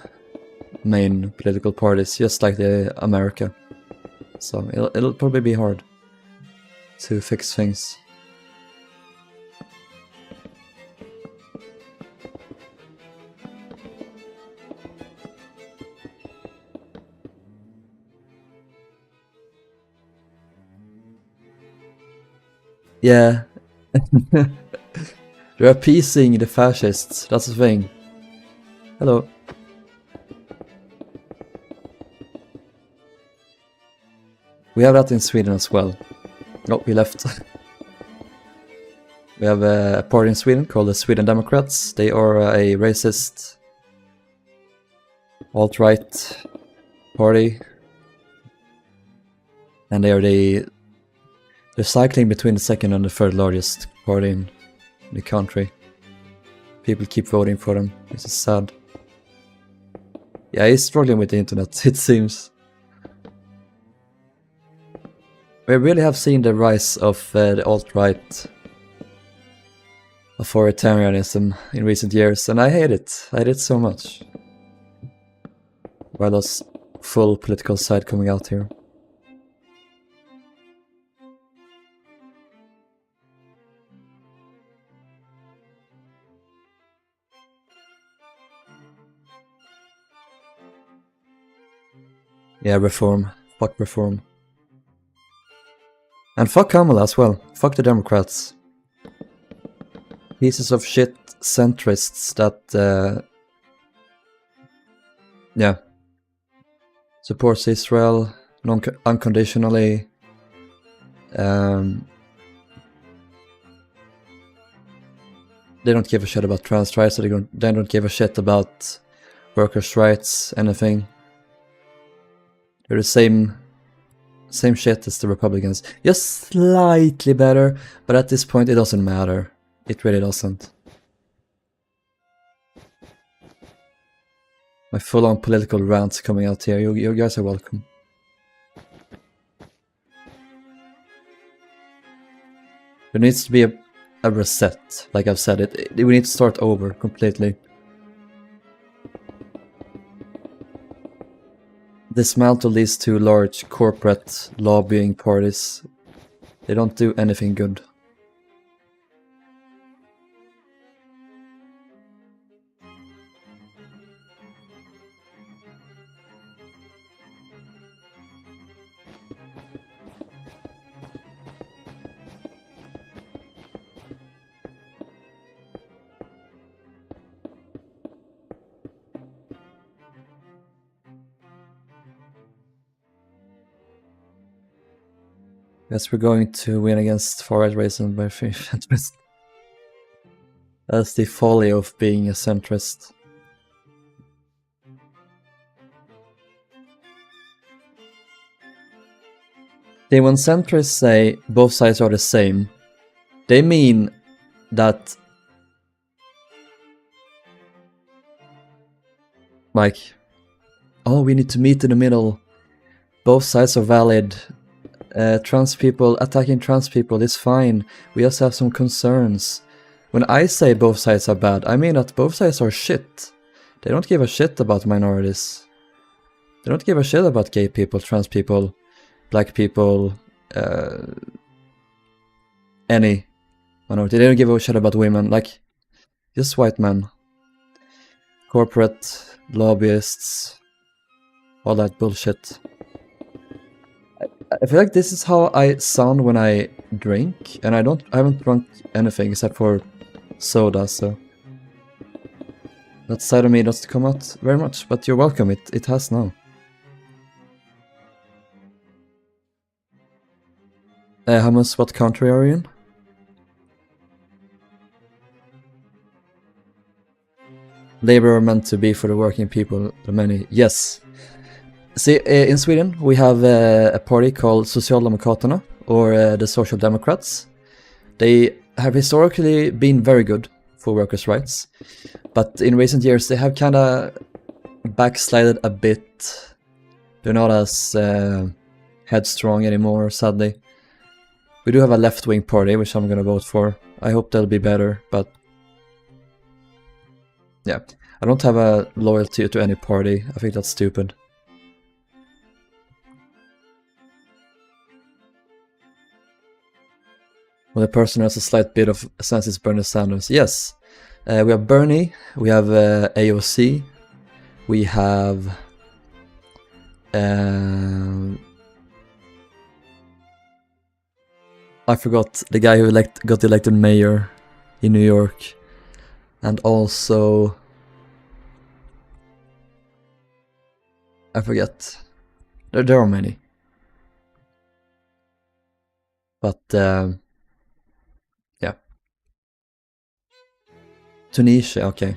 main political parties, just like the America. So it'll probably be hard to fix things. Yeah. They're appeasing the fascists, that's the thing. Hello. We have that in Sweden as well. Oh, we left. We have a party in Sweden called the Sweden Democrats. They are a racist alt-right party. And they're cycling between the second and the third largest party in the country. People keep voting for them, which is sad. Yeah, he's struggling with the internet, it seems. We really have seen the rise of the alt-right authoritarianism in recent years, and I hate it. I hate it so much. While there's full political side coming out here. Yeah, reform. Fuck reform. And fuck Kamala as well. Fuck the Democrats. Pieces of shit centrists that, yeah, supports Israel unconditionally. They don't give a shit about trans rights, so they don't give a shit about workers' rights, anything. They're the same shit as the Republicans. Just slightly better, but at this point it doesn't matter. It really doesn't. My full-on political rants coming out here. You guys are welcome. There needs to be a reset, like I've said. We need to start over completely. Dismantle these two large corporate lobbying parties. They don't do anything good. Guess we're going to win against far-right racism by 3%. That's the folly of being a centrist. See, when centrists say both sides are the same, they mean that, like, oh, we need to meet in the middle. Both sides are valid. Attacking trans people is fine. We just have some concerns. When I say both sides are bad, I mean that both sides are shit. They don't give a shit about minorities. They don't give a shit about gay people, trans people, black people, any minority. They don't give a shit about women, like, just white men. Corporate, lobbyists, all that bullshit. I feel like this is how I sound when I drink, and I haven't drunk anything except for soda, so that side of me doesn't come out very much, but you're welcome, it has now. Hummus, what country are you in? Labor are meant to be for the working people, the many. Yes. See, in Sweden we have a party called Socialdemokraterna, or the Social Democrats. They have historically been very good for workers' rights, but in recent years they have kinda backslided a bit. They're not as headstrong anymore, sadly. We do have a left-wing party, which I'm gonna vote for. I hope they'll be better, but yeah. I don't have a loyalty to any party. I think that's stupid. Well, the person has a slight bit of sense is Bernie Sanders. Yes. We have Bernie, we have AOC, we have I forgot the guy who got elected mayor in New York, and also I forget. There are many, but yeah. Tunisia, okay.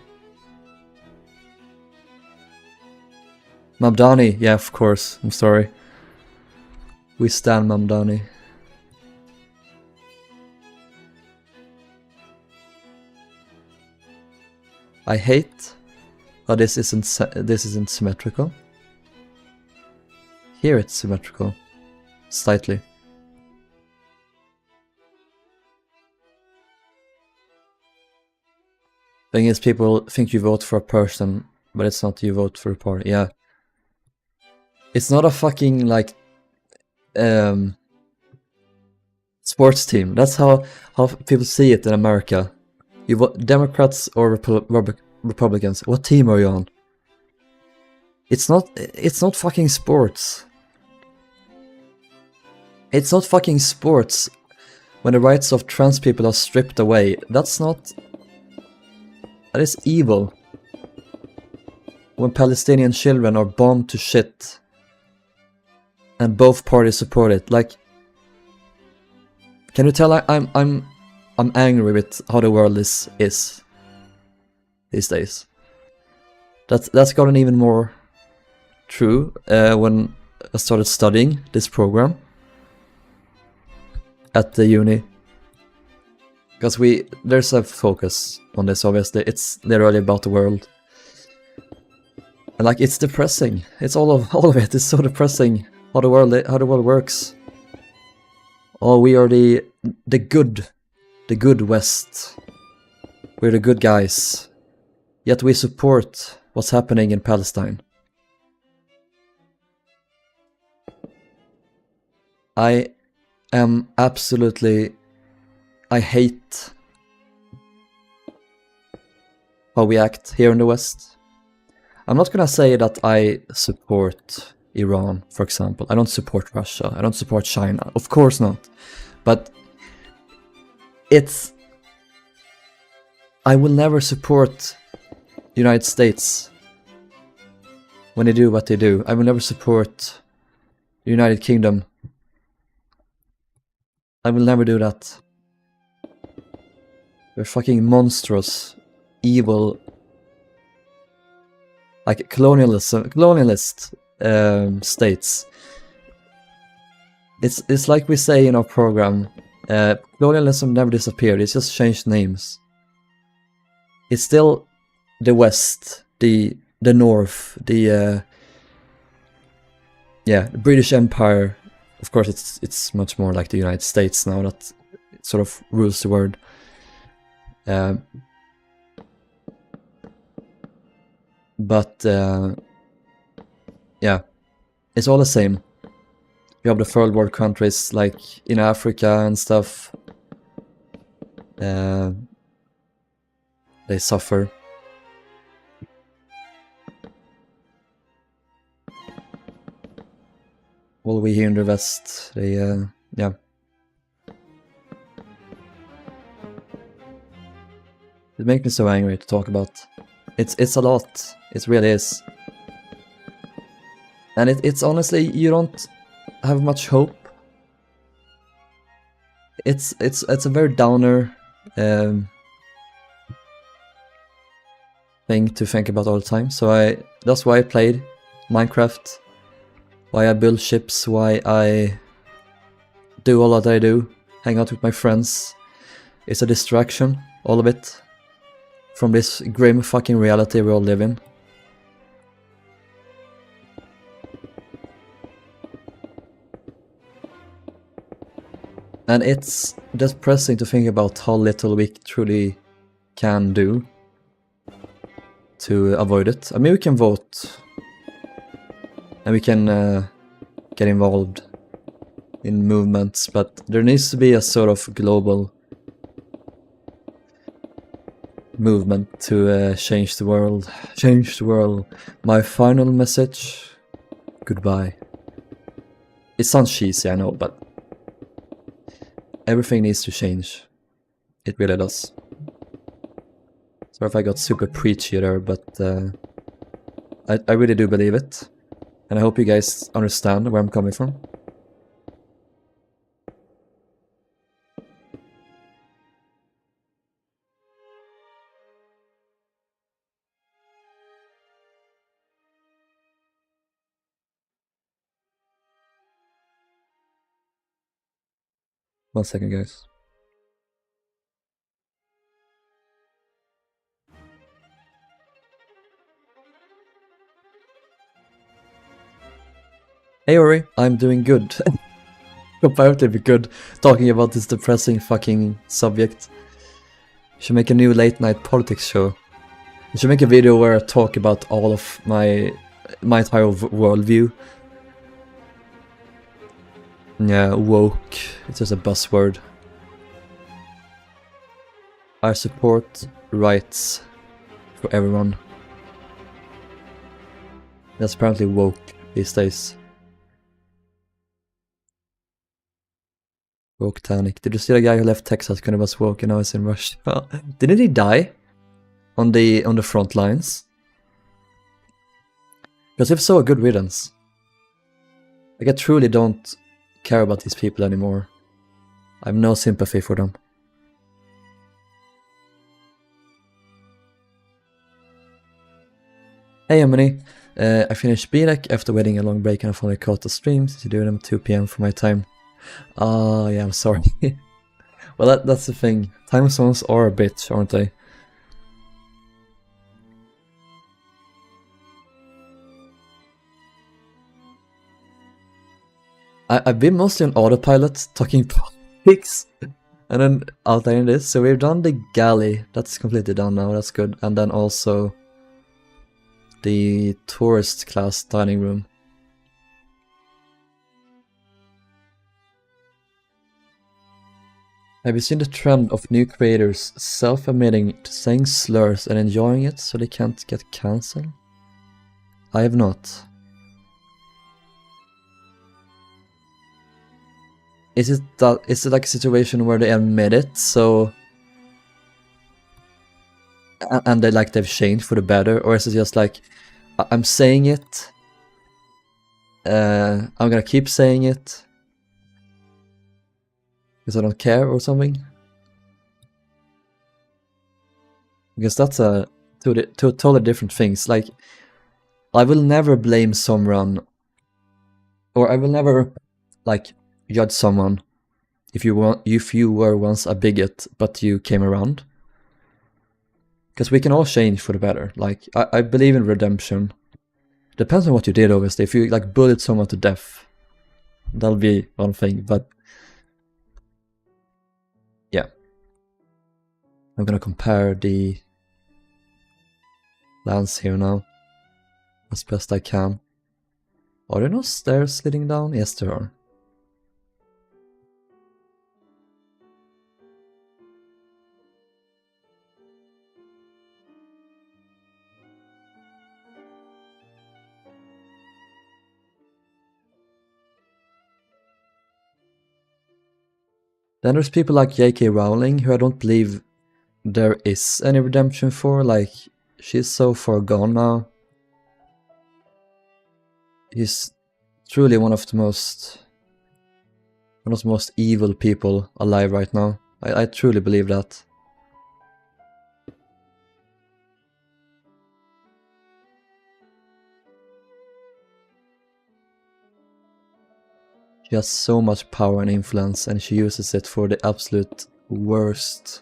Mamdani, yeah, of course. I'm sorry. We stand Mamdani. I hate. Oh, this isn't symmetrical. Here it's symmetrical, slightly. Thing is, people think you vote for a person, but it's not you vote for a party. Yeah. It's not a fucking, like, sports team. That's how people see it in America. You vote Democrats or Republicans. What team are you on? It's not fucking sports. It's not fucking sports when the rights of trans people are stripped away. That is evil. When Palestinian children are bombed to shit and both parties support it. Like, can you tell I'm angry with how the world is these days. That's gotten even more true when I started studying this program at the uni, because there's a focus on this. Obviously, it's literally about the world, and like it's depressing. It's all of it. It's so depressing how the world works. Oh, we are the good West. We're the good guys. Yet we support what's happening in Palestine. I hate how we act here in the West. I'm not gonna say that I support Iran, for example. I don't support Russia. I don't support China. Of course not. But I will never support the United States when they do what they do. I will never support the United Kingdom. I will never do that. They're fucking monstrous, evil, like colonialist states. It's like we say in our program, colonialism never disappeared. It's just changed names. It's still the West, the North, the British Empire. Of course, it's much more like the United States now that it sort of rules the world. But yeah, it's all the same. You have the third world countries like in Africa and stuff. They suffer. While we here in the West, they, yeah. It makes me so angry to talk about. It's a lot. It really is. And it's honestly, you don't have much hope. It's a very downer thing to think about all the time. So that's why I played Minecraft. Why I build ships, why I do all that I do, hang out with my friends. It's a distraction, all of it, from this grim fucking reality we all live in. And it's depressing to think about how little we truly can do to avoid it. I mean, we can vote, and we can get involved in movements, but there needs to be a sort of global movement to change the world. Change the world. My final message: goodbye. It sounds cheesy, I know, but everything needs to change. It really does. Sorry if I got super preachy there, but I really do believe it. And I hope you guys understand where I'm coming from. One second, guys. Hey Ori, I'm doing good. Comparatively good, talking about this depressing fucking subject. Should make a new late night politics show. I should make a video where I talk about all of my entire worldview. Yeah, woke. It's just a buzzword. I support rights for everyone. That's apparently woke these days. Woke Tanic. Did you see the guy who left Texas because he was woke and now he's in Russia? Didn't he die on the front lines? Because if so, a good riddance. Like, I truly don't care about these people anymore. I have no sympathy for them. Hey Emily, I finished BDEC after waiting a long break and I finally caught the stream since you're doing them 2 PM for my time. Ah, yeah, I'm sorry. Well, that's the thing. Time zones are a bitch, aren't they? I've been mostly on autopilot, talking politics, and then outlining this. So we've done the galley, that's completely done now, that's good. And then also the tourist class dining room. Have you seen the trend of new creators self-admitting to saying slurs and enjoying it so they can't get cancelled? I have not. Is it like a situation where they admit it, so and they've changed for the better, or is it just like, I'm saying it, I'm gonna keep saying it because I don't care or something? Because that's two totally different things. Like, I will never blame someone, or I will never like judge someone if you were once a bigot but you came around. Because we can all change for the better. Like, I believe in redemption. Depends on what you did, obviously. If you like bullied someone to death, that'll be one thing, but yeah. I'm gonna compare the lands here now as best I can. Are there no stairs leading down? Yes, there are. Then there's people like J.K. Rowling, who I don't believe there is any redemption for. Like, she's so far gone now. He's truly one of the most evil people alive right now. I truly believe that. She has so much power and influence, and she uses it for the absolute worst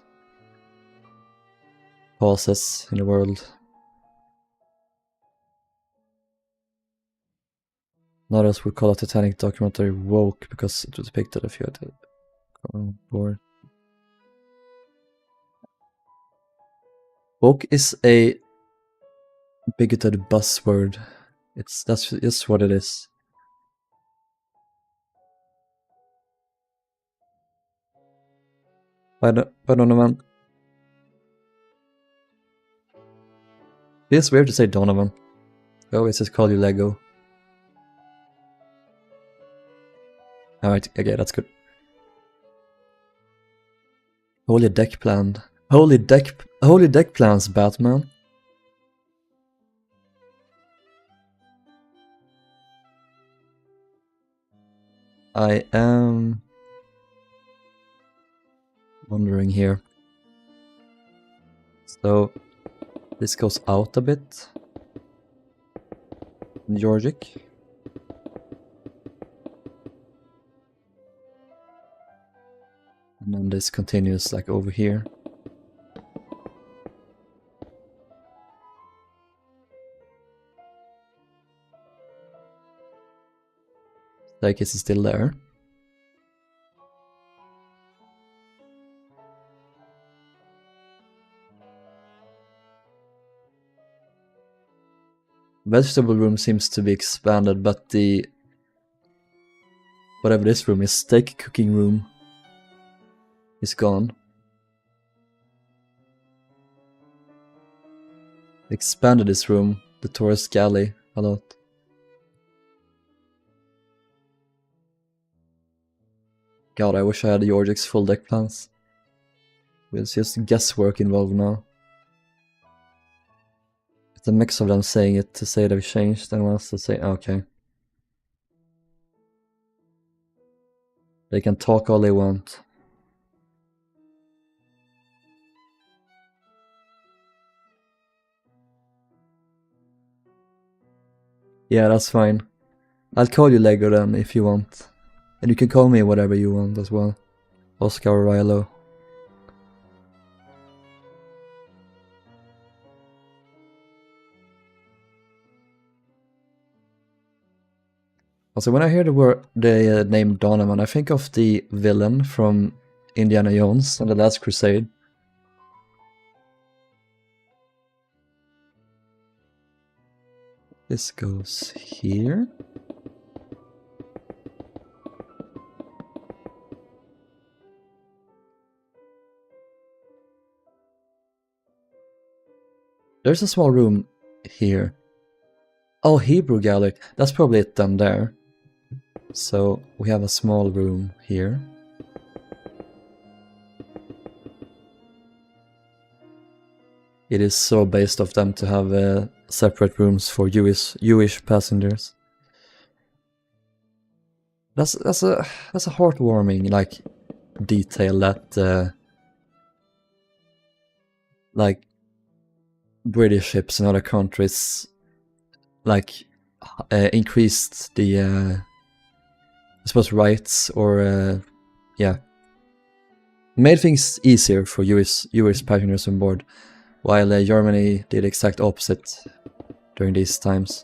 causes in the world. Others would call a Titanic documentary woke because it depicted a few at the board. Woke is a bigoted buzzword. That's just what it is. By Donovan. It's weird to say Donovan. I always just call you Lego. Alright, okay, that's good. Holy deck plan. Holy deck plans, Batman. I am wondering here. So this goes out a bit. Georgic. And then this continues like over here. Staircase is still there. Vegetable room seems to be expanded, but the whatever this room is, steak cooking room, is gone. Expanded this room, the tourist galley, a lot. God, I wish I had Georgic's full deck plans. It's just guesswork involved now. It's a mix of them saying it to say they've changed and else to say, okay. They can talk all they want. Yeah, that's fine. I'll call you Lego then if you want. And you can call me whatever you want as well. Oscar or Rilhon. Also, when I hear the name Donovan, I think of the villain from Indiana Jones and the Last Crusade. This goes here. There's a small room here. Oh, Hebrew gallery. That's probably it down there. So we have a small room here. It is so based of them to have separate rooms for Jewish passengers. That's a heartwarming like detail that like British ships in other countries like increased the I suppose rights or yeah, made things easier for US passengers on board, while Germany did the exact opposite during these times.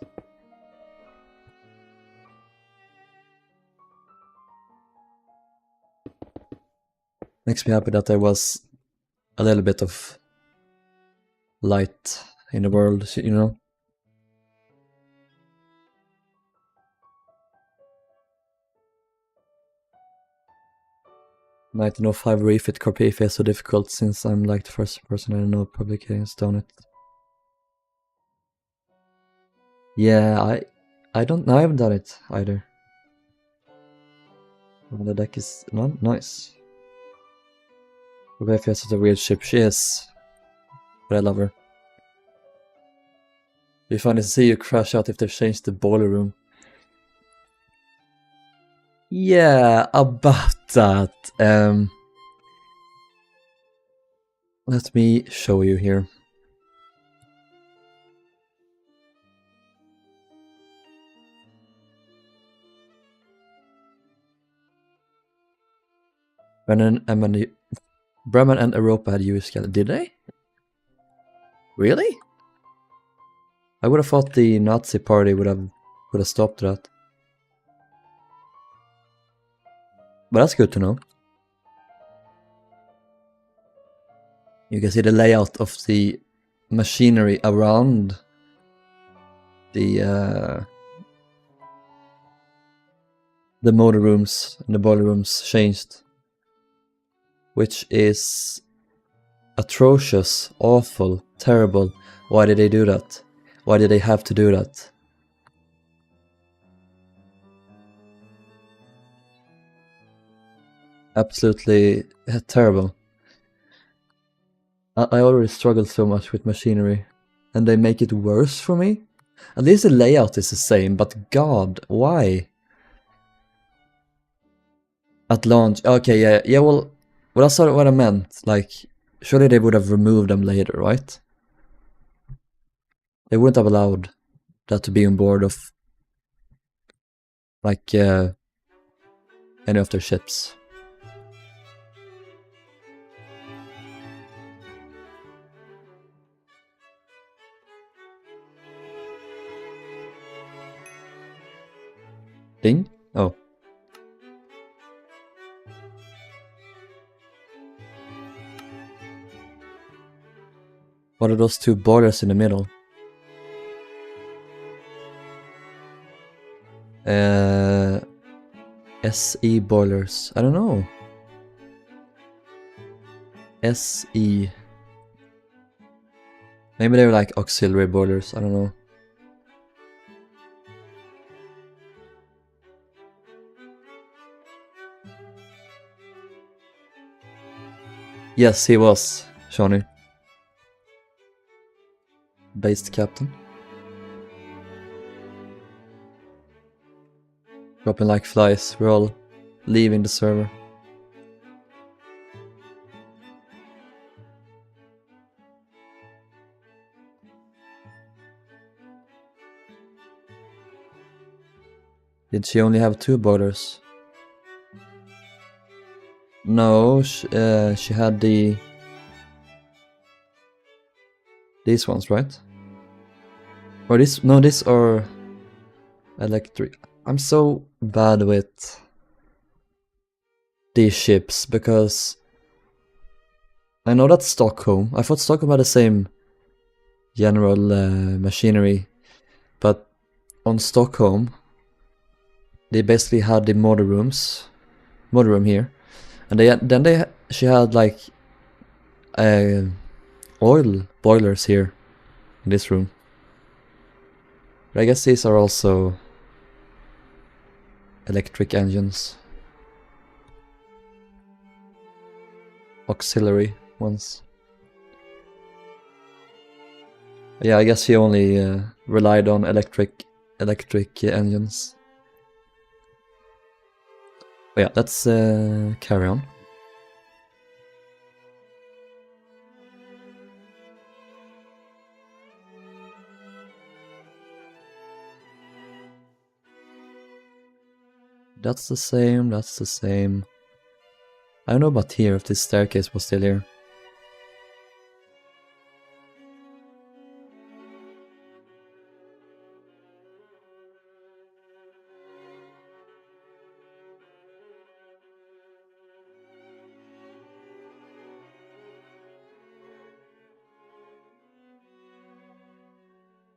Makes me happy that there was a little bit of light in the world, you know. Nineteen 1905 refit Carpathia is so difficult since I'm like the first person I know publicly has done it. Yeah, I haven't done it either. Well, the deck is not nice. Rebecca is such a weird ship. She is. But I love her. It'd be funny to see you crash out if they've changed the boiler room. Yeah, about that. Let me show you here. Bremen and Europa had used scanner. Did they? Really? I would have thought the Nazi party would have stopped that. But that's good to know. You can see the layout of the machinery around the motor rooms and the boiler rooms changed, which is atrocious, awful, terrible. Why did they do that? Why did they have to do that? Absolutely terrible. I already struggled so much with machinery, and they make it worse for me? At least the layout is the same, but God, why? At launch, okay, yeah, well, that's sort of what I meant. Like, surely they would have removed them later, right? They wouldn't have allowed that to be on board of, like, any of their ships. Ding? Oh. What are those two boilers in the middle? SE boilers. I don't know. SE. Maybe they're like auxiliary boilers. I don't know. Yes, he was, Shawnee. Based captain. Dropping like flies. We're all leaving the server. Did she only have 2 boilers? No, she had these ones, right? Or this? No, these are electric. I'm so bad with these ships because I know that's Stockholm. I thought Stockholm had the same general machinery, but on Stockholm they basically had the motor room here, and she had like oil boilers here in this room. But I guess these are also electric engines. Auxiliary ones. Yeah, I guess he only relied on electric engines. But yeah, let's carry on. That's the same, that's the same. I don't know about here, if this staircase was still here.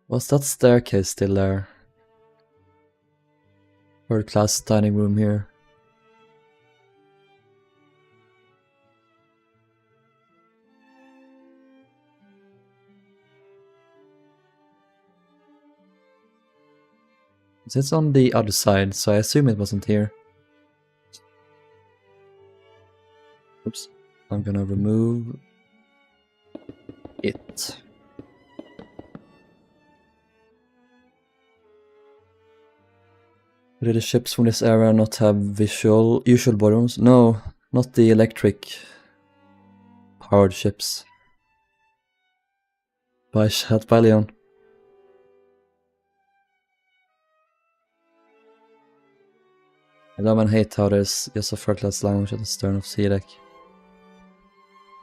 Was that staircase still there? Third class dining room here. It's on the other side, so I assume it wasn't here. Oops. I'm gonna remove it. Do the ships from this era not have usual bottoms? No, not the electric powered ships. By Rilhon. I love and hate how there's just a third-class lounge at the stern of sea deck.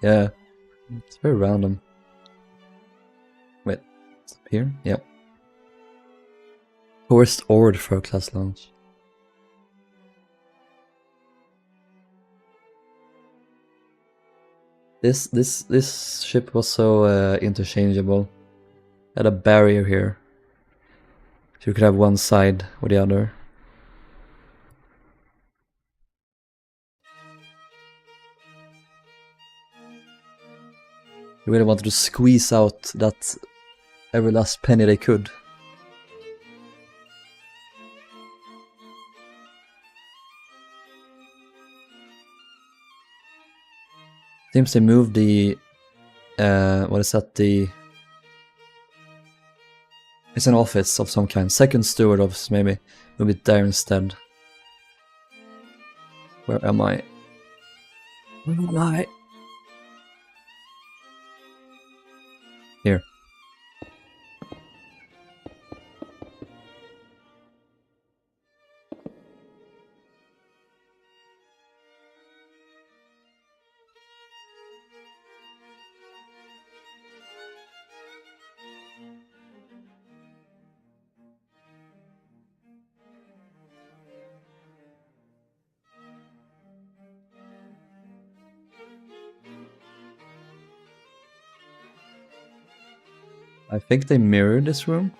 Yeah, it's very random. Wait, it's up here? Yep. Tourist or the third-class lounge. This ship was so interchangeable. Had a barrier here, so you could have one side or the other. They really wanted to squeeze out that every last penny they could. Seems they moved the what is that? It's an office of some kind. Second steward office, maybe. Move it there instead. Where am I? Where am I? Here. I think they mirrored this room.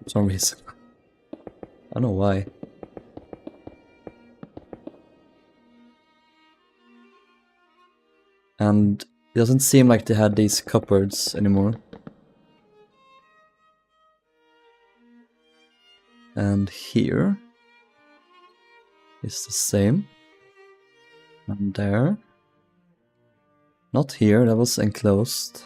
For some reason. I don't know why. And it doesn't seem like they had these cupboards anymore. And here is the same. And there. Not here, that was enclosed.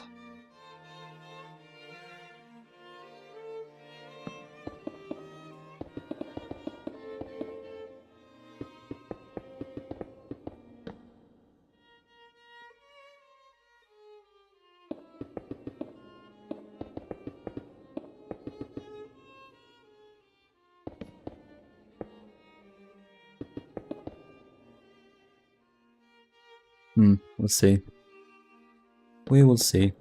We'll see. We will see.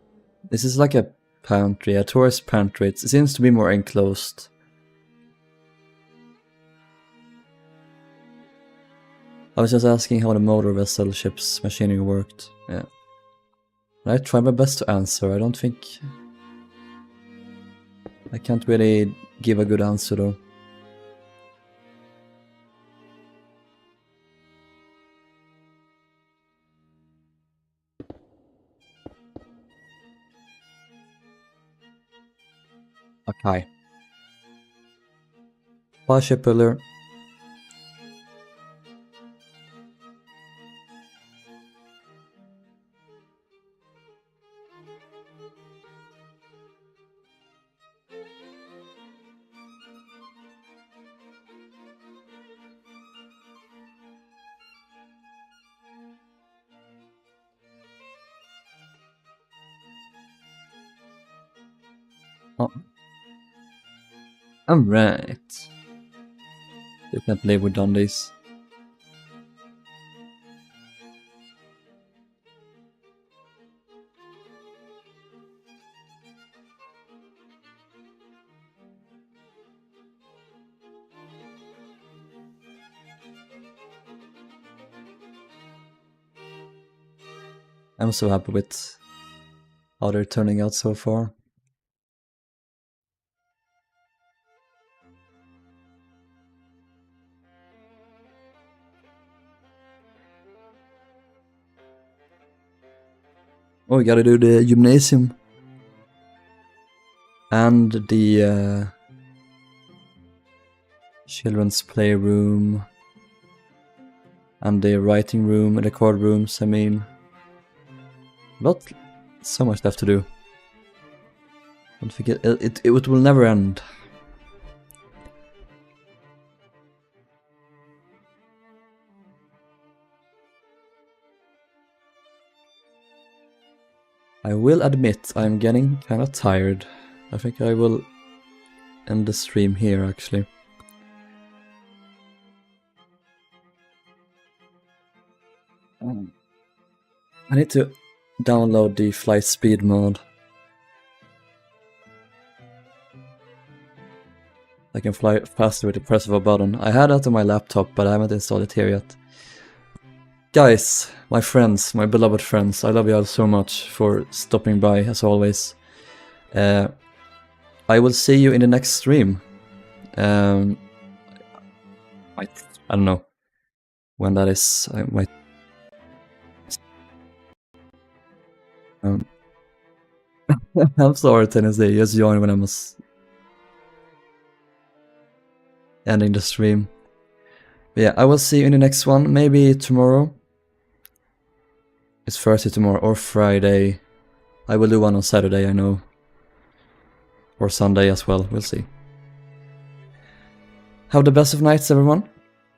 This is like a pantry, a tourist pantry. It seems to be more enclosed. I was just asking how the motor vessel ship's machinery worked. Yeah. I tried my best to answer. I don't think... I can't really give a good answer though. Okay. Bye, shipbuilder. Oh. Alright. I can't believe we've done this. I'm so happy with how they're turning out so far. Oh, we gotta do the gymnasium. and the children's playroom, and the writing room, and the card rooms, I mean. Not so much left to do. Don't forget, it will never end. I will admit I'm getting kind of tired. I think I will end the stream here actually. I need to download the flight speed mod. I can fly faster with the press of a button. I had that on my laptop, but I haven't installed it here yet. Guys, my friends, my beloved friends, I love you all so much for stopping by, as always. I will see you in the next stream. I don't know when that is. I might. I'm sorry, Tennessee. Just join when I was ending the stream. But yeah, I will see you in the next one. Maybe tomorrow. It's Thursday tomorrow or Friday. I will do one on Saturday, I know. Or Sunday as well, we'll see. Have the best of nights, everyone.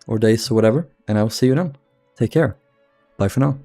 Or days or whatever. And I will see you then. Take care. Bye for now.